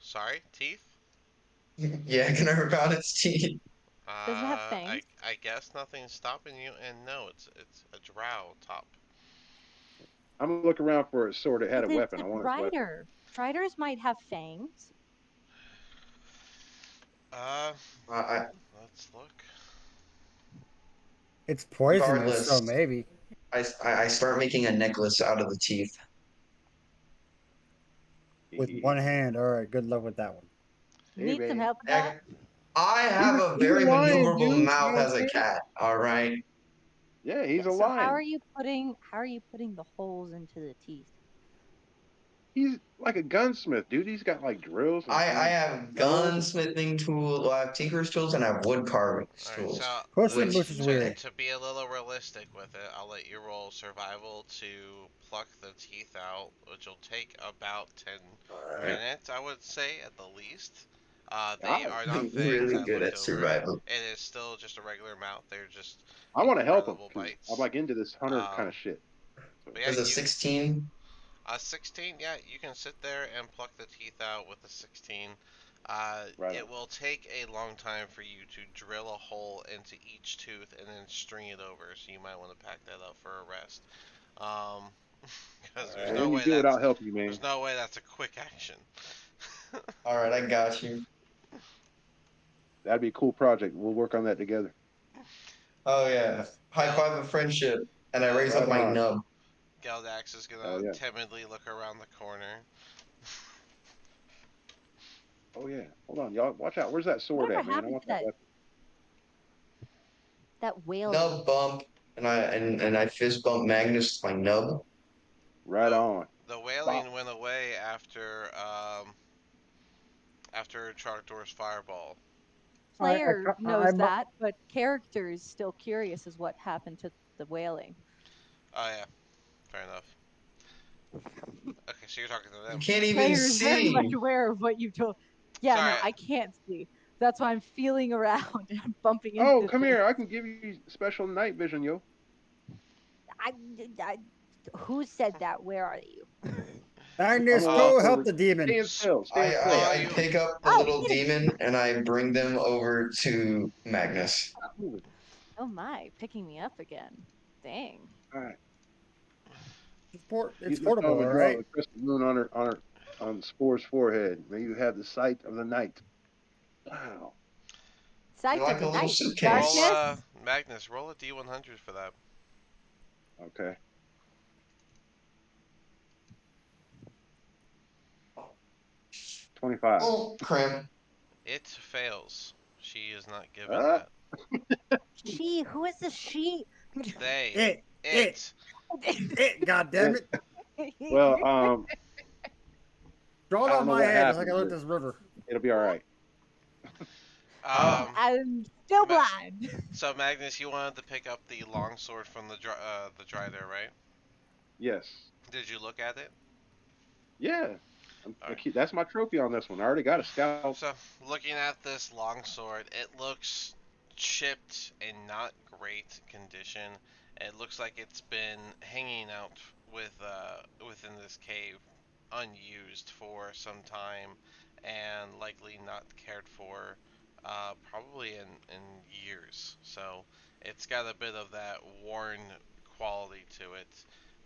Sorry, teeth? Yeah, can I rip out its teeth? Does it have fangs? I guess nothing's stopping you, and no, it's a drow top. I'm gonna look around for a sword that had a It's weapon. a I want a weapon. Drider. Driders might have fangs. Uh, I, let's look. It's poisonous, so regardless, maybe. I start making a necklace out of the teeth. With one hand. All right, good luck with that one. You Hey, need some man. help with that? I have a He's a very lion, maneuverable dude. You mouth know what as I'm a saying? cat. All right. Yeah, he's Yeah, a so how lion. are you putting the holes into the teeth? He's like a gunsmith, dude. He's got like drills I and have bells. gunsmithing tools, I have tinker's tools, and I have wood carving All right, tools. so Puss in Which Boots is to weird. to be a little realistic with it, I'll let you roll survival to pluck the teeth out, which will take about 10 Alright. minutes, I would say, at the least. They God, are not I'm fangs. really I good looked at over it. survival. It is still just a regular mouth. They're just I want to help him incredible because I'm bites. like into this hunter kind Um, of shit. So, but yeah, There's a 16. 16, yeah, you can sit there and pluck the teeth out with the 16. right on. It will take a long time for you to drill a hole into each tooth and then string it over, so you might want to pack that up for a rest. Because Alright. Well, when you do it, I'll help you, there's man. no way that's a quick action. Alright, I got you. That'd be a cool project. We'll work on that together. Oh yeah. High Gel- five of friendship. And I Gel- raise up Right my on. nub. Geldax is Oh gonna yeah. timidly look around the corner. Oh yeah. Hold on, y'all. Watch out. Where's that sword Whatever at, man? I happened want to that that weapon. wailing? Nub bump. And I fist bump Magnus with my nub. Right on. The Bop. wailing went away after Trogdor's fireball. Player I knows that, but character is still curious as what happened to the wailing. Oh yeah, fair enough. Okay, so you're talking to You them. can't even Player is very much see. aware of what you told. Yeah, Sorry. no, I can't see. That's why I'm feeling around and bumping Oh, into come things. here. I can give you special night vision, yo. I, I, who said that? Where are you? I'm Agnes, gonna walk go help over. the demon. Stand still. Stand While still. I you pick up the Oh, little Peter. demon and I bring them over to Magnus. Oh my, picking me up again. Dang. All right. It's Use the portable, stone all to draw right? the crystal moon on Spore's forehead. May you have the sight of the night. Wow. You Sight of like a the little night, suitcase? roll darkness. Magnus, roll a D100 for that. Okay. $25. Oh, cramp. It fails. She is not given Uh, that. She, who is this she? They, It, it. God damn it. well, Draw it I on don't know my what head just like happened, I looked but this river. it'll be all right. Oh, I'm still Ma- blind. so Magnus, you wanted to pick up the longsword from the Drider, right? Yes. Did you look at it? Yeah. All right. That's my trophy on this one. I already got a scalp. So, looking at this longsword, it looks chipped and not great condition. It looks like it's been hanging out within this cave unused for some time and likely not cared for probably in years. So it's got a bit of that worn quality to it,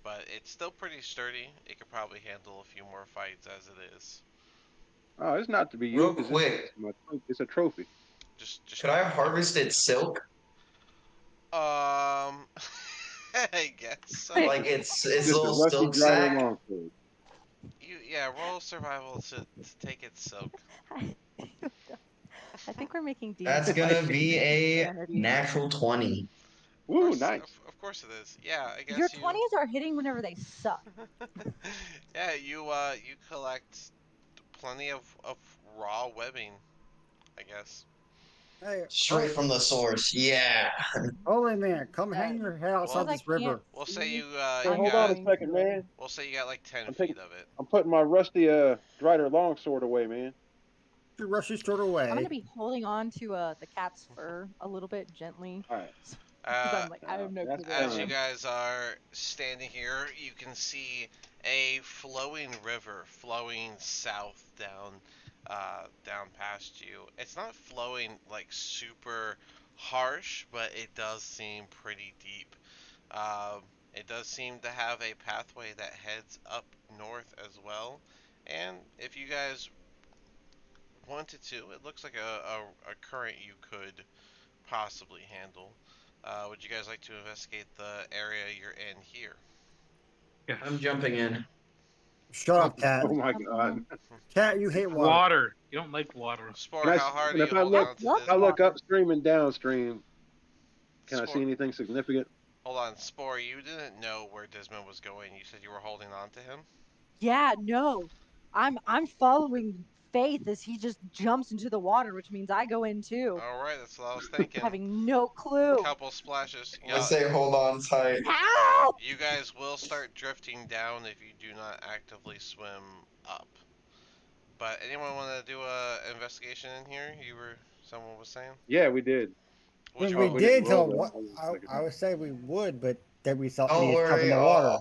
but it's still pretty sturdy. It could probably handle a few more fights as it is. Oh, it's not to be Real used. quick, It's a trophy. Just could I keep it harvest for its silk? I guess so. Like its Just a little rusty silk drider sack? longsword. Yeah, roll survival to take its silk. I think we're making That's demons fight gonna be a insanity. natural 20. Woo, nice. Of course it is. Yeah, I Your guess you. 20s are hitting whenever they suck. Yeah, you collect plenty of raw webbing, I guess. Hey, Straight from the source. Yeah. holy man, come hang your hat Well, outside Because I this can't river. we'll say see, Hey, you I'm hold on a got going second, to. man. we'll say you got like 10 I'm feet taking. of it. I'm putting my rusty drider longsword away, man. She rushes straight I'm going to away. be holding on to the cat's fur a little bit gently. All right. Because Uh, I'm like, I have no That's clue where as I you done. am. guys are standing here, you can see a flowing river flowing south down past you. It's not flowing like super harsh, but it does seem pretty deep. Um, it does seem to have a pathway that heads up north as well. And if you guys wanted to, it looks like a current you could possibly handle. Would you guys like to investigate the area you're in here? Yes. I'm jumping in. Shut up, cat. Oh my Jumping god. in. Cat, you hate water. Water. You don't like water. Spore, Can I? how hard are And you if I holding look, Cats on to love this? I look water. upstream and downstream. Can I Spore, see anything significant? hold on, Spore. You didn't know where Dismon was going. You said you were holding on to him. Yeah, no. I'm following Faith as he just jumps into the water, which means I go in too, All right, that's what I was thinking. having no clue. Couple splashes. I'm gonna say hold on tight. Help! You guys will start drifting down if you do not actively swim up. But anyone want to do a investigation in here? Someone was saying. Yeah, we did. Which When one? we Oh, we didn't did roll tell though. what Hold on a second. I would say we would, but then we thought we Don't needed stuff in worry. the water.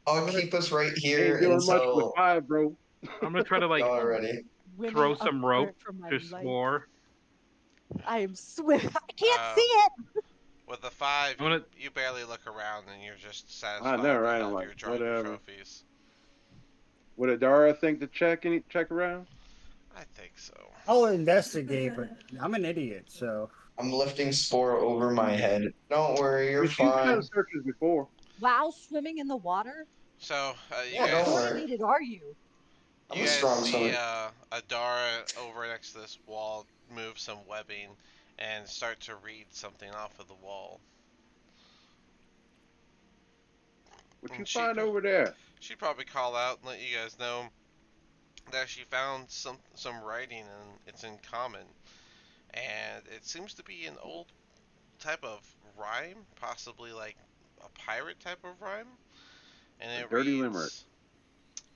I'll keep us right Ain't here doing much with until 5, bro. I'm gonna try to like y'all I are am ready. swimming throw some rope for my to life. S'more. I am swimming. I can't Uh, see it. with the 5, I'm gonna you barely look around and you're just I know, satisfied to right? I'm have like, your drider whatever. trophies. Would Adara think to check around? I think so. I'll investigate, but I'm an idiot, so. I'm lifting Spore over my head. Don't worry, you're But you've done fine. searches before. While swimming in the water, So, Yeah, don't how worry. coordinated are you? I'm you a guys strong see swimmer. Adara over next to this wall move some webbing and start to read something off of the wall. What you And find over there? she'd probably call out and let you guys know that she found some writing and it's in common. And it seems to be an old type of rhyme, possibly like a pirate type of rhyme. And A dirty limerick.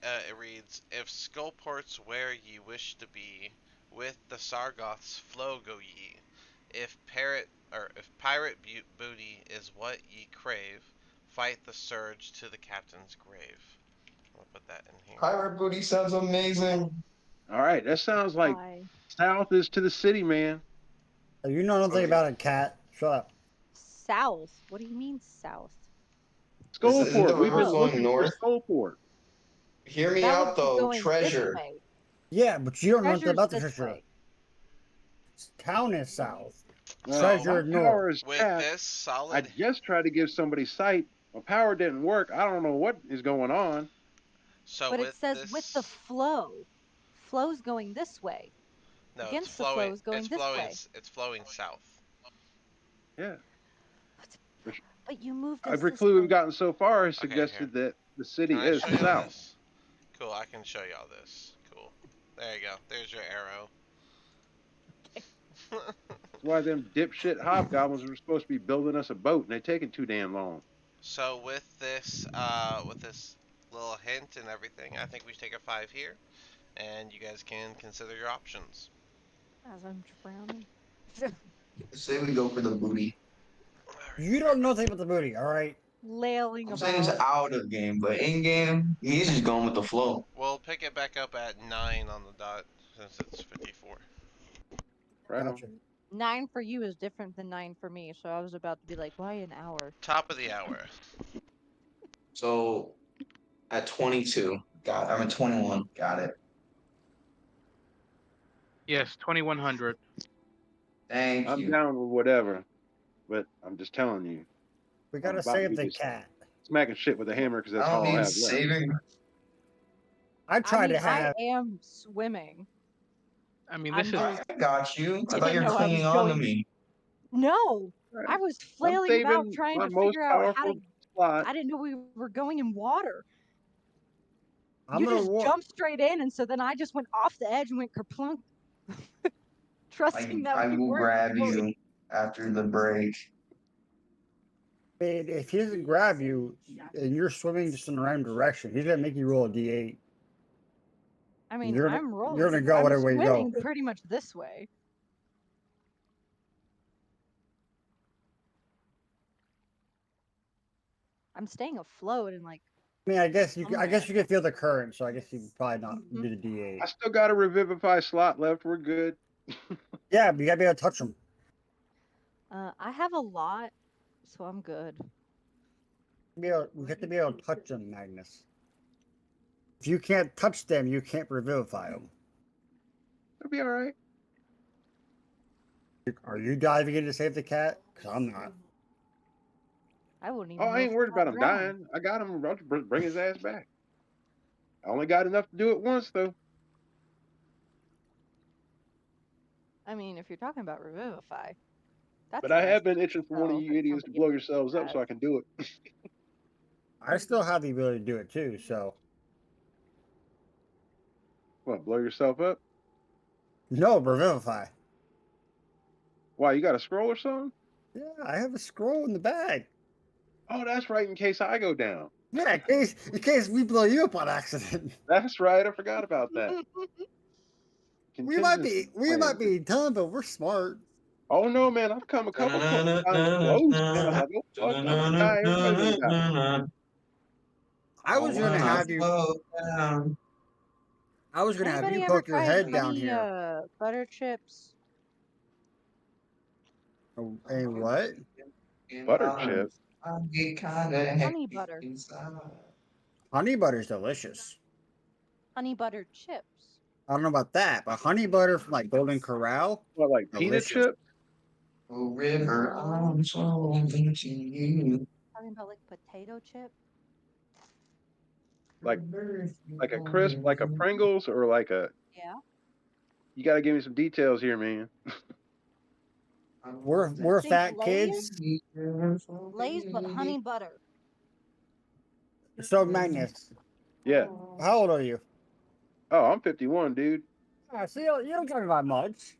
it reads, if Skullport's where ye wish to be, with the Sargoth's flow go ye. If pirate booty is what ye crave, fight the surge to the captain's grave. I'll put that in here. Pirate booty sounds amazing. All right, that sounds like Why? south is to the city, man. You know nothing Okay. about a cat. Shut up. South. What do you mean south? Isn't the Skullport. We've river been Oh, flowing looking for north? Skullport. Hear me that would out be though, going this treasure. way. Yeah, but you don't know nothing Treasure's about the this treasure. way. Town is south. Well, Treasure my north. power is With tapped. this I solid, just tried to give somebody sight. My power didn't work. I don't know what is going on. so But it with says this, with the flow. Flow's going this way. no, it's Against the flowing. flow is going It's this flowing. way. It's flowing south. Yeah. But you moved us Every this clue we've way. gotten so far has Okay, here. suggested that the Can city I is show y'all south. this? Cool, I can show y'all this. Cool. There you go. There's your arrow. That's why them dipshit hobgoblins were supposed to be building us a boat, and they're taking too damn long. So with this little hint and everything, I think we should take a 5 here, and you guys can consider your options. As I'm drowning. Say we go for the booty. You don't know anything about the booty, all right? Flailing I'm saying it's about. out of game, but in game, he's just going with the flow. We'll pick it back up at 9 on the dot since it's 54. Right on. Gotcha. 9 for you is different than 9 for me, so I was about to be like, why an hour? Top of the hour. So at 22, I'm at 21. Got it. Yes, 2100. Thank I'm you. down with whatever, but I'm just telling you, We I'm gotta about to save be the just cat. smacking shit with a hammer because that's I don't all I need have left. saving. I I tried mean, to have. I am swimming. I mean, I'm this is just I got you. I thought didn't you were know I clinging was on to going. me. No, Right. I was I'm flailing about saving trying my to most figure out how powerful to. slot. I didn't know we were going in water. I'm You gonna just war. jumped straight in, and so then I just went off the edge and went kerplunk, trusting that I we will weren't grab going. you after the break. Man, if he doesn't grab you and you're swimming just in the right direction, he's gonna make you roll a d8. I mean, You're gonna I'm rolling. you're gonna go I'm whatever way you go. swimming pretty much this way. I'm staying afloat and like I mean, I guess you somewhere. can feel the current, so I guess you probably not Mhm. do the d8. I still got a revivify slot left. We're good. Yeah, but you gotta be able to touch them. I have a lot, so I'm good. We have to be able to touch them, Magnus. If you can't touch them, you can't revivify them. It'll be all right. Are you diving in to save the cat? Because I'm not. I wouldn't Oh, even I know ain't if worried the cat about him drowned. dying. I got him. I'll just bring his ass back. I only got enough to do it once, though. I mean, if you're talking about revivify, that's But a I nice have been itching for one of spell you that idiots to somebody blow else yourselves up has. so I can do it. I still have the ability to do it too. So What, blow yourself up? no, revivify. Why, you got a scroll or something? Yeah, I have a scroll in the bag. Oh, that's right, in case I go down. Yeah, in case we blow you up on accident. That's right, I forgot about that. Contingency We might plan. be dumb, but we're smart. Oh no, man, I've come a couple times close, man. I'm like, oh fuck, I'm gonna die. Everybody's gonna die. I was gonna have you. I was gonna have you Anybody ever poke your tried head down honey here. butter chips? Oh, a what? Butter chip. Honey butter. Honey butter's delicious. Honey butter chips. I don't know about that, but honey butter from like Golden Corral, What, like peanut delicious. chip? River, I'm so into you. Talking about like potato chip? Like a crisp, like a Pringles, or like a. Yeah. You gotta give me some details here, man. We're Think fat Lay's? kids. Lay's, but honey butter. So Magnus, Yeah. how old are you? Oh, I'm 51, dude. So you don't talk about much.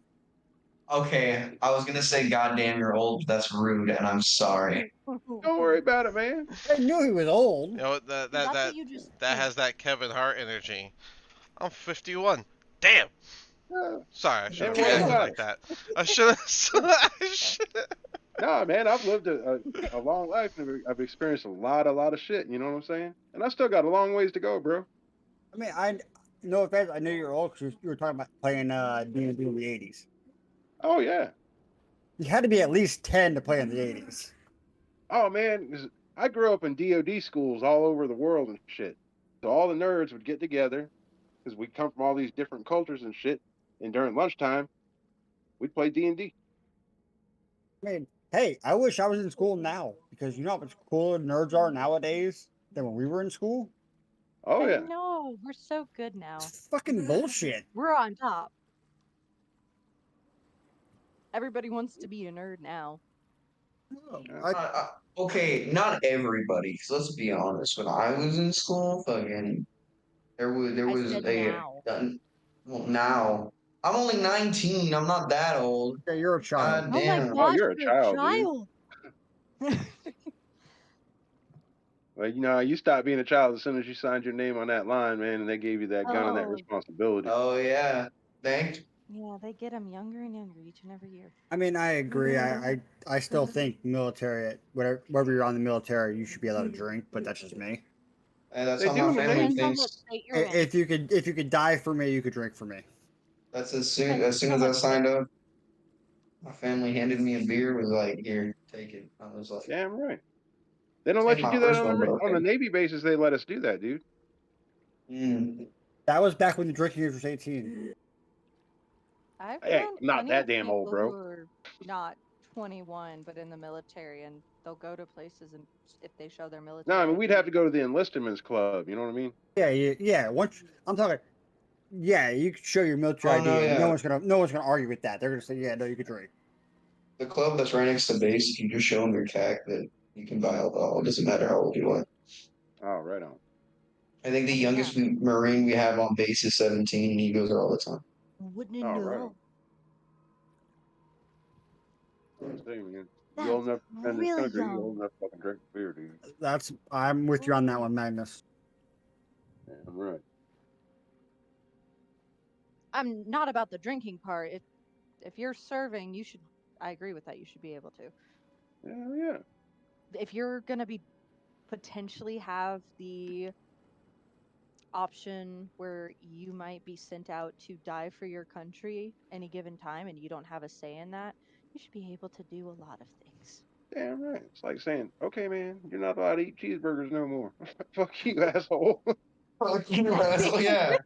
Okay, I was gonna say, goddamn, you're old. That's rude, and I'm sorry. Don't worry about it, man. I knew he was old. You know That's what you just that think. has that Kevin Hart energy. I'm 51. Damn. Yeah. Sorry, I should Ain't have worried reacted about like it. that. I should have. Nah, man, I've lived a long life and I've experienced a lot of shit. You know what I'm saying? And I still got a long ways to go, bro. I mean, I no offense, I know you're old because you were talking about playing D&D in the '80s. Oh yeah. You had to be at least 10 to play in the '80s. Oh man, 'cause I grew up in DoD schools all over the world and shit. So all the nerds would get together because we come from all these different cultures and shit. And during lunchtime, we'd play D&D. I mean, hey, I wish I was in school now because you know how much cooler nerds are nowadays than when we were in school. Oh I yeah. know. We're so good now. It's fucking bullshit. We're on top. Everybody wants to be a nerd now. Okay, not everybody. 'Cause let's be honest. When I was in school, fucking, there I was said a now. well, now I'm only 19. I'm not that old. Okay, you're a child. God Oh my damn. Oh, gosh, you're a you're a child, dude. child. Well, you know, you stopped being a child as soon as you signed your name on that line, man, and they gave you that gun and that Oh, responsibility. Oh yeah. Thank Yeah, they get them younger and younger each and every year. I mean, I agree. I still think military, wherever you're on the military, you should be allowed to drink. But that's just me. And that's They how do my in the family Depends Navy. on what thinks. state you're in. If you could die for me, you could drink for me. That's as soon Depends as soon on as I what state. signed up, my family handed me a beer. Was like, here, take it. I was like, Damn right. They don't this ain't let you my do that first one, but on the okay. Navy bases. They let us do that, dude. Mm. That was back when the drinking age was 18. I've Hey, known I'm not plenty that of damn old, people who bro. are not 21 but in the military, and they'll go to places and if they show their No, I military mean we'd have to ID. go to the enlistment's club. You know what I mean? Yeah. Once I'm talking, yeah, you could show your military Oh no, ID, and yeah. no one's gonna argue with that. They're gonna say, yeah, no, you could drink. The club that's right next to base, if you just show them your CAC, that you can buy alcohol. It doesn't matter how old you are. Oh, right on. I think the I mean, yeah, youngest Marine we have on base is 17, and he goes there all the time. wouldn't Oh, right on. know. Say, man, you That's old enough to defend this really country? You young. old enough to fucking drink beer, dude? I'm with you on that one, Magnus. Damn right. I'm not about the drinking part. If you're serving, you should. I agree with that. You should be able to. Yeah, yeah. If you're gonna be potentially have the option where you might be sent out to die for your country any given time and you don't have a say in that, you should be able to do a lot of things. Damn right. It's like saying, okay, man, you're not allowed to eat cheeseburgers no more. Fuck you, asshole. Fuck you, asshole. Yeah,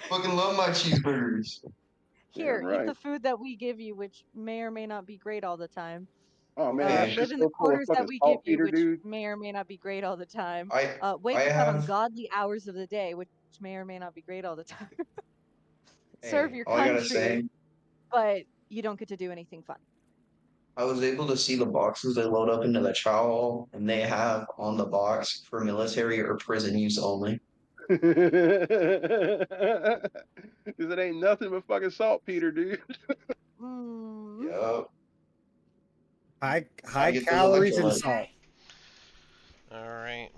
fucking love my cheeseburgers. Damn Here, eat right. the food that we give you, which may or may not be great all the time. Oh man, that Hey, Live shit's in the so full of quarters that fucking we give you, saltpeter, which dude. may or may not be great all the time. I Wake up at have. ungodly hours of the day, which may or may not be great all the time. Serve Hey, your all I gotta country, say, but you don't get to do anything fun. I was able to see the boxes they load up into the chow hall, and they have on the box for military or prison use only. Cause it ain't nothing but fucking saltpeter, dude. Mm. Yup. Gotta High get those calories and electrolytes. salt. All right.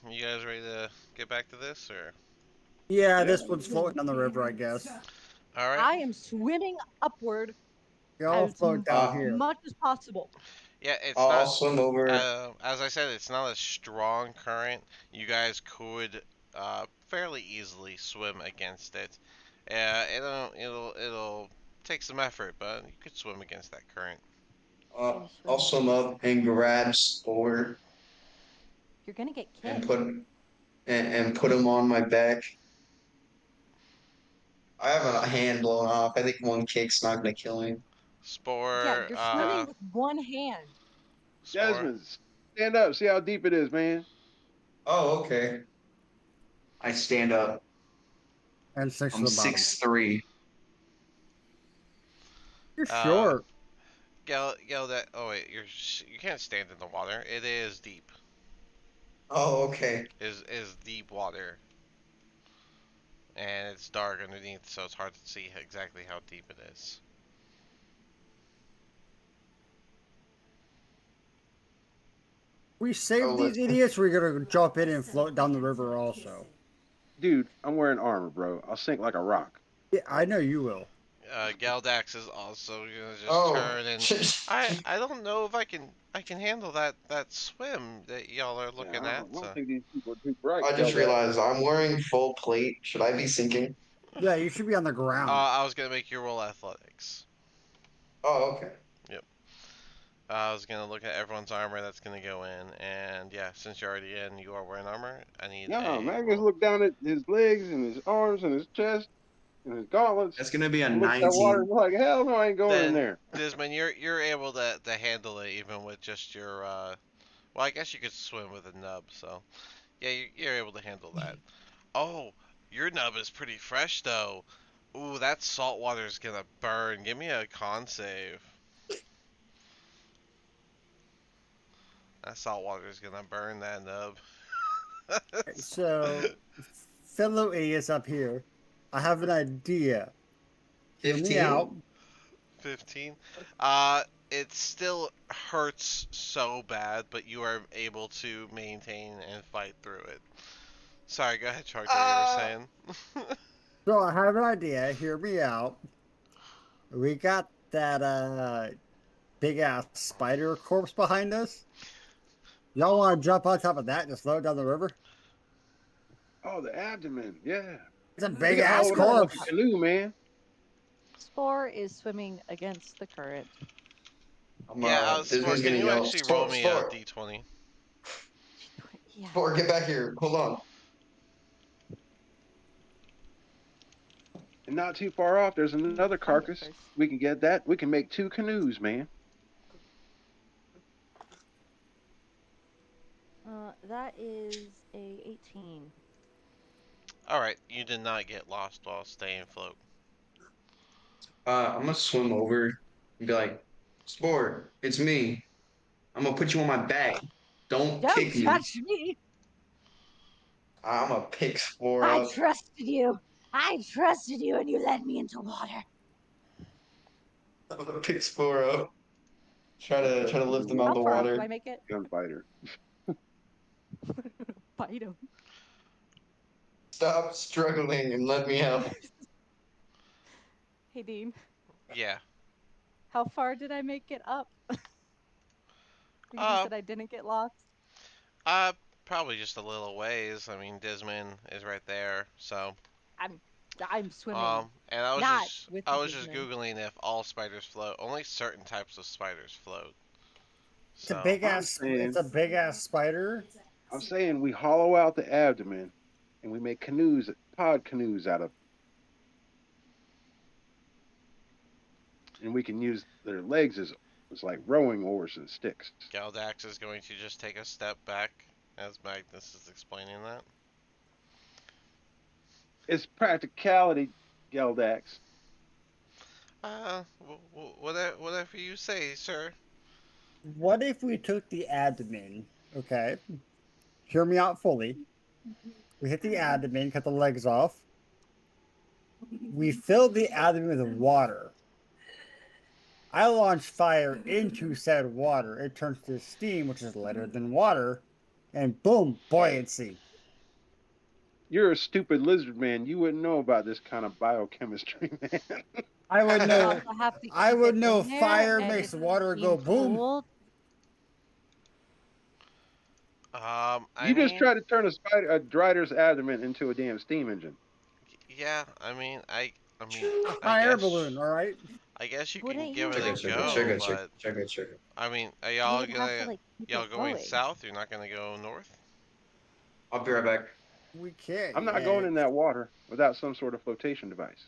You guys ready to get back to this, or? Yeah, Yeah. this one's floating on the river, I guess. All right. I am swimming upward Y'all as float down here. much as possible. Yeah, it's I'll not. swim over. As I said, it's not a strong current. You guys could fairly easily swim against it. It'll take some effort, but you could swim against that current. Can you I'll swim swim against up and grab Spore You're gonna get and kicked. put him on my back. I have a hand blown off. I think one kick's not gonna kill him. Yeah, Spore, you're swimming with one hand. Spore. Desmond, stand up. See how deep it is, man. Oh, okay. I stand up. And six to I'm the bottom. 6'3". You're Uh, short. Yell that. Oh wait, you can't stand in the water. It is deep. Oh, okay. Is deep water, and it's dark underneath, so it's hard to see exactly how deep it is. We Oh, saved these let's. idiots. We're gonna jump in and float down the river also. Dude, I'm wearing armor, bro. I'll sink like a rock. Yeah, I know you will. Galdax is also gonna just Oh, turn and I don't know if I can handle that swim that y'all are Yeah, looking I at. don't think these people are too bright. I Tell just that. realized I'm wearing full plate. Should I be sinking? Yeah, you should be on the ground. I was gonna make you roll athletics. Oh, okay. Yep. I was gonna look at everyone's armor that's gonna go in, and yeah, since you're already in, you are wearing armor. I need No, a Magnus roll. looked down at his legs and his arms and his chest and his gauntlets That's gonna be a and looked at that water 19. and was like, hell no, I ain't going in Then there. Disman, you're able to handle it even with just your Well, I guess you could swim with a nub, so yeah, you're able to handle that. Oh, your nub is pretty fresh though. Ooh, that salt water is gonna burn. Give me a con save. That salt water is gonna burn that nub. So, fellow idiots up here, I have an idea. Hear me 15? out. 15. It still hurts so bad, but you are able to maintain and fight through it. Sorry, go ahead, Charger. You were Uh, saying. So I have an idea. Hear me out. We got that big ass spider corpse behind us. Y'all want to jump on top of that and just float down the river? Oh, the abdomen. Yeah. It's a We big can I ass haul it feel up like like a corpse. canoe, man. Spore is swimming against the current. Yeah, This Spore, one's can gonna you yell, actually roll Sport, me a Sport, d20? Yeah. Sport, get back here. Hold on. And not too far off, there's another Find it carcass. first. We can get that. We can make 2 canoes, man. That is a 18. Alright, you did not get lost while staying afloat. I'm gonna swim over and be like, Sport, it's me. I'm gonna put you on my back. Don't Don't kick me. touch me! I'm gonna pick Sport I up. trusted you. I trusted you, and you led me into water. I'm gonna pick Sport up. Try to lift him out How of the far off do water. I make it? Gunfighter. Bite him. Stop struggling and let me help. Hey, Dean. Yeah. How far did I make it up? Because you Uh, said I didn't get lost. uh, probably just a little ways. I mean, Disman is right there, so. I'm swimming. And I was Not just, with I the was just Disman. googling if all spiders float. Only certain types of spiders float. It's a So. big I'm ass. It's saying, a big ass spider. I'm saying we hollow out the abdomen and we make canoes, pod canoes out of, and we can use their legs as like rowing oars and sticks. Galdax is going to just take a step back as Magnus is explaining that. It's practicality, Geldax. Whatever you say, sir. What if we took the abdomen? Okay, hear me out fully. We hit the abdomen, cut the legs off. We fill the abdomen with water. I launch fire into said water. It turns to steam, which is lighter than water, and boom, buoyancy. You're a stupid lizard man. You wouldn't know about this kind of biochemistry, man. I would We know. also have to I keep would it know in there, fire and makes it's water go being boom. cooled. I You just mean, tried to turn a drider's abdomen into a damn steam engine. yeah, I mean, A I fire guess, balloon, all right. I guess you can Wouldn't give you it a have Sugar, go, to? sugar, sugar, but sugar, sugar. I mean, are You y'all would have to gonna, like keep y'all it going going. south? You're not gonna go north? I'll be right back. We can't I'm not going yet. in that water without some sort of flotation device.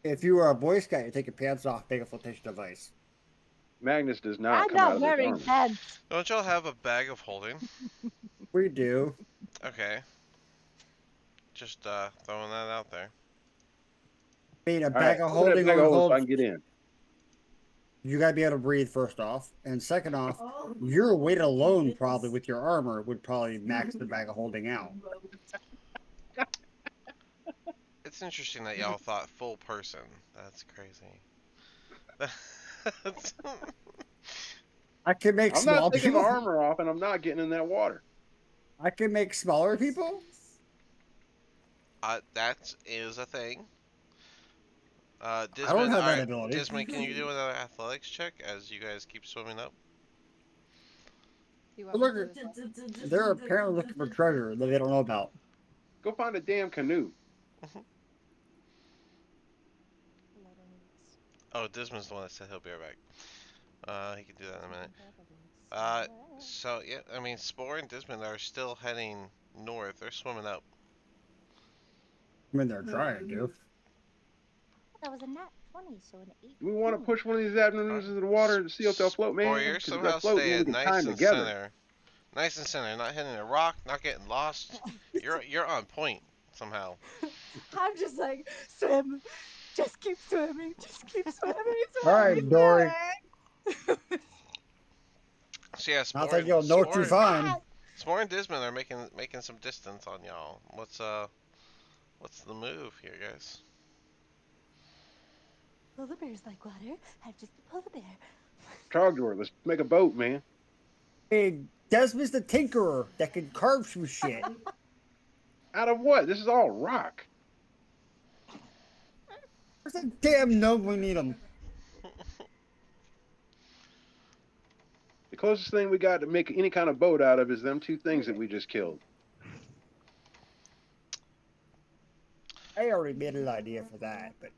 If you were a Boy Scout, you take your pants off, make a flotation device. Magnus does not I'm come out not of this wearing armor. pants. Don't y'all have a bag of holding? We do. Okay. Just throwing that out there. I mean, a All right, bag of open that holding bag would of holes so I hold. can get in. You gotta be able to breathe first off, and second off, your weight alone, probably with your armor, would probably max the bag of holding out. It's interesting that y'all thought full person. That's crazy. That's- I can make I'm not small taking my people. armor off, and I'm not getting in that water. I can make smaller people. that is a thing. I don't Disman, have that alright, ability. Disman, can you do another athletics check as you guys keep swimming up? Do you But want me look, to as well? they're apparently looking for treasure that they don't know about. Go find a damn canoe. Oh, Disman's the one that said he'll be right back. He can do that in a minute. So yeah, I mean, Spore and Disman are still heading north. They're swimming up. I mean, they're trying to. That was a nat 20, so an 8. We want to push one of these abdomens into the water to see if they'll float, Spore, man. you're Because if somehow they'll float, then we staying can nice time and together. center. Nice and center, not hitting a rock, not getting lost. You're on point somehow. I'm just like, swim. Just keep swimming. Just keep swimming. All right, Dory. So yeah, I think you'll know too fine. Spore and Disman are making some distance on y'all. What's the move here, guys? Polar bears like water. I'm just a polar bear. Trogdor, let's make a boat, man. Hey, Desmond's the tinkerer that can carve some shit. Out of what? This is all rock. Where's that damn gnome? We need him. The closest thing we got to make any kind of boat out of is them two things that we just killed. I already made an idea for that, but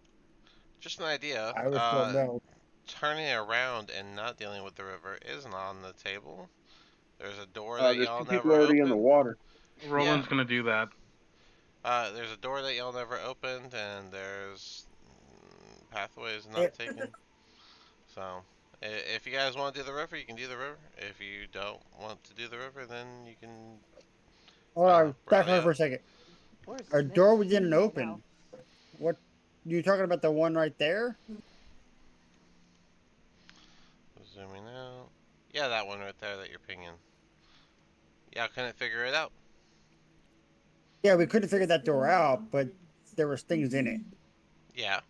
Just an idea. I was told no. Turning around and not dealing with the river isn't on the table. There's a door that There's y'all two people never already in the opened. water. Roland's gonna do that. There's a door that y'all never opened, and there's pathways not taken. So, if you guys want to do the river, you can do the river. If you don't want to do the river, then you can Hold on, back rally on for a up. second. Where's Our Smith door we didn't right open. now? What? You talking about the one right there? Zooming out. Yeah, that one right there that you're pinging. Yeah, I couldn't figure it out. Yeah, we couldn't figure that door out, but there was things in it. Yeah.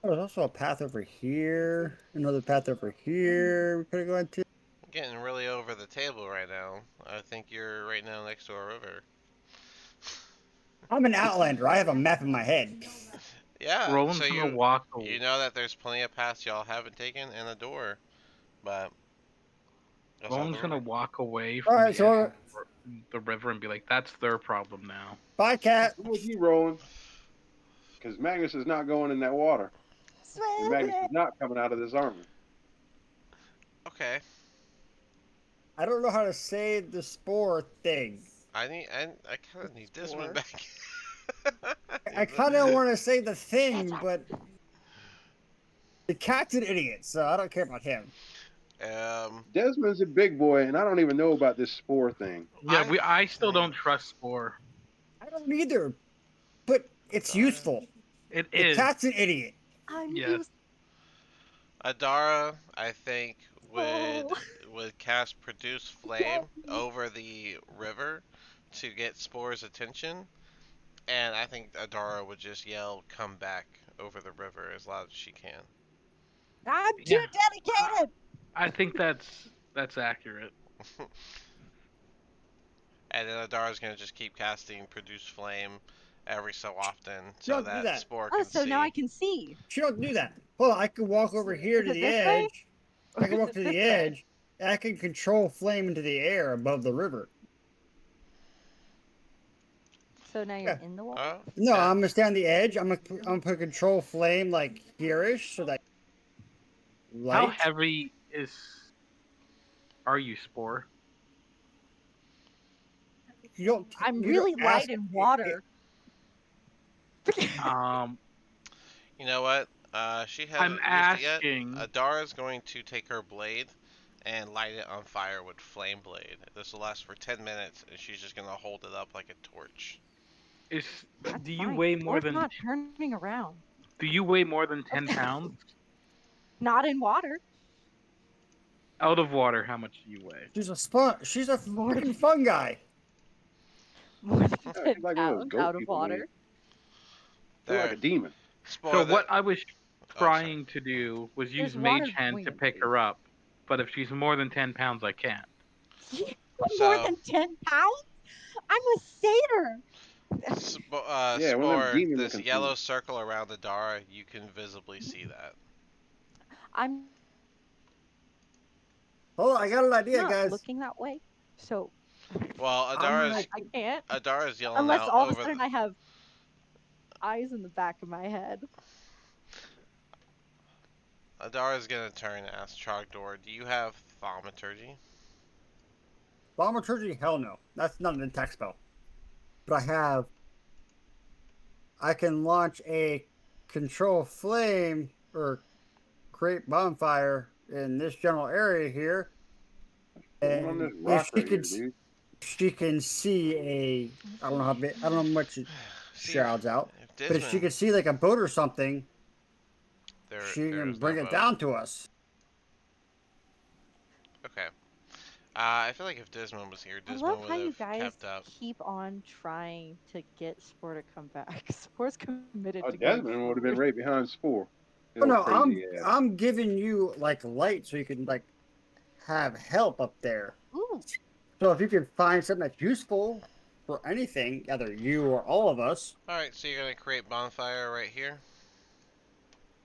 Oh, there's also a path over here. Another path over here. We could have gone to. Getting really over the table right now. I think you're right now next to a river. I'm an outlander. I have a map in my head. Yeah, Roland's so gonna walk you know that there's plenty of paths y'all haven't taken and a door, but that's not Roland's the gonna river. walk away All from right, so the river and be like, "That's their problem now." bye, cat. I'm with you, Roland. Because Magnus is not going in that water. And Magnus is not coming out of this armor. Okay. I don't know how to say the spore thing. I kind of need Dismon back. I kind of want to say the thing, but the cat's an idiot, so I don't care about him. Desmond's a big boy, and I don't even know about this spore thing. Yeah, I still don't trust Spore. I don't either, but it's useful. It The is. cat's an idiot. I'm Yes. used. Adara, I think, Oh. would cast Produce Flame over the river to get Spore's attention, and I think Adara would just yell, "Come back!" over the river as loud as she can. I'm too Yeah. dedicated. I think that's accurate. And then Adara's gonna just keep casting Produce Flame every so often so Don't do that that. Spore Oh, can so see. now I can see. She don't do that. Hold on, I can walk over here Is to it the this way? edge. I can Or walk is to it the this way? edge, and I can control flame into the air above the river. So now you're in the water. Oh, No, yeah. I'm gonna stand on the edge. I'm gonna put control flame like here-ish, so that How light. heavy are you, Spore? You don't. I'm you really don't light ask- in water. You know what? She I'm hasn't used it asking. yet. Adara's going to take her blade and light it on fire with flame blade. This will last for 10 minutes, and she's just gonna hold it up like a torch. That's Do you fine. weigh Or more it's than not turning around. 10 pounds? Not in water. Out of water, how much do you weigh? She's a sponge. She's a More freaking fungi. More than Yeah, 10 she's like one of those pounds goat out of people, man. water. They're like There. a demon. Spore So that- what I was sorry. trying to do was There's use water Mage Hand to between pick them. her up, but if she's more than 10 pounds, I can't. More So- than 10 pounds? I'm a satyr. Yeah, one of them Spore, demon this looking yellow things. circle around Adara, you can visibly see that. I'm Oh, I got an idea, not guys. looking that way. So Well, I'm I can't. Adara's yelling Unless out all of a over sudden I have eyes in the back of my head. Adara's gonna turn and ask Trogdor, do you have Thaumaturgy? Thaumaturgy? Hell no. That's not an attack spell. But I can launch a control flame or create bonfire in this general area here. Going on And this if rock she right here, could, dude. she can see I don't know how big, I don't know how much it See, shrouds out. if But if she Dismon- could see like a boat or something, there, she there can is no bring it boat. down to us. Okay. I feel like if Dismon was here, I Dismon love would how you have guys kept up. keep on trying to get Spore to come back. Spore's committed Oh, to going Desmond would have been forward. right behind Spore. Oh no, Crazy ass. I'm giving you like light so you can like have help up there. Ooh, So if you can find something that's useful, for anything, either you or all of us. Alright, so you're gonna create bonfire right here?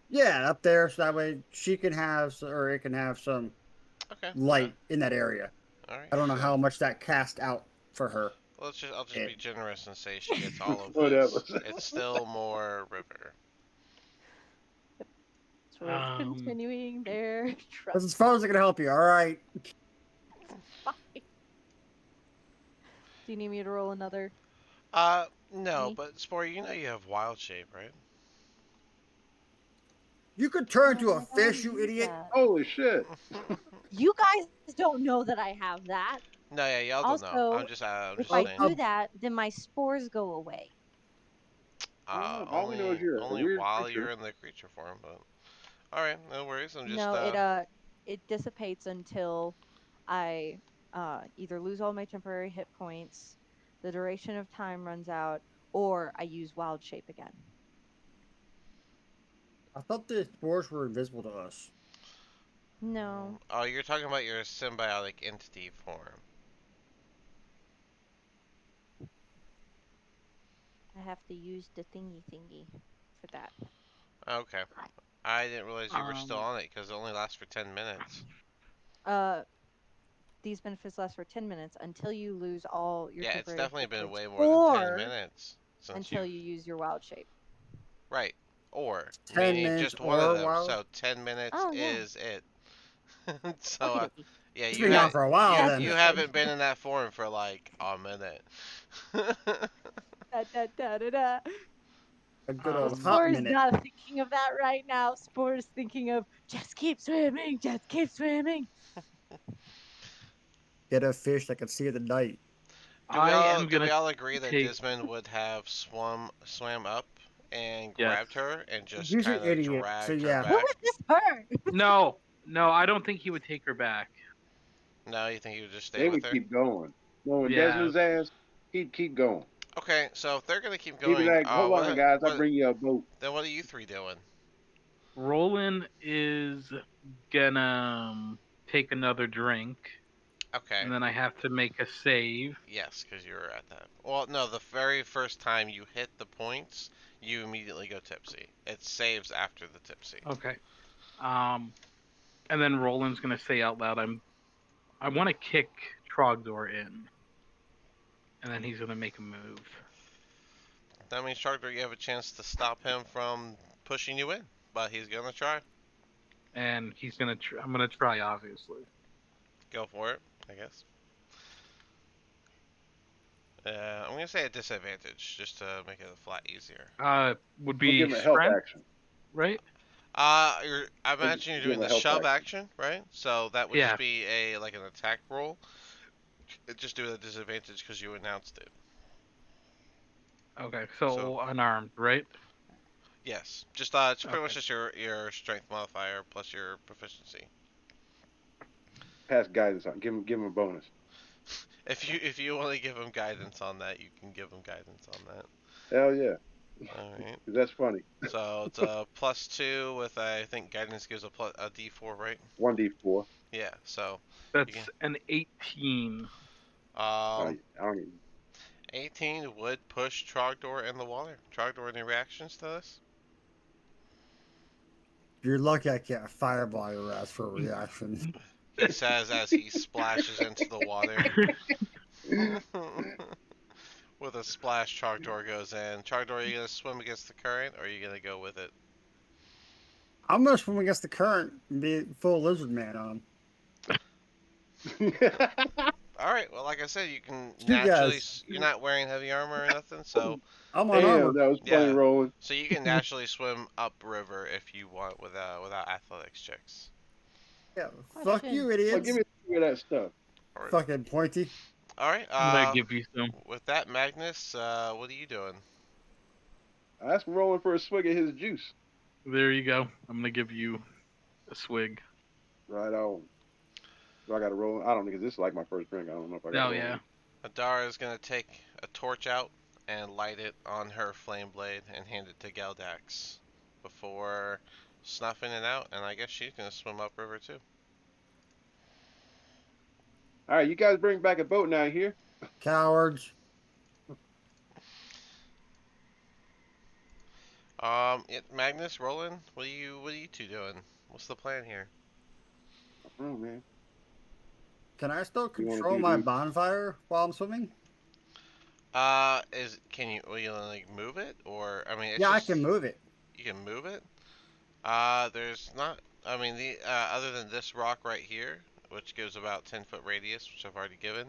Yeah, up there, so that way she can have, or it can have some Okay. light in that area. Alright, I don't know so how much that cast out for her. I'll just be It, generous and say she gets all of Whatever. this. It's still more river. Sort of continuing their that's trust. as far as I can help you. All right. Fine. Do you need me to roll another? No, Me? but Spore, you know you have wild shape, right? You could turn into a I don't fish, you use idiot. that. Holy shit. You guys don't know that I have that. No, yeah, y'all don't know. Also, I'm if just I saying. do that, then my spores go away. All we know is you're a Only weird while creature. you're in the creature form, but all right, no worries. I'm just No, it dissipates until I either lose all my temporary hit points, the duration of time runs out, or I use wild shape again. I thought the spores were invisible to us. No. Oh, you're talking about your symbiotic entity form. I have to use the thingy for that. Okay. I didn't realize you were still Um, on it because it only lasts for 10 minutes. Uh, these benefits last for 10 minutes until you lose all your Yeah, it's temporary definitely hit been points, way more than 10 or minutes since until you've... you use your wild shape. Right. Or, 10 meaning minutes just one of or them. while. So 10 minutes Oh yeah. is it. So, Okie dokie. yeah, It's been gone for a while then. you haven't been in that form for like a minute. Da, da, da, da, da. A good old hot Spore's minute. not thinking of that right now. Spore's thinking of just keep swimming, just keep swimming. Get a fish that can see at the night. I am Do we gonna all agree that take. Dismond would have swam up and Yes. grabbed her and just He's an kind of idiot, so dragged her yeah. Who back? is this her? No, no, I don't think he would take her back. No, you think he would just stay They with would her? keep going. Knowing Yeah. Desmond's ass, he'd keep going. Okay, so if they're gonna keep He'd be going, like, hold on, guys, I'll bring you a boat. then what are you three doing? Roland is gonna take another drink, Okay. and then I have to make a save. Yes, because you were at that. Well, no, the very first time you hit the points, you immediately go tipsy. It saves after the tipsy. Okay. And then Roland's gonna say out loud, I want to kick Trogdor in, and then he's gonna make a move. That means, Sharkdor, you have a chance to stop him from pushing you in, but he's gonna try. And he's gonna. I'm gonna try, obviously. Go for it, I guess. I'm gonna say a disadvantage, just to make it a flat easier. Would We'll give be him a health strength, action. right? I imagine you're Give doing him a the health shove action. action, right? So that would just Yeah. be like an attack roll. Just do a disadvantage because you announced it. Okay. So So unarmed, right? yes, just it's pretty much Okay. just your strength modifier plus your proficiency. Pass guidance on. Give him a bonus. If you want to give him guidance on that, you can give him guidance on that. Hell yeah. All right. That's funny. So it's a +2 with I think guidance gives a D4, right? 1d4. Yeah. So you That's an 18. can I don't even. 18 would push Trogdor in the water. Trogdor, any reactions to this? You're lucky I can't fireball your ass for a reaction. He says as he splashes into the water. With a splash, Trogdor goes in. Trogdor, are you gonna swim against the current, or are you gonna go with it? I'm gonna swim against the current and be full lizard man on him. All right. Well, like I said, you can You naturally. guys. You're not wearing heavy armor or nothing, so I'm Damn, unarmored. that was funny, yeah. Roland. So you can naturally swim upriver if you want without athletics checks. Yeah, fuck Question. you, Well, idiots. give me some of that stuff. Fucking pointy. All right. I'm gonna give you some. With that, Magnus, what are you doing? I asked Roland for a swig of his juice. There you go. I'm gonna give you a swig. Right on. Do I got to roll? I don't think this is like my first drink. I don't know if I got to Oh roll. yeah. Adara is gonna take a torch out and light it on her flame blade and hand it to Geldax before snuffing it out, and I guess she's gonna swim upriver too. All right, you guys bring back a boat now here. Cowards. Magnus, Roland, what are you two doing? What's the plan here? Oh man, Can I still you want control to do, my dude? bonfire while I'm swimming? Will you like move it, or I mean, it's Yeah, I can just move it. you can move it. There's not. I mean, the other than this rock right here, which gives about 10-foot radius, which I've already given.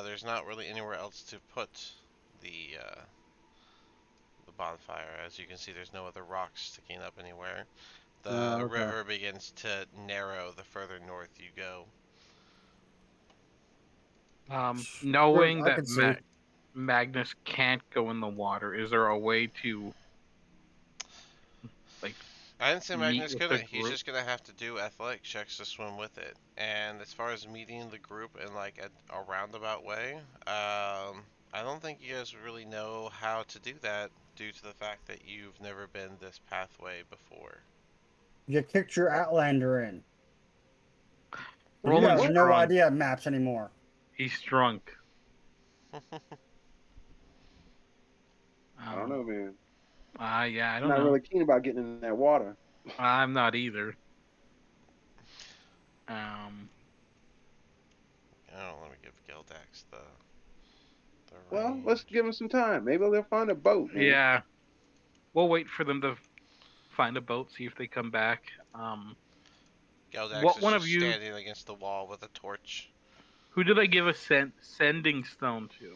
There's not really anywhere else to put the uh, the bonfire. As you can see, there's no other rocks sticking up anywhere. The Okay. river begins to narrow the further north you go. Sure, Knowing I that can see. Magnus can't go in the water, is there a way to like I didn't say meet Magnus with the couldn't. He's group? just gonna have to do athletic checks to swim with it. And as far as meeting the group in like a roundabout way, I don't think you guys really know how to do that due to the fact that you've never been this pathway before. You kicked your Outlander in. You Roland's have What? no drunk. idea of maps anymore. He's drunk. I don't Um. know, man. Yeah, I I'm don't not know. really keen about getting in that water. I'm not either. Um. Oh, let me give Gildax the Well, let's range. give them some time. Maybe they'll find a boat, man. Yeah, we'll wait for them to find a boat, see if they come back. Gildax What is one of just you? standing against the wall with a torch. Who did I give a sending stone to?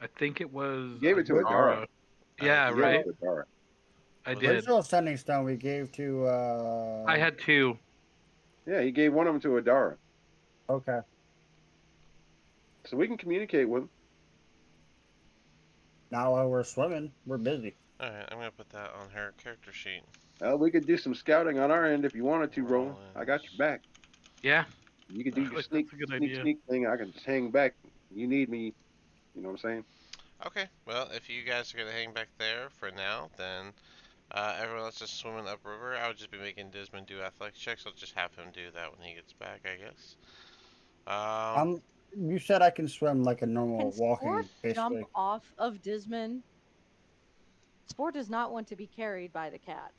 I think it was You gave it to What Adara. Adara. I think Yeah, You you gave it did. right. to Adara. I Was it? did. Original sending stone we gave to I had two. Yeah, he gave one of them to Adara. okay. So we can communicate with him. Now while we're swimming, we're busy. Alright, I'm gonna put that on her character sheet. We could do some scouting on our end if you wanted to, Roland. I got your Rollins. back. Yeah, You could I do feel your like that's a good idea. sneak thing. I can just hang back. You need me. You know what I'm saying? Okay, well, if you guys are gonna hang back there for now, then everyone else is swimming upriver. I would just be making Dismon do athletic checks. I'll just have him do that when he gets back, I guess. Um, I'm. You said I can swim like a Can normal Spore walking, jump basically. off of Dismon? Spore does not want to be carried by the cat.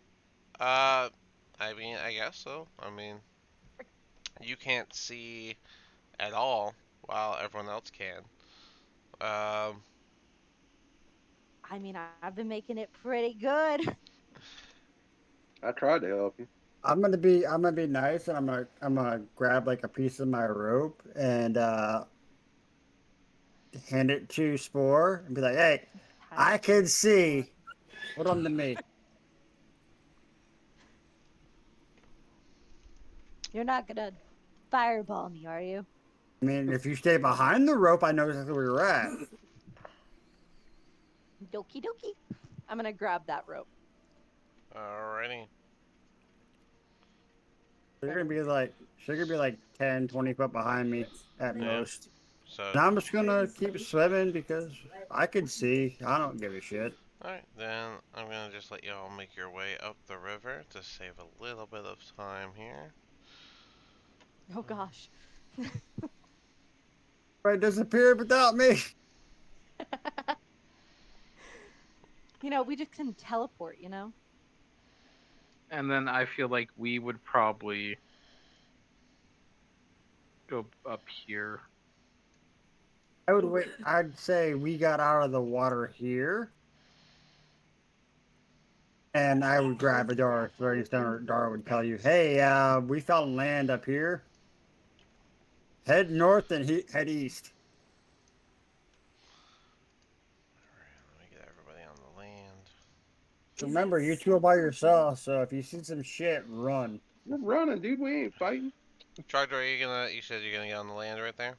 uh, I mean, I guess so. I mean, you can't see at all while everyone else can. Um, I mean, I've been making it pretty good. I tried to help you. I'm gonna be nice, and I'm gonna grab like a piece of my rope and hand it to Spore and be like, "Hey, Tie I it to can a Spore. see. Hold on to me." You're not gonna fireball me, are you? I mean, if you stay behind the rope, I know exactly where you're at. Doki doki. I'm gonna grab that rope. alrighty. They're gonna be like, she's gonna be like 10, 20 foot behind me at Yeah. most. So, And I'm just gonna keep swimming because I can see. I don't give a shit. alright, then I'm gonna just let y'all make your way up the river to save a little bit of time here. Oh gosh. Right, disappeared without me. We just can teleport, And then I feel like we would probably go up here. I would wait. I'd say we got out of the water here, and I would grab a Dara throwing stone. Or Dara would tell you, "Hey, we found land up here. Head north and head east." Alright, let me get everybody on the land. So remember, you two are by yourself. So if you see some shit, run. We're running, dude. We ain't fighting. Trogdor, you said you're gonna get on the land right there?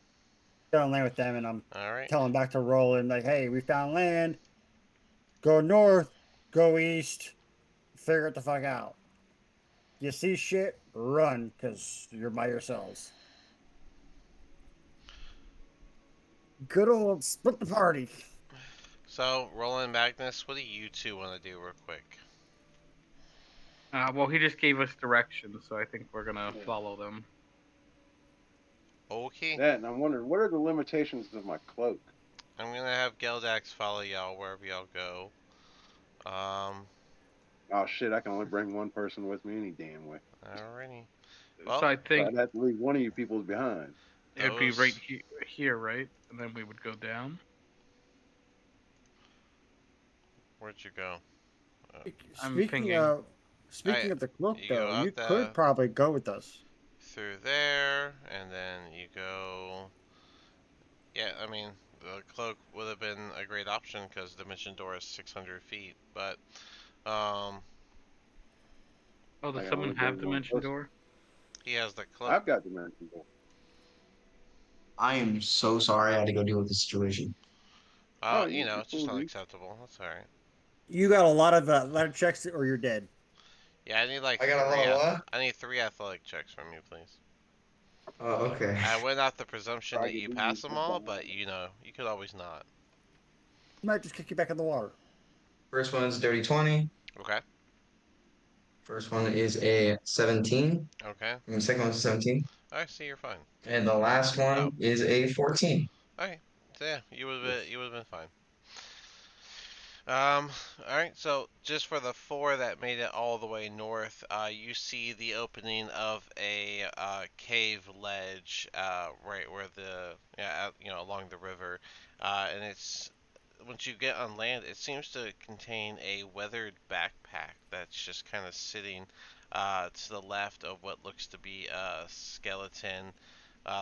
Get on land with them, and I'm Alright. telling back to Roland, like, "Hey, we found land. Go north, go east. Figure it the fuck out. You see shit, run, cause you're by yourselves." Good old split the party. So, Roland, Magnus, what do you two want to do real quick? Well, he just gave us directions, so I think we're gonna Yeah. follow them. Okay. That, and I'm wondering what are the limitations of my cloak. I'm gonna have Geldax follow y'all wherever y'all go. Oh shit! I can only bring one person with me any damn way. Alrighty. So Well, I So think I'd have to leave one of you people's behind. it'd be right those. here, right? And then we would go down. Where'd you go? I'm Speaking thinking. of I. speaking of the cloak, You go though, you out could the probably go with us. through there, and then you go. Yeah, I mean, the cloak would have been a great option because the mission door is 600 feet, but um, Oh, I does can someone only have bring one Dimension person. Door? he has the cloak. I've got dimension door. I am so sorry I had to go deal with the situation. Oh, It's just cool, not dude. acceptable. That's all right. You got a lot of ladder checks, or you're dead. Yeah, I need like I got a lot of what? I need three athletic checks from you, please. Oh, okay. I went off the presumption Try that to you do pass these them things all, on but you could always not. Might just kick you back in the water. First one is dirty 20. Okay. First one is a 17. Okay. And the second one is a 17. I see. You're fine. And the last Oh. one is a 14. Okay. So yeah, this. you would have been fine. All right. So just for the four that made it all the way north, you see the opening of a cave ledge, right where along the river, and it's once you get on land, it seems to contain a weathered backpack that's just kind of sitting to the left of what looks to be a skeleton,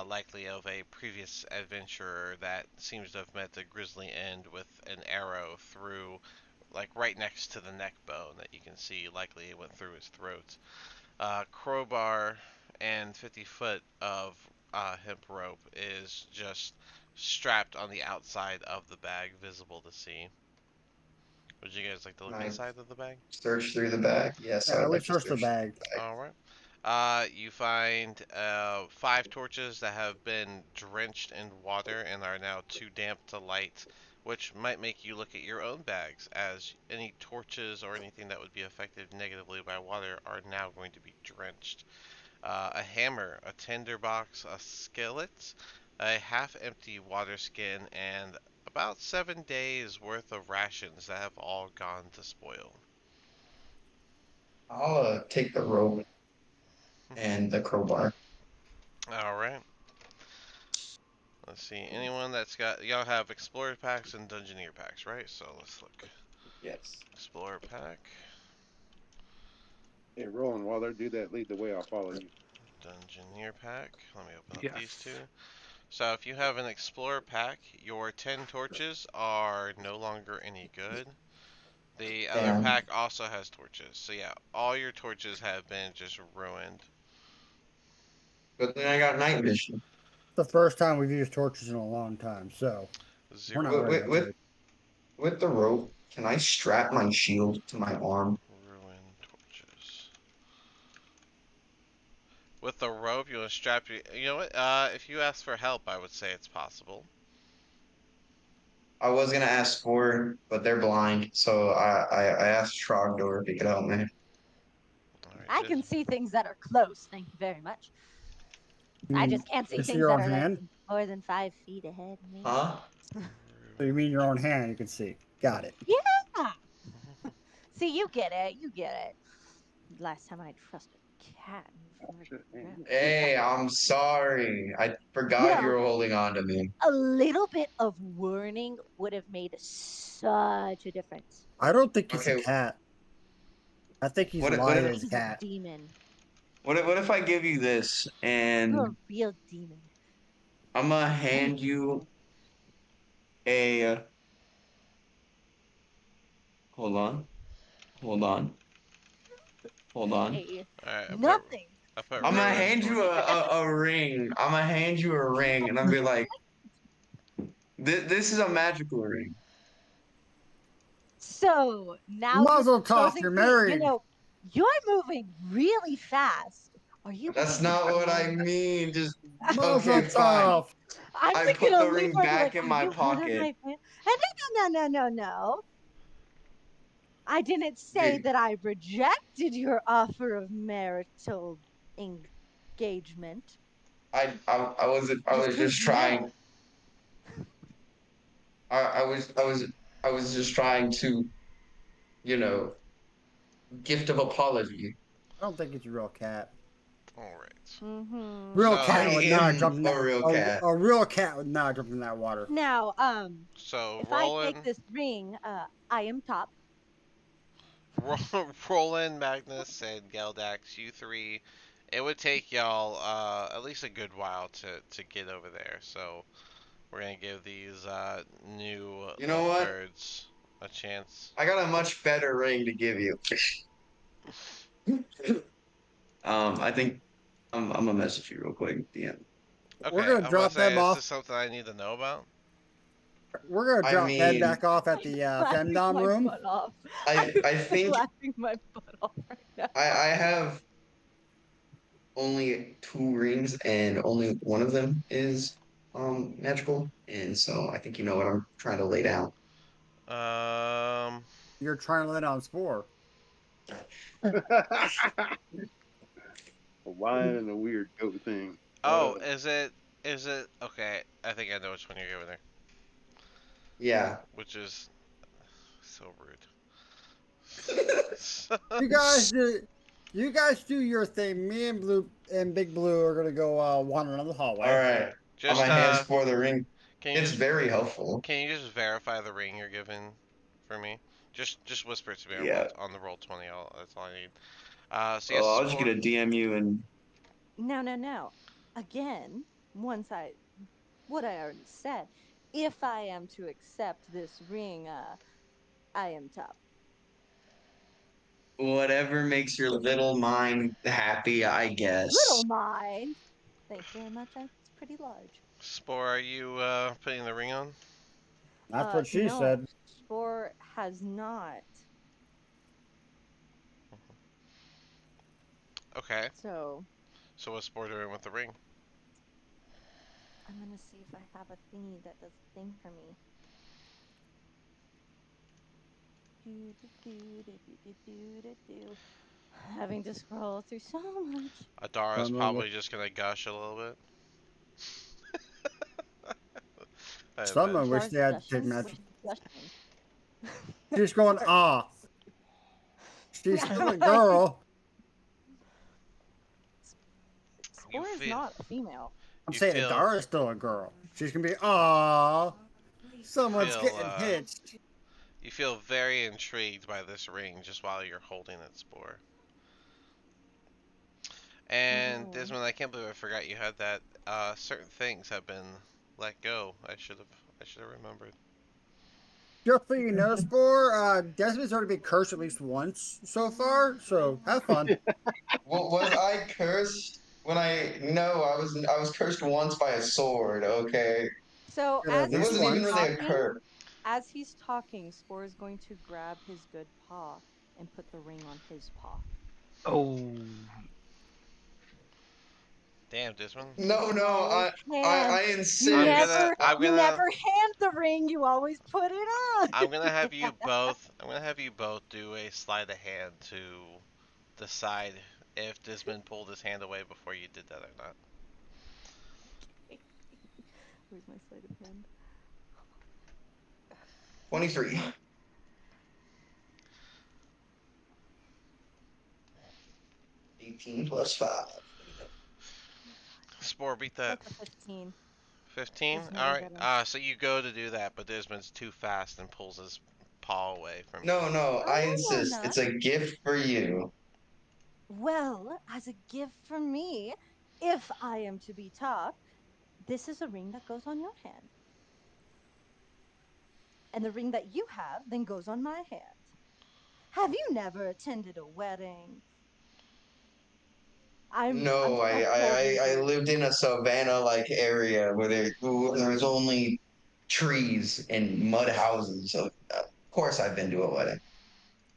likely of a previous adventurer that seems to have met a grisly end with an arrow through, like right next to the neck bone that you can see. Likely it went through his throat. Crowbar and 50 foot of hemp rope is just strapped on the outside of the bag, visible to see. Would you guys like to Can look I inside of the bag? search through the bag? Yes, I Yeah, I would would like to search the search bag. the bag. All right. You find five torches that have been drenched in water and are now too damp to light, which might make you look at your own bags, as any torches or anything that would be affected negatively by water are now going to be drenched. A hammer, a tinderbox, a skillet, a half-empty water skin, and about 7 days worth of rations that have all gone to spoil. I'll take the rope and the crowbar. All right. Let's see. Anyone that's got y'all have explorer packs and dungeoneer packs, right? So let's look. Yes. Explorer pack, Hey, Roland, while they do that, lead the way. I'll follow you. dungeoneer pack. Let me open up these two. Yes. So if you have an explorer pack, your 10 torches are no longer any good. The other Damn. pack also has torches. So yeah, all your torches have been just ruined. But then I got night vision. The first time we've used torches in a long time, so we're not Zero worried about that. With the rope, can I strap my shield to my arm? ruined torches. With the rope, you want to strap your. You know what? If you ask for help, I would say it's possible. I was gonna ask for, but they're blind, so I asked Trogdor if he could help me. All right, I can see things that are close. Thank you very much. You I mean just can't see you see things your that own are like hand? more than 5 feet ahead of me. Huh? So you mean your own hand? You can see. Got it. Yeah. See, you get it. You get it. Last time I trusted a cat. Shit, man. Hey, I'm sorry. I forgot you No, were holding on to me. a little bit of warning would have made such a difference. I don't think he's a Okay, cat. I think he's what I lying think as a he's a cat. demon. what if I give you this You're and a real demon. I'm gonna hand you a hold on, hold on, hold on. Hey, All right, nothing. I put I'm gonna ruined hand you torches. a ring. I'm gonna hand you a ring, and I'll be like, this is a magical ring. So now you're Mazel tov, proposing you're to me. married. You're moving really fast. Are you That's going to not what I go? mean. Just Mazel okay, fine. tov. I'm I thinking put a the leap ring over back like, in are my you hurt on pocket. my friend? No. I didn't say Okay, that I rejected your offer of marital engagement. I Just was just who's trying. married? I was just trying to, you know, gift of apology. I don't think it's a real cat. All right. Real So, I cat would not am jump in a that. real cat. A real cat would not jump in that water. Now, so if I take this ring, I am top. Roland, Magnus, and Geldax, you three, it would take y'all at least a good while to get over there. So we're gonna give these new You know little what? birds a chance. I got a much better ring to give you. I think I'm gonna message you real quick, DM. We're Okay, gonna I'm gonna drop them say, is this off. something I need to know about? We're gonna I drop them mean, back off at the Laughing femdom my room. butt off. I I'm think laughing my butt off right now. I have only 2 rings and only one of them is magical, and so I think you know what I'm trying to lay down. Um. You're trying to let on spore. A lion and a weird goat thing. Oh, is it? Is it? Okay, I think I know which one you're giving there. Yeah. Which is so rude. You guys do. You guys do your thing. Me and Blue and Big Blue are gonna go wander around the All hallway. right. On Just my hands for the ring. can you It's just very helpful. can you just verify the ring you're giving for me? Just whisper it to me on Yeah. on the roll 20. That's all I need. So yes, Well, I'll just get Spore. a DM you and No. Again, what I already said. If I am to accept this ring, I am top. whatever makes your little mind happy, I Little guess. mind. Thank you very much. It's pretty large. Spore, are you putting the ring on? That's what she No, said. Spore has not. Okay. So So what's Spore doing with the ring? I'm gonna see if I have a thingy that does a thing for me. Do. Having to scroll through so much. Adara's probably just gonna gush a little bit. I Someone imagine. wish Stars they had to take gushing. magic. Gushing. She's going, ah. She's still a girl. Spore is feel not a female. I'm you saying feel Adara is still a girl. She's gonna be, ah. Someone's feel getting hitched. you feel very intrigued by this ring just while you're holding it, Spore. And Oh. Desmond, I can't believe I forgot you had that. Certain things have been let go. I should have remembered. Just so you know, Spore, Desmond's already been cursed at least once so far, so have fun. Was I cursed when I no, I was cursed once by a sword, okay? So At It least wasn't even once. really a curse. as he's talking, Spore is going to grab his good paw and put the ring on his paw. Oh, Damn, Desmond. No, And I you I'm insist. gonna never I'm you gonna never hand the ring, you always put it on. I'm gonna have you both do a sleight of hand to decide if Desmond pulled his hand away before you did that or not. Where's my sleight of hand? 23. 18 plus 5. Spore beat that. That's a 15. 15? There's no way Alright. better. So you go to do that, but Desmond's too fast and pulls his paw away from you. No, I Oh, insist. no. It's a gift for you. Well, as a gift from me, if I am to be top, this is a ring that goes on your hand. And the ring that you have then goes on my hand. Have you never attended a wedding? I'm No, just a holy I virgin. lived in a savannah-like area where there was only trees and mud houses. So of course I've been to a wedding.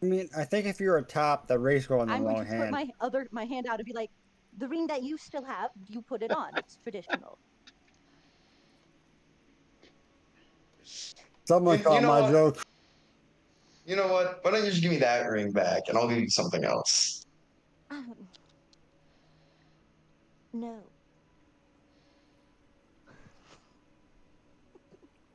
I mean, I think if you're a top, the race go in the I'm going wrong to put hand. my hand out and be like, the ring that you still have, you put it on. It's traditional. Someone You caught know my what? joke. You know what? Why don't you just give me that ring back and I'll give you something else? Um, no.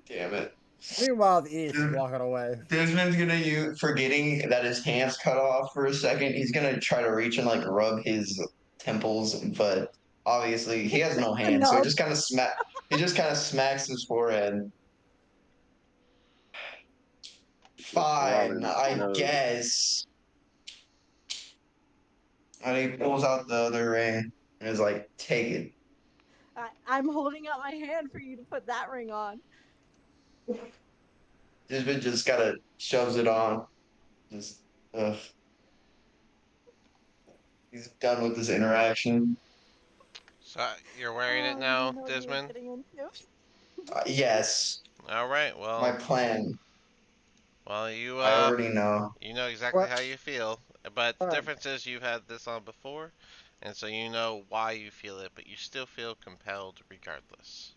Damn it. Meanwhile, the idiot's Dude, walking away. Desmond's gonna use forgetting that his hands cut off for a second. He's gonna try to reach and like rub his temples, but obviously he has no hands, so he No. just kind of smack. He just kind of smacks his forehead. Just right Fine, in his I nose. guess. And he pulls out the other ring and is like, "Take it." I'm holding out my hand for you to put that ring on. Desmond just kind of shoves it on. Just, ugh. He's done with this interaction. So you're wearing it Oh, you now, didn't know what you were Desmond? getting into. Yes, All right. my plan. Well, you I already know. you know exactly What? how you feel. But the Alright. difference is you've had this on before, and so you know why you feel it, but you still feel compelled regardless.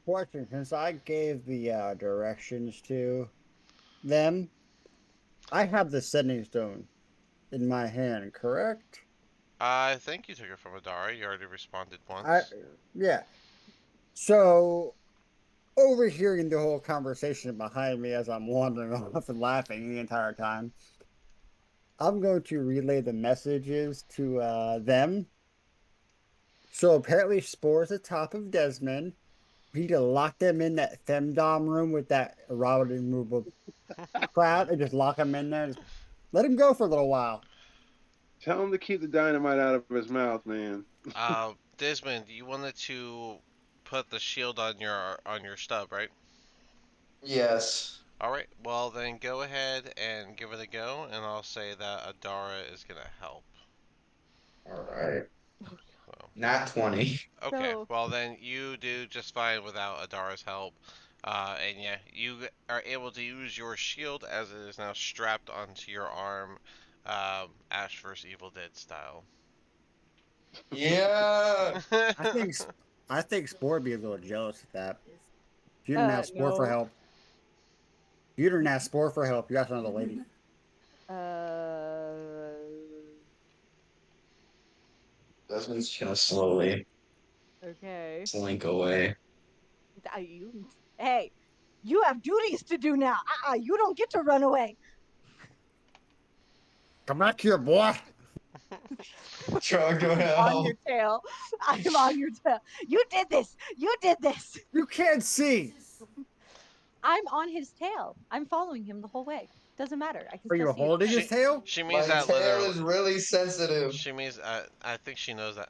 Question, since I gave the directions to them, I have the sending stone in my hand, correct? I think you took it from Adara. You already responded I once. yeah. So overhearing the whole conversation behind me as I'm wandering off and laughing the entire time, I'm going to relay the messages to them. So apparently Spore's the top of Desmond. We need to lock them in that femdom room with that erotic removal crowd and just lock them in there. Just let him go for a little while. Tell him to keep the dynamite out of his mouth, man. Desmond, you wanted to put the shield on your stub, right? Yes. All right. Well, then go ahead and give it a go, and I'll say that Adara is gonna help. All right. So, Not 20. okay. So, Well, then you do just fine without Adara's help. And yeah, you are able to use your shield as it is now strapped onto your arm, Ash vs. Evil Dead style. Yeah. I think I think Spore would be a little jealous of that. If you didn't have Spore for no. help. If you didn't ask Spore for help, you asked another lady. Uh, Desmond's just gonna slowly okay. slink away. Hey, you have duties to do now. You don't get to run away. Come back here, boy. Trying to I'm on help. your tail. I'm on your tail. You did this. You did this. You can't see. I'm on his tail. I'm following him the whole way. Doesn't matter. I can Are still you see his holding tail. his tail? She means My that tail literally. is really sensitive. She means I think she knows that.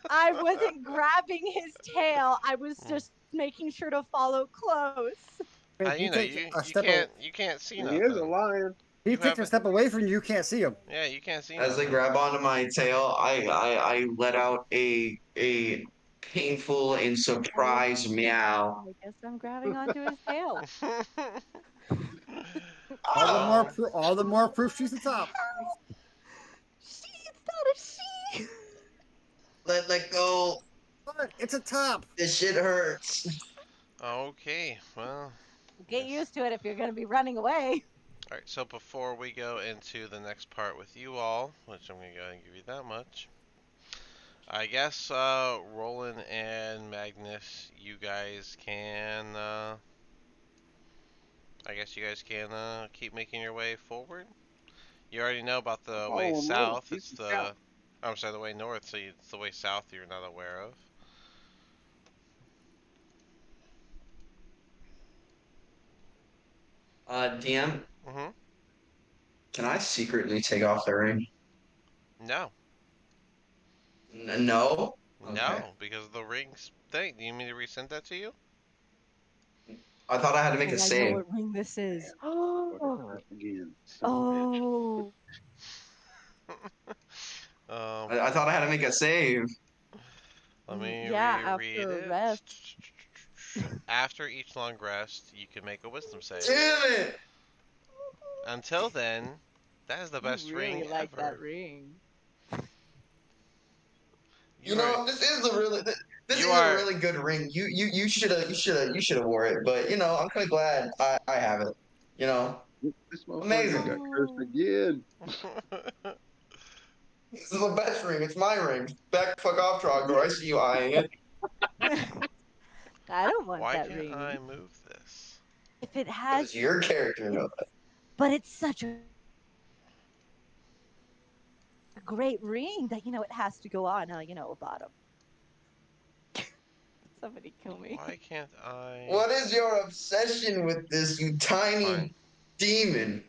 I wasn't grabbing his tail. I was just making sure to follow close. If You he know takes you a you step, can't you can't see He is a nothing. lion. he You takes a haven't. step away from you, you can't see him. Yeah, you can't see As they nothing. grab onto my tail, I let out a painful and surprised meow. I guess I'm grabbing onto his tail. Oh, All the more proof she's the top. She, it's not a she. let go. But it's a top. This shit hurts. Okay, well, Get used to it if you're going to be running away. all right. So before we go into the next part with you all, which I'm gonna go ahead and give you that much, I guess Roland and Magnus, you guys can. I guess you guys can keep making your way forward. You already know about the way Follow him, Roland. south. He's It's the the. scout. I'm sorry, the way north. So it's the way south you're not aware of. DM, Mhm. can I secretly take off the ring? No. No? Okay. No, because of the rings thing. Do you mean to resend that to you? I thought I had to make a Okay, I know save. what ring this is. Fucking Oh, laugh again. Son of a bitch. oh. um, I thought I had to make a save. Let me Yeah, reread after a it. rest. After each long rest, you can make a wisdom save. Damn it! Until then, that is the You best really ring like that ever. ring. You You are know, this you is a are really good ring. You should have worn it. But you know, I'm kind of glad I have it. You know, This motherfucker amazing. got cursed Oh. again. This is the best ring. It's my ring. Back the fuck off, Trogdor. I see you eyeing it. I don't want Why that can't I ring. move this? If it Because has, your character knows. but it's such a great ring that it has to go on. A bottom. Somebody kill me. Why can't I? What is your obsession with this, you Fine. tiny demon?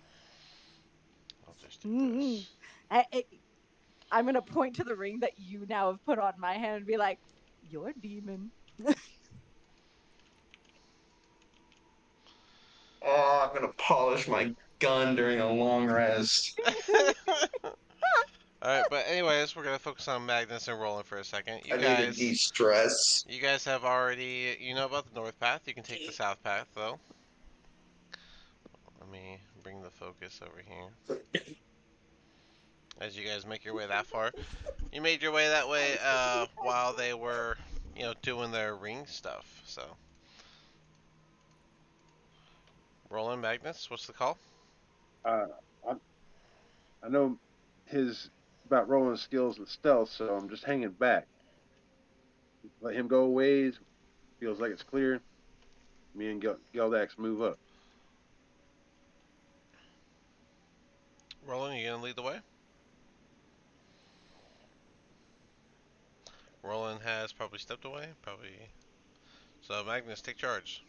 I'll just do Mm. this. I'm gonna point to the ring that you now have put on my hand and be like, "You're a demon." Oh, I'm gonna polish my gun during a long rest. Alright, but anyways, we're gonna focus on Magnus and Roland for a second. I need to de-stress. You guys have already, you know about the north path. You can take the south path, though. Let me bring the focus over here. As you guys make your way that far, you made your way that way while they were, doing their ring stuff. So, Roland, Magnus, what's the call? Uh, I, I know his about Roland's skills with stealth, so I'm just hanging back. Let him go a ways. Feels like it's clear. Me and Geldax move up. Roland, you gonna lead the way? Roland has probably stepped away, probably. So, Magnus, take charge.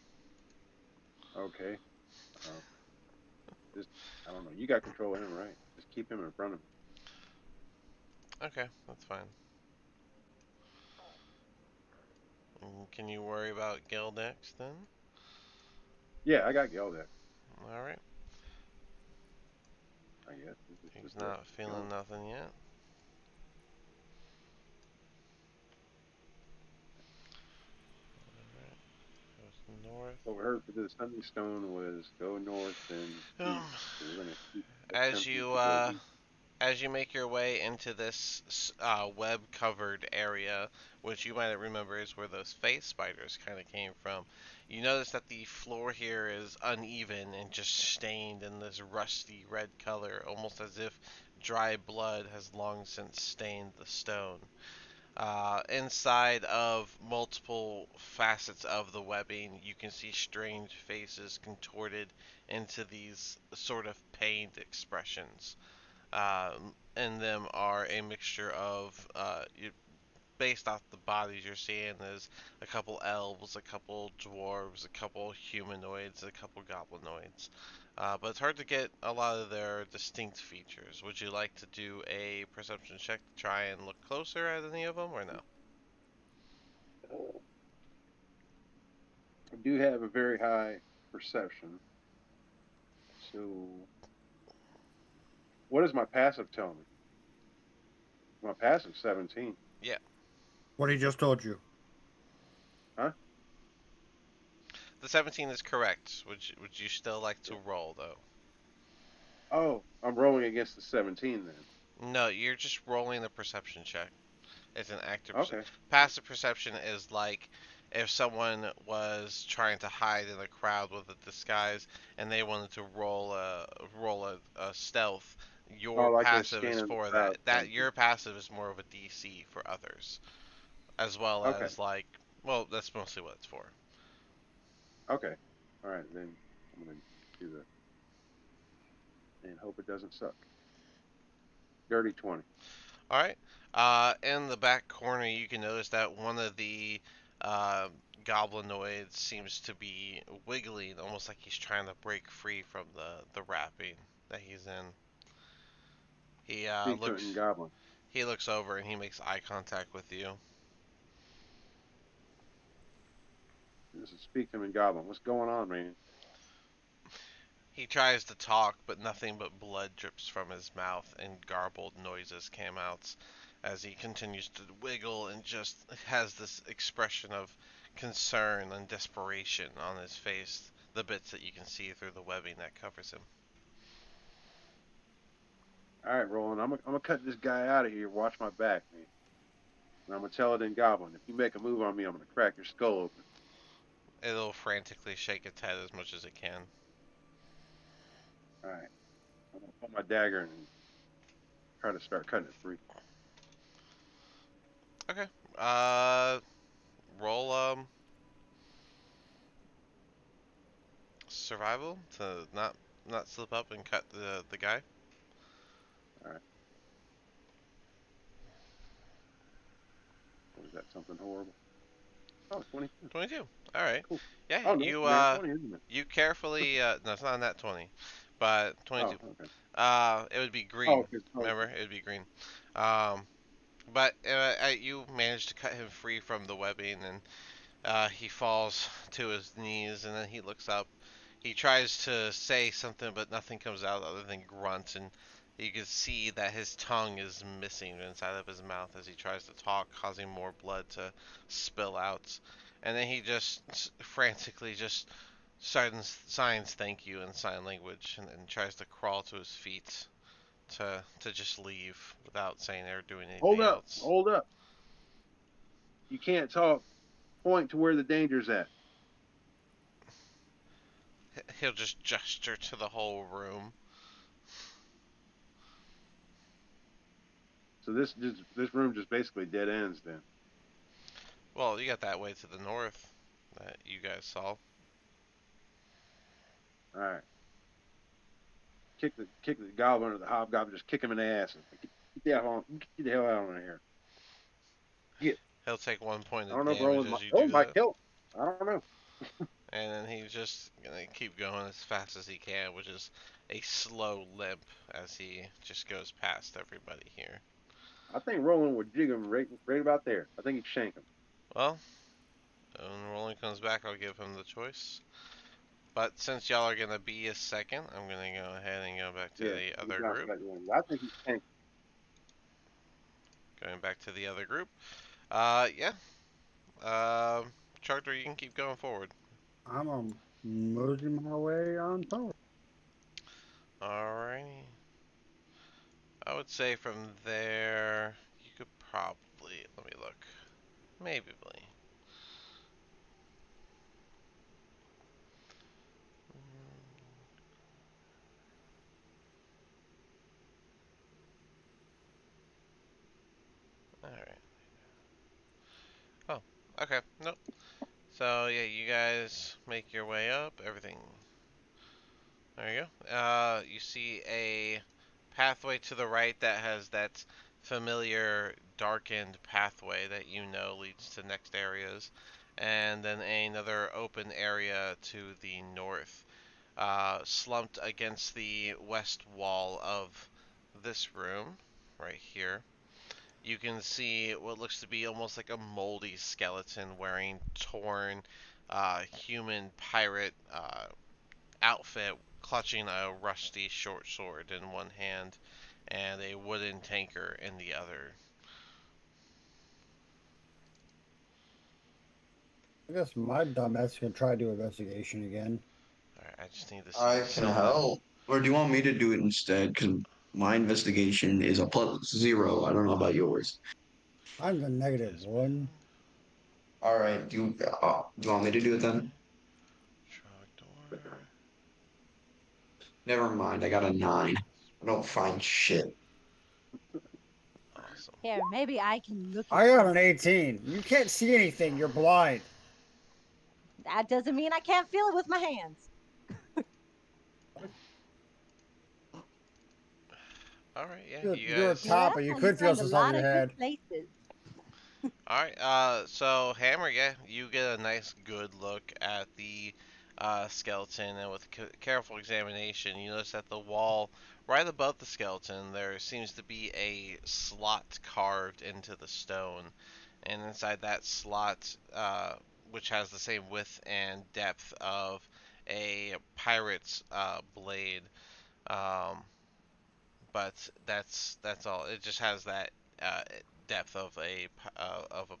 Okay. Uh, just I don't know. You got control of him, right? Just keep him in front of me. Okay, that's fine. Can you worry about Gil next, then? Yeah, I got Geldax. Alright. I guess. He's Just let not feeling go. nothing yet. Alright, goes north. What we heard for the Sunday Stone was go north and Um, east. So we're gonna keep as attempting you to go uh, east. as you make your way into this web-covered area, which you might remember is where those face spiders kind of came from, you notice that the floor here is uneven and just stained in this rusty red color, almost as if dry blood has long since stained the stone. Inside of multiple facets of the webbing, you can see strange faces contorted into these sort of pained expressions. In them are a mixture of, based off the bodies you're seeing, there's a couple elves, a couple dwarves, a couple humanoids, a couple goblinoids. But it's hard to get a lot of their distinct features. Would you like to do a perception check to try and look closer at any of them, or no? I do have a very high perception. So what does my passive tell me? My passive 17. Yeah. What he just told you. Huh? The 17 is correct. Would you still like to roll, though? Oh, I'm rolling against the 17 then. No, you're just rolling a perception check. It's an active Okay. passive perception is like if someone was trying to hide in a crowd with a disguise and they wanted to roll a stealth. Oh, Your like they're passive is scanning the for crowd. that. That your passive is more of a DC for others, as well Okay. as like, well, that's mostly what it's for. Okay. All right, then I'm gonna do that and hope it doesn't suck. Dirty 20. All right. In the back corner, you can notice that one of the uh, goblinoids seems to be wiggling, almost like he's trying to break free from the wrapping that he's in. He Speak to it in Goblin. looks over and he makes eye contact with you. This is speak to him in Goblin. What's going on, man? He tries to talk, but nothing but blood drips from his mouth and garbled noises come out as he continues to wiggle and just has this expression of concern and desperation on his face, the bits that you can see through the webbing that covers him. All right, Roland. I'm gonna cut this guy out of here. Watch my back, man. And I'm gonna tell it in Goblin. If you make a move on me, I'm gonna crack your skull open. It'll frantically shake its head as much as it can. All right. I'm gonna pull my dagger and try to start cutting it free. Okay. Uh, roll survival to not slip up and cut the guy. All right. What is that? Something horrible? Oh, 22. 22. All right. Cool. Yeah, Oh, no, nat 20, isn't it? you carefully no, it's not that 20, but 22. Oh, okay. It would be Oh, green. okay. Remember, it would be green. Um, but you managed to cut him free from the webbing, and he falls to his knees, and then he looks up. He tries to say something, but nothing comes out other than grunts, and you can see that his tongue is missing inside of his mouth as he tries to talk, causing more blood to spill out. And then he just frantically just signs thank you in sign language, and then tries to crawl to his feet to just leave without saying or doing Hold anything up. else. Hold up. You can't talk. Point to where the danger's at. He'll just gesture to the whole room. So this room just basically dead ends then. Well, you got that way to the north that you guys saw. All right. Kick the goblin or the hobgoblin. Just kick him in the ass. Get the hell out of here. He'll take 1 point I of don't know if damage Roland as you might, do might that. kill. I don't know. And then he's just gonna keep going as fast as he can, which is a slow limp as he just goes past everybody here. I think Roland would jig him right about there. I think he'd shank him. Well, when Roland comes back, I'll give him the choice. But since y'all are gonna be a second, I'm gonna go ahead and go back to the other group. I think he'd shank him. Going back to the other group. Yeah. Charter, you can keep going forward. I'm moving my way on forward. Alrighty. I would say from there, you could probably, let me look, maybe. Alright. Oh, okay, nope. So yeah, you guys make your way up, everything. There you go. You see a pathway to the right that has that familiar darkened pathway that you know leads to next areas, and then another open area to the north, slumped against the west wall of this room, right here. You can see what looks to be almost like a moldy skeleton wearing torn human pirate outfit, clutching a rusty short sword in one hand and a wooden tanker in the other. I guess my dumbass can try to do investigation again. Alright, I just need to see I this can stuff. help. Or do you want me to do it instead? Because my investigation is a +0. I don't know about yours. I'm the negative This one. All right. Do you want me to do it then? Trogdor. Never mind. I got a 9. I don't find shit. Awesome. Here, maybe I can look at I got an something. 18. You can't see anything. You're blind. That doesn't mean I can't feel it with my hands. Alright, yeah, you You're a guys. top, Well, but you you could feel find a some stuff in lot your of good head. places. Alright, so Hammer, yeah, you get a nice good look at the skeleton, and with careful examination, you notice that the wall right above the skeleton, there seems to be a slot carved into the stone, and inside that slot, which has the same width and depth of a pirate's blade, um, but that's all. It just has that uh, depth of a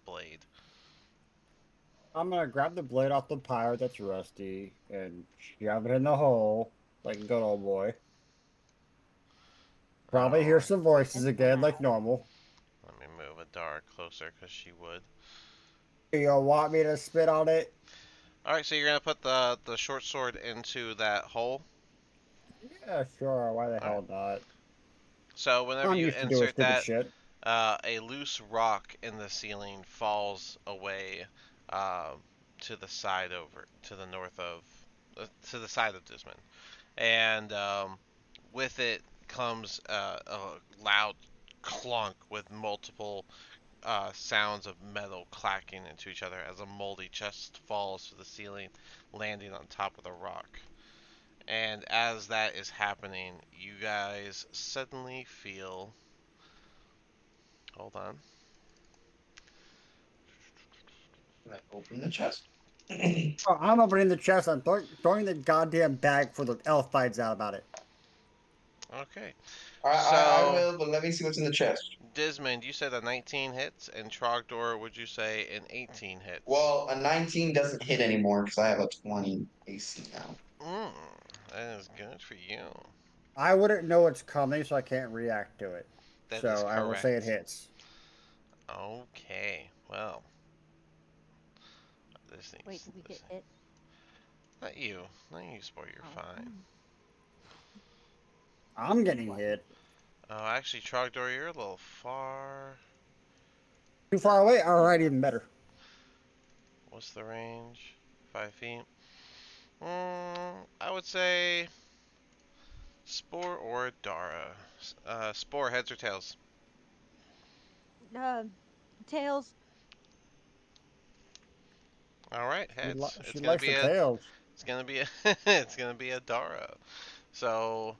blade. I'm gonna grab the blade off the pirate that's rusty and shove it in the hole like a good old boy. Probably hear Alright, some voices And again like normal. let me move Adara closer because she would. Do you want me to spit on it? Alright, so you're gonna put the short sword into that hole. Yeah, sure. Why the Alright. hell not? So whenever I'm you used to doing insert stupid that, shit. a loose rock in the ceiling falls away uh, to the side over to the north of to the side of Dismon, and with it comes a loud clunk with multiple sounds of metal clacking into each other as a moldy chest falls to the ceiling, landing on top of the rock. And as that is happening, you guys suddenly feel. Hold on. I open the chest. Oh, I'm opening the chest. I'm throwing the goddamn bag for the elf finds out about it. Okay. I So, will, but let me see what's in the chest. Dismond, you said a 19 hits, and Trogdor, would you say an 18 hits? Well, a 19 doesn't hit anymore because I have a 20 AC now. Mmm, that is good for you. I wouldn't know it's coming, so I can't react to it. That is So I will say it correct. hits. Okay, well, this Wait, thing's. did we get This, hit? not you. Not you, Sport, you're Oh. fine. I'm getting hit. Oh, actually, Trogdor, you're a little far. Too far away? Alright, even better. What's the range? 5 feet? I would say Spore or Dara. Spore, heads or tails? Uh, tails. All right, heads. She likes the tails. It's gonna be a it's gonna be a Dara. So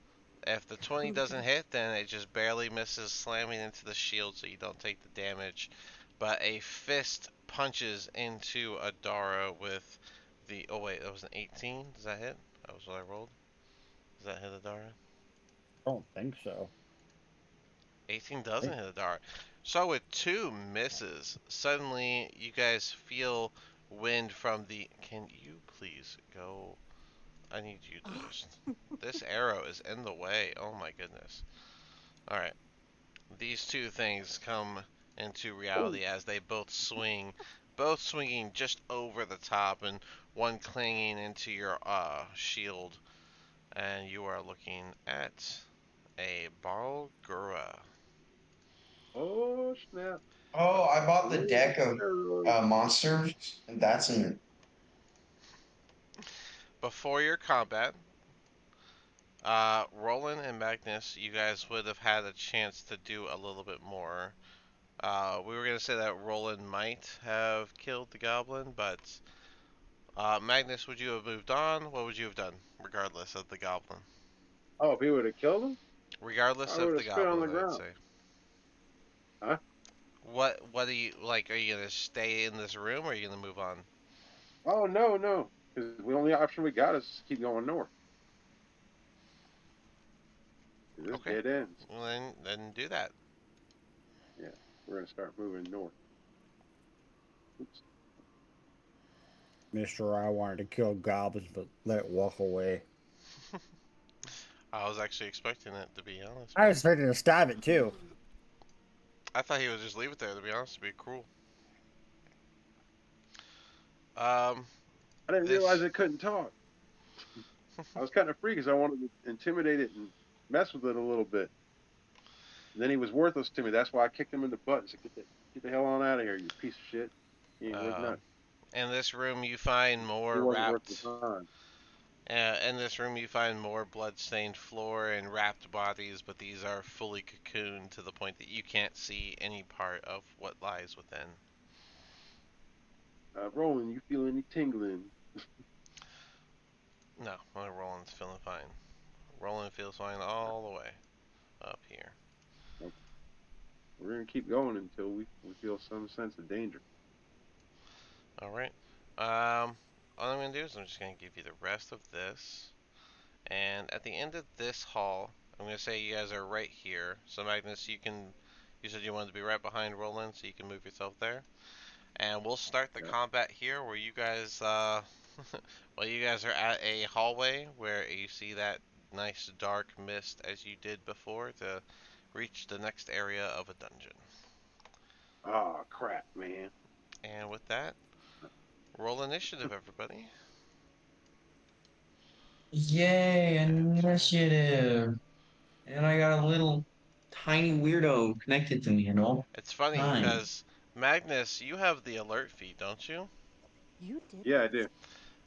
if the 20 doesn't hit, then it just barely misses, slamming into the shield, so you don't take the damage. But a fist punches into a Dara with the. Oh wait, that was an 18. Does that hit? That was what I rolled. Does that hit a Dara? I don't think so. 18 doesn't hit a Dara. So with two misses, suddenly you guys feel wind from the. Can you please go? I need you to just. This arrow is in the way. Oh my goodness. Alright. These two things come into reality as they both swing. Both swinging just over the top, and one clanging into your shield. And you are looking at a Barlgura. Oh snap! Oh, I bought the Ooh, deck of steroids. monsters, and that's in. Before your combat, Roland and Magnus, you guys would have had a chance to do a little bit more. We were gonna say that Roland might have killed the goblin, but Magnus, would you have moved on? What would you have done, regardless of the goblin? Oh, if he would have killed him, Regardless I of would the have spit on goblin, the I'd ground. say. Huh? What do you like? Are you gonna stay in this room, or are you gonna move on? Oh no, no, because the only option we got is keep going north. This Okay, dead ends. well, then do that. Yeah, we're gonna start moving north. Oops. Mister, I wanted to kill goblins, but let it walk away. I was actually expecting it, to be honest, I man. was expecting to stab it too. I thought he would just leave it there, to be honest, to be cruel. Um, I didn't realize this. it couldn't talk. I was kind of free because I wanted to intimidate it and mess with it a little bit. And then he was worthless to me. That's why I kicked him in the butt and said, get the hell on out of here, you piece of shit. You ain't worth Um, nothing. in this room, you find He more wasn't worth the wrapped. time. In this room, you find more blood-stained floor and wrapped bodies, but these are fully cocooned to the point that you can't see any part of what lies within. Roland, you feel any tingling? No, well, Roland's feeling fine. Roland feels fine all the way up here. Nope. We're gonna keep going until we feel some sense of danger. All right. All I'm gonna do is I'm just gonna give you the rest of this, and at the end of this hall, I'm gonna say you guys are right here. So Magnus, you can. You said you wanted to be right behind Roland, so you can move yourself there. And we'll start the Yeah. combat here, where you guys, well, you guys are at a hallway where you see that nice dark mist as you did before to reach the next area of a dungeon. Oh crap, man. And with that, roll initiative, everybody. Yay, Okay. initiative. And I got a little tiny weirdo connected to me, It's funny time. because Magnus, you have the alert feed, don't you? You did Yeah, I this. do.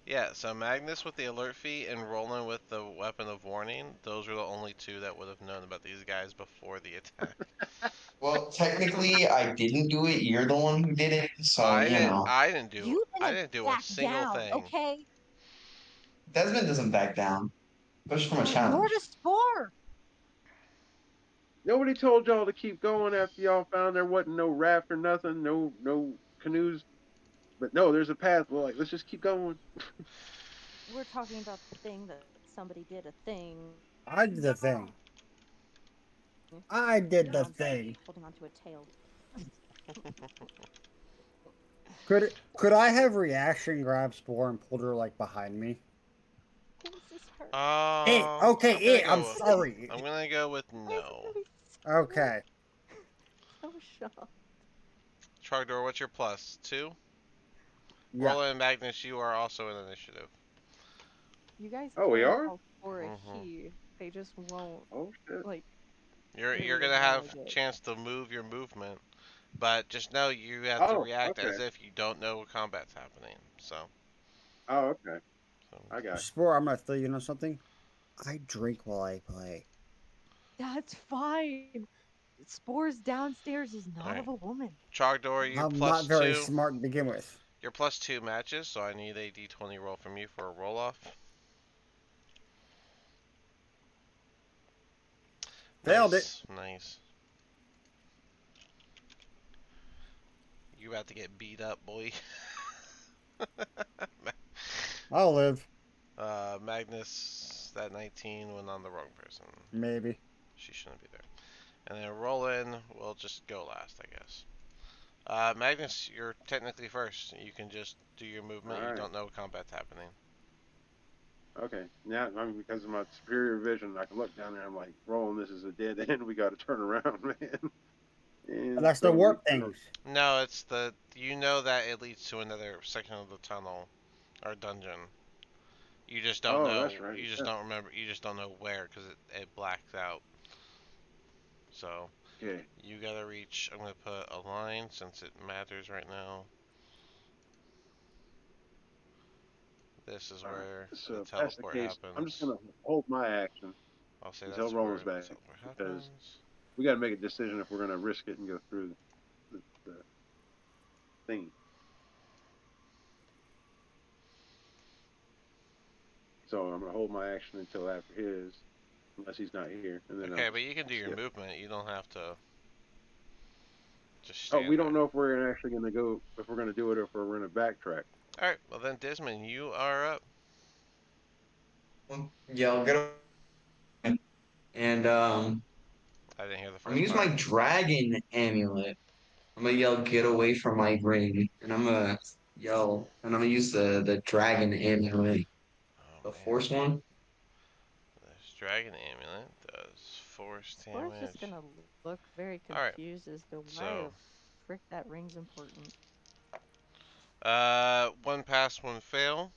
Yeah, so Magnus with the alert feat and Roland with the weapon of warning, those were the only two that would have known about these guys before the attack. Well, technically, I didn't do it. You're the one who did it, so you know. You I didn't didn't do a back single down, thing. okay? Desmond doesn't back down, especially from a Nor challenge. the Spore. Nobody told y'all to keep going after y'all found there wasn't no raft or nothing, no canoes. But no, there's a path. We're like, let's just keep going. We're talking about the thing that somebody did a thing. I did the thing. I did the thing. Holding onto a tail. Could I have reaction grab Spore and pulled her like behind me? This is her. Okay, I'm gonna I'm go. sorry. I'm gonna go with I was no. gonna be Okay. so shocked. Trogdor, what's your plus? 2? Yeah. Roland and Magnus, you are also in initiative. You guys Oh, we can are? call for a Mhm. he. They just won't Oh shit. like. You're really gonna have acknowledge it. chance to move your movement, but just know you have to Oh, react okay. as if you don't know combat's happening. So, Oh, okay. so I got Spore, I'm gonna fill you know something. I drink while I play. That's fine. Spores downstairs is all not right. of a woman. Trogdor, you I'm not plus very 2. smart to begin with. Your plus 2 matches, so I need a d20 roll from you for a roll off. Failed it. Nice, nice. You about to get beat up, boy. I'll live. Magnus, that 19 went on the wrong person. Maybe. She shouldn't be there. And then Roland will just go last, I guess. Magnus, you're technically first. You can just do your movement. All You right. don't know combat's happening. Okay. Now, I mean, because of my superior vision, I can look down there. I'm like, Roland, this is a dead end. We got to turn around, man. And That's the so we warp turn. things. No, it's the. You know that it leads to another section of the tunnel or dungeon. You just don't Oh, know. that's right. You just Yeah. don't remember. You just don't know where because it blacks out. So Okay. you gotta reach. I'm gonna put a line since it matters right now. This is All right. where the So if that's the teleport case, I'm just happens. gonna hold my action I'll say until that's where Roland's the back teleport because happens. we got to make a decision if we're gonna risk it and go through the thing. So I'm gonna hold my action until after his, unless he's not here, and then I'll Okay, just but you can do your skip. movement. You don't have to just Oh, we stand don't there. know if we're actually gonna go, if we're gonna do it, or if we're gonna backtrack. All right. Well then, Dismon, you are up. Yeah, I'll get away. And I didn't hear the I'm gonna first use my part. dragon amulet. I'm gonna yell, "Get away from my ring!" And I'm gonna yell, and I'm gonna use the dragon amulet, Oh the man, force one. this dragon amulet does force Spore's just damage. gonna look very All right. confused as to why So, the frick that ring's important. one pass, one fail.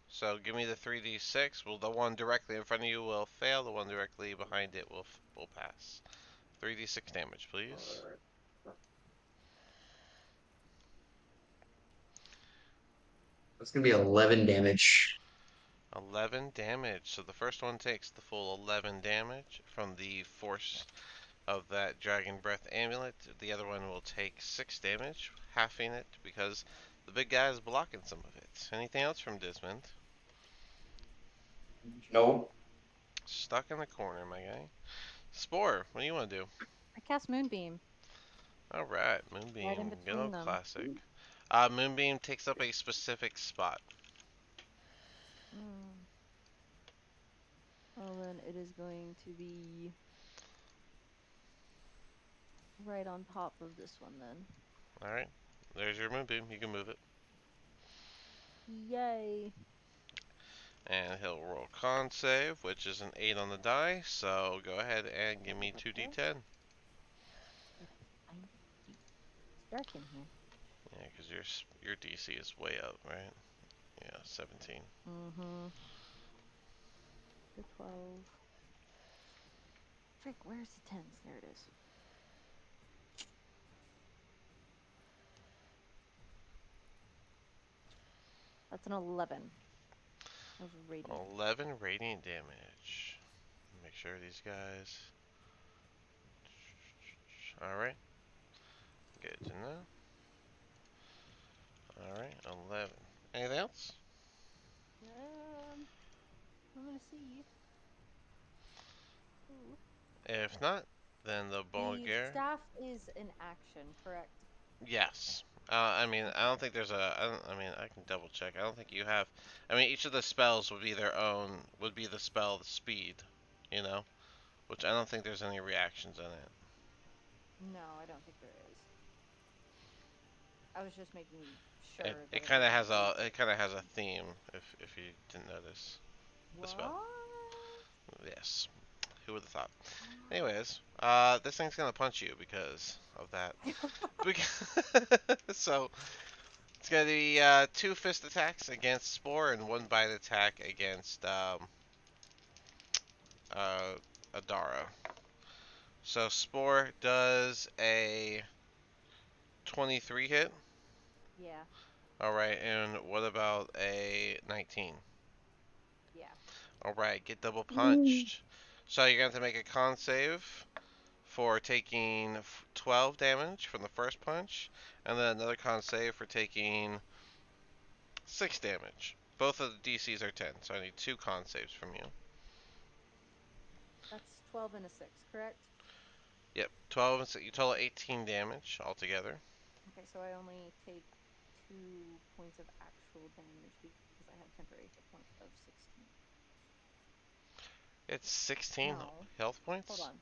So give me the 3d6. Well, the one directly in front of you will fail. The one directly behind it will pass. 3d6 damage, please. Alright. That's gonna be 11 damage. 11 damage. So the first one takes the full 11 damage from the force of that Dragon Breath amulet. The other one will take 6 damage, halving it because the big guy is blocking some of it. Anything else from Dismond? Nope. Stuck in the corner, my guy. Spore, what do you want to do? I cast Moonbeam Alright, right in Moonbeam. Good between old them. classic. Moonbeam takes up a specific spot. Mm. Well, then it is going to be right on top of this one then. Alright, there's your Moonbeam. You can move it. Yay! And he'll roll con save, which is an 8 on the die. So go ahead and give me 2d10. It's dark in here. Yeah, because your DC is way up, right? Yeah, 17. Mm-hmm. The 12. Frick, where's the tens? There it is. That's an 11. of radiant. 11 radiant damage. Make sure these guys. Alright. Good to know. Alright, 11. Anything else? I'm gonna see. Ooh. If not, then the The Bulgare. staff is an action, correct? Yes. I mean, I don't think there's a. I mean, I can double check. I don't think you have. I mean, each of the spells would be their own. Would be the spell, the speed, you know, which I don't think there's any reactions in it. No, I don't think there is. I was just making sure It, that it kind of has a. was It kind of has a theme. If you didn't notice the what? spell. Yes. Who would have thought? Anyways, this thing's gonna punch you because of that. So it's gonna be 2 fist attacks against Spore and 1 bite attack against Adara. So Spore does a 23 hit. Yeah, Alright, and what about a 19? yeah. Alright, get double punched. So you're going to have to make a con save for taking 12 damage from the first punch, and then another con save for taking 6 damage. Both of the DCs are 10, so I need 2 con saves from you. That's 12 and a 6, correct? Yep, 12 and 6, you total 18 damage altogether. Okay, so I only take 2 points of actual damage because I have temporary hit points of 16. It's 16 No, health points? hold on.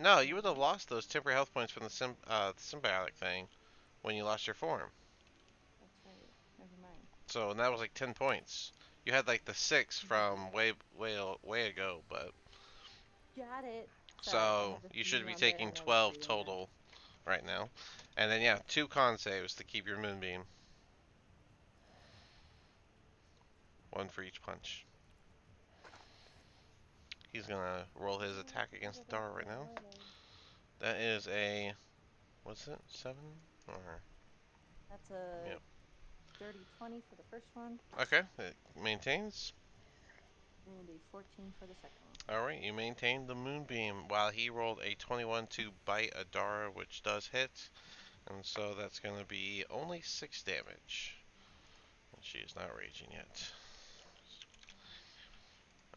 No, you would No. have lost those temporary health points from the symbiotic thing when you lost your form. That's right. Never mind. So and that was like 10 points. You had like the 6 from way ago, but Got it. Sorry, I so had the you 3 should be on there taking and I was 12 reading that. total right now. And then yeah, 2 con saves to keep your moonbeam. 1 for each punch. He's gonna roll his attack against the Dara right now. That is a what's it? 7 or That's a yep. dirty 20 for the first one Okay, it maintains. and a 14 for the second one. Alright, you maintained the moonbeam while he rolled a 21 to bite Adara, which does hit. And so that's going to be only 6 damage. And she is not raging yet.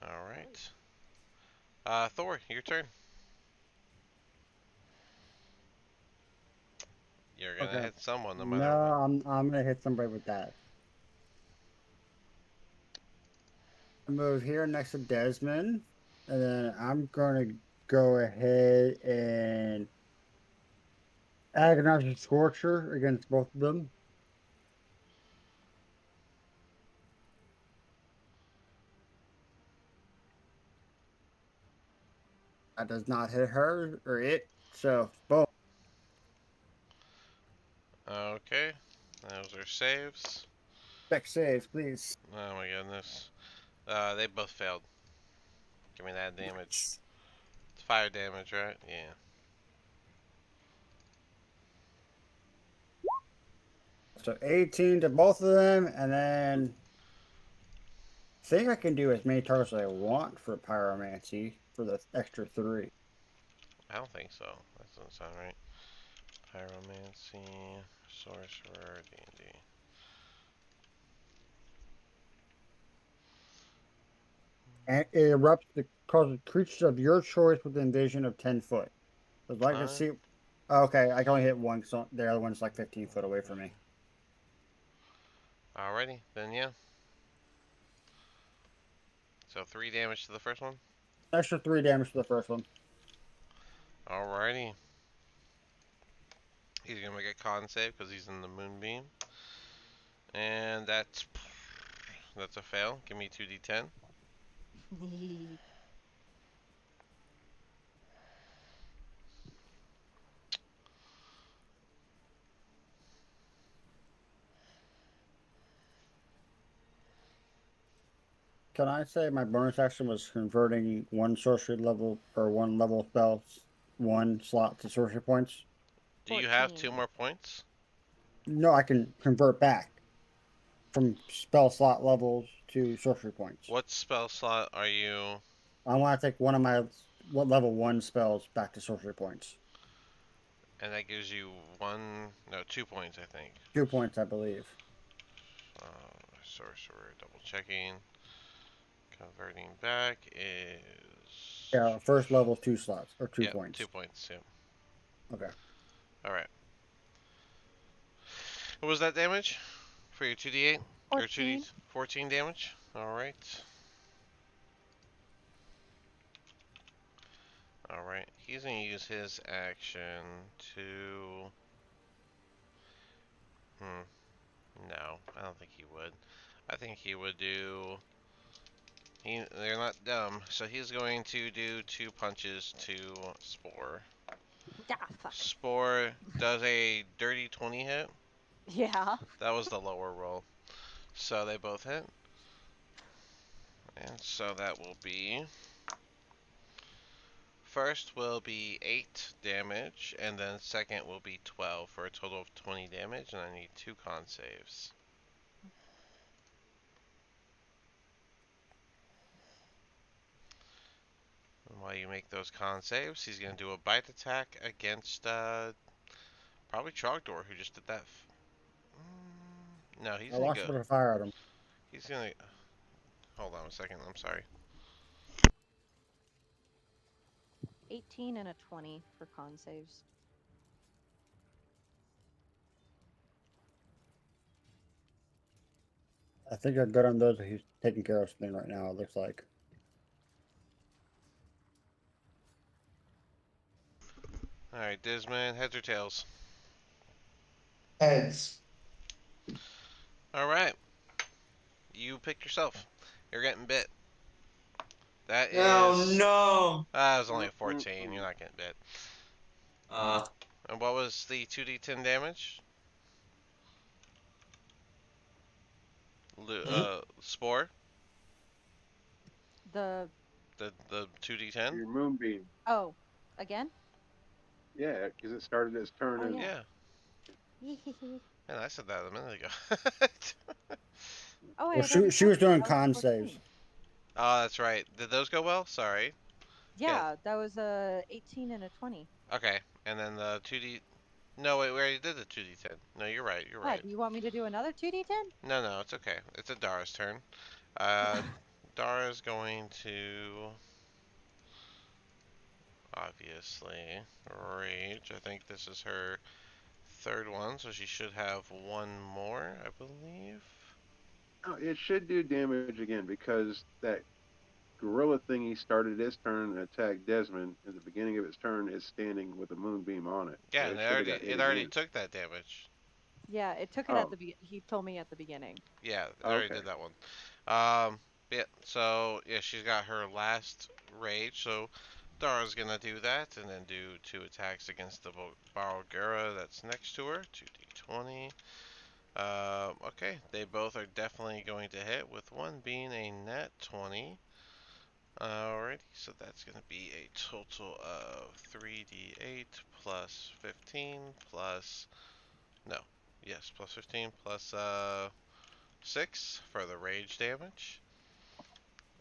Alright. Thor, your turn. You're going to Okay. hit someone no matter No, what. I'm gonna hit somebody with that. Move here next to Desmond, and then I'm gonna go ahead and agonize Scorcher against both of them. That does not hit her or it, so both. Okay. Those are saves. Deck saves, please. Oh my goodness. They both failed. Give me that damage. It's fire damage, right? Yeah. So 18 to both of them, and then I think I can do as many targets as I want for Pyromancy for the extra 3. I don't think so. That doesn't sound right. Pyromancy, Sorcerer, D&D. And it erupts to cause creatures of your choice within vision of 10 foot. So as I can see. Okay, I can only hit one, so the other one's like 15 foot away from me. Alrighty, then yeah. So 3 damage to the first one. Extra 3 damage to the first one. Alrighty. He's gonna make a con save because he's in the moonbeam. And that's a fail. Give me 2d10. Can I say my bonus action was converting one sorcery level or one level spells, one slot to sorcery points? Do you have 14. 2 more points? No, I can convert back. from spell slot levels to sorcery points. What spell slot are you? I want to take one of my level 1 spells back to sorcery points. And that gives you no, 2 points, I think. 2 points, I believe. Sorcerer, double checking. Converting back is. Yeah, first level 2 slots or 2 Yep, points. 2 points. Yeah. Okay. All right. What was that damage for your 2d8 or 2d 14. 14 damage? All right. All right. He's gonna use his action to. No, I don't think he would. I think he would do. They're not dumb, so he's going to do 2 punches to Spore. Ah, fuck. Spore does a dirty 20 hit. Yeah. That was the lower roll. So they both hit. And so that will be. First will be 8 damage, and then second will be 12 for a total of 20 damage, and I need 2 con saves. And while you make those con saves, he's going to do a bite attack against probably Trogdor, who just did that. No, he's I going to lost go. a bit of fire at him. He's going to. Hold on a second, I'm sorry. 18 and a 20 for con saves. I think I'm good on those. He's taking care of something right now, it looks like. Alright, Disman, heads or tails? Heads. Alright. You pick yourself. You're getting bit. That Oh is. no. That was only a 14. You're not getting bit. Uh, And what was the 2d10 damage? hmm? Spore? The The 2d10? Your moonbeam. oh, again? Yeah, because it started its turn Oh as yeah. Yeah. Man, I said that a minute ago. Oh, I Well, had already she told was you doing that was con 14. saves. Oh, that's right. Did those go well? Sorry. Yeah, that was a 18 and a 20. Okay. And then the 2d. No, wait, we already did the 2d10. No, you're right. You're Ah, right. do you want me to do another 2d10? No, it's okay. It's a Dara's turn. Uh, Dara's going to obviously rage. I think this is her third one, so she should have one more, I believe. oh, it should do damage again because that gorilla thingy started its turn and attacked Desmond. At the beginning of its turn, is standing with a moonbeam on it, Yeah, so and it should have got hit it already again. took that damage. Yeah, it took it at Oh, the he told me at the beginning. Yeah, it already okay. did that one. Yeah, so yeah, she's got her last rage, so Dara's gonna do that and then do 2 attacks against the Barogura that's next to her. 2d20. Okay, they both are definitely going to hit, with one being a net 20. Alrighty, so that's going to be a total of 3d8 plus 15 plus. No, yes, plus 15 plus 6 for the rage damage.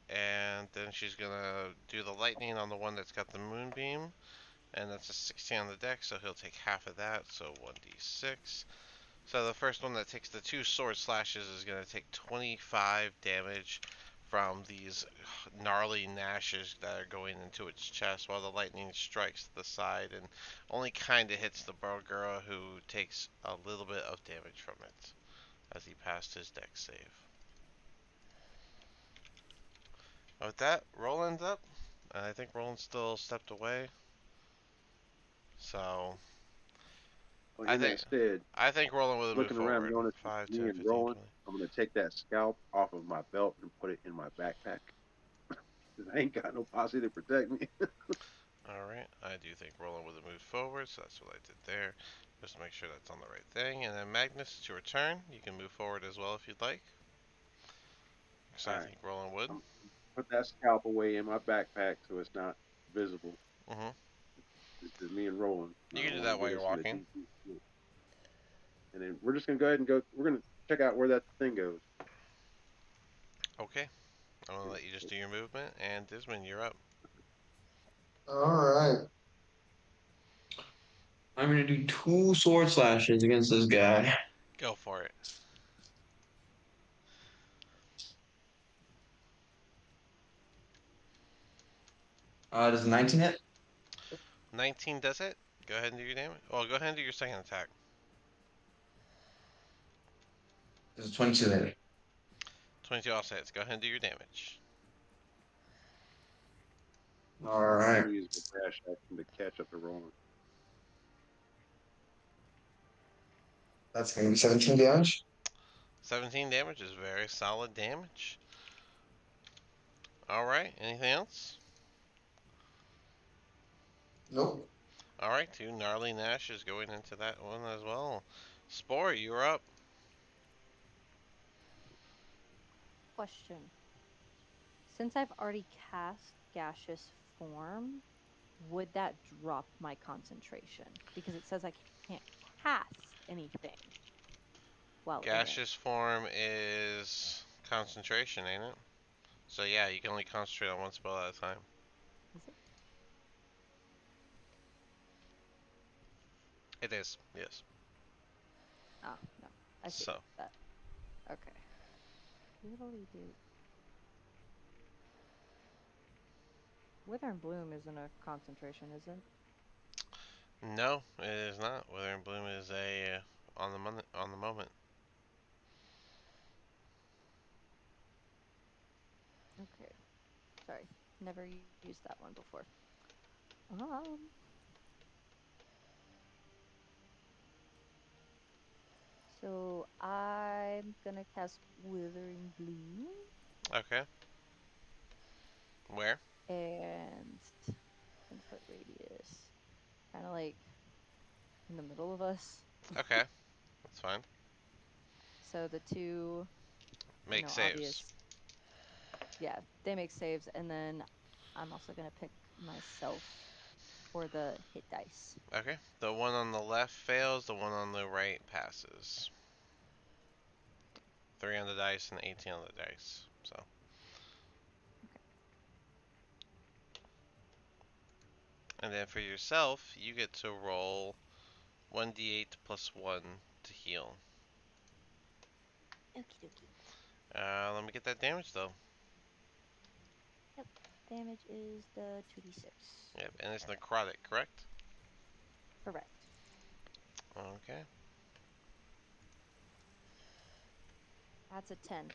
And then she's going to do the lightning on the one that's got the moonbeam. And that's a 16 on the deck, so he'll take half of that, so 1d6. So the first one that takes the 2 sword slashes is going to take 25 damage from these gnarly gnashes that are going into its chest, while the lightning strikes the side and only kind of hits the Bargura, who takes a little bit of damage from it as he passed his dex save. With that, Roland's up. I think Roland still stepped away. So Well, I in think that stead, I think Roland would have moved looking around, forward. knowing it's 5, me 10, and 15, Roland, 20. I'm gonna take that scalp off of my belt and put it in my backpack. 'Cause I ain't got no posse to protect me. Alright, I do think Roland would have moved forward, so that's what I did there. Just to make sure that's on the right thing. And then Magnus, it's your turn. You can move forward as well if you'd like. So All I right, think Roland would. put that scalp away in my backpack so it's not visible. Mm-hmm. It's just me and Roland. I You can don't do want to that while get you're us in a walking. deep. And then we're just gonna go ahead and go. We're gonna check out where that thing goes. Okay. I'm gonna let you just do your movement, and Dismon, you're up. All right. I'm gonna do 2 sword slashes against this guy. Go for it. Does 19 hit? 19 does it. Go ahead and do your damage. Well, go ahead and do your second attack. Does 22 hit? 22 also hits. Go ahead and do your damage. All right. Use the dash action to catch up to rolling. That's gonna be 17 damage. 17 damage is very solid damage. Alright, anything else? Nope. Alright, 2 gnarly Nashes going into that one as well. Spore, you're up. Question. Since I've already cast gaseous form, would that drop my concentration? Because it says I can't cast anything while in it. Gaseous form is concentration, ain't it? So yeah, you can only concentrate on one spell at a time. Is it? It is, yes. Oh, no. I see So, that. Okay. Diddly do. Wither and Bloom isn't a concentration, is it? no, it is not. Wither and Bloom is a on the moment. Okay. Sorry. Never used that one before. Um. So I'm gonna cast Withering Bloom Okay. Where? and 10-foot radius, kind of like in the middle of us. Okay, that's fine. So the two, Make saves. obvious. Yeah, they make saves, and then I'm also gonna pick myself for the hit dice. Okay. The one on the left fails, the one on the right passes. 3 on the dice and 18 on the dice. So. Okay. And then for yourself, you get to roll 1d8 plus 1 to heal. Okie dokie. Let me get that damage though. Yep. Damage is the 2d6. Yep, and it's necrotic, correct? Correct. Okay. That's a 10.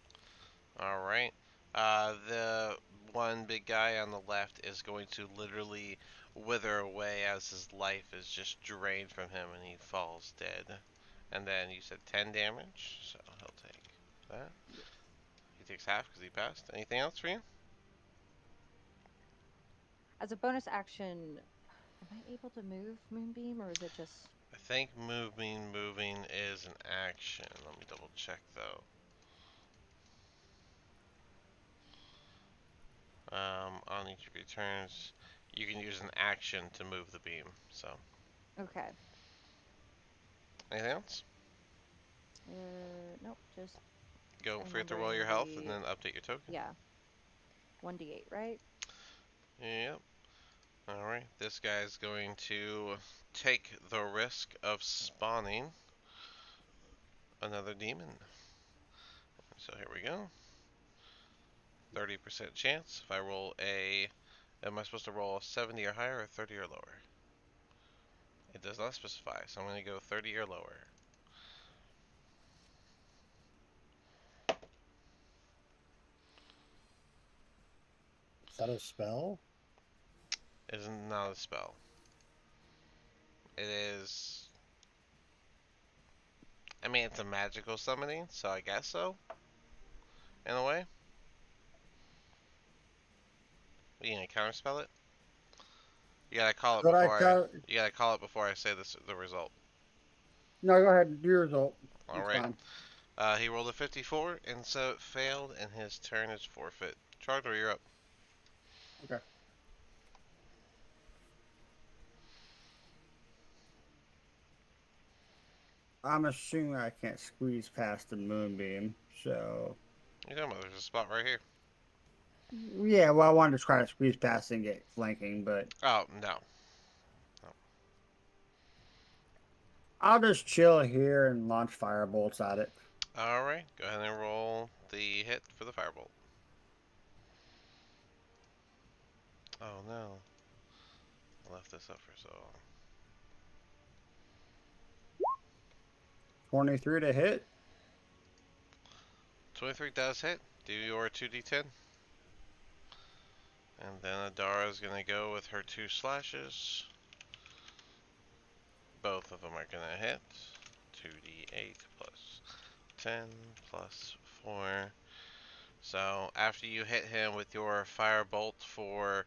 Alright. The one big guy on the left is going to literally wither away as his life is just drained from him and he falls dead. And then you said 10 damage, so he'll take that. Yes. He takes half because he passed. Anything else for you? As a bonus action, am I able to move Moonbeam, or is it just... I think moving is an action. Let me double check though. On each of your turns, you can use an action to move the beam. So, Okay. anything else? Nope, just Don't forget to roll remembering your health and the... then update your token. Yeah. 1d8, right? Yep. Alright, this guy's going to take the risk of spawning another demon. So here we go. 30% chance. If I roll a... Am I supposed to roll 70 or higher or 30 or lower? It does not specify, so I'm going to go 30 or lower. Is that a spell? It is not a spell. It is... I mean, it's a magical summoning, so I guess so. In a way. You gonna counterspell it? You gotta call it Could I before I... count? You gotta call it before I say the result. No, go ahead. Do your result. It's Alright. fine. He rolled a 54, and so it failed, and his turn is forfeit. Charger, you're up. Okay. I'm assuming I can't squeeze past the moonbeam, so You know, there's a spot right here. yeah. Well, I wanted to try to squeeze past and get flanking, but Oh, no. I'll just chill here and launch fire bolts at it. Alright, go ahead and roll the hit for the firebolt. Oh no. I left this up for so long. 23 to hit. 23 does hit. Do your 2d10. And then Adara's gonna go with her 2 slashes. Both of them are gonna hit. 2d8 plus 10 plus 4. So after you hit him with your firebolt for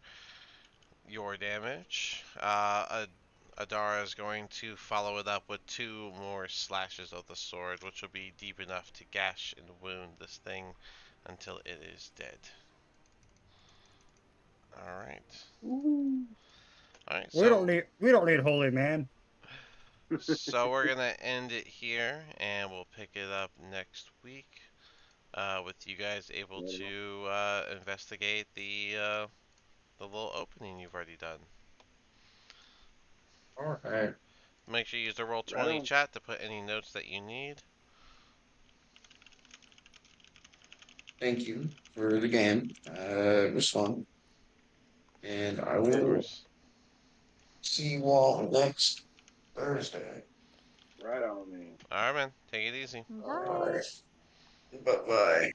your damage, Adara is going to follow it up with 2 more slashes of the sword, which will be deep enough to gash and wound this thing until it is dead. Alright. Alright, We don't so need holy man. we're gonna end it here, and we'll pick it up next week with you guys able to investigate the little opening you've already done. All right. Make sure you use the roll Right 20 on. chat to put any notes that you need. Thank you for the game. It was fun. And I Of will course. see you all next Thursday. Right on, man. Alright, man. Take it easy. All Bye. right. Bye bye.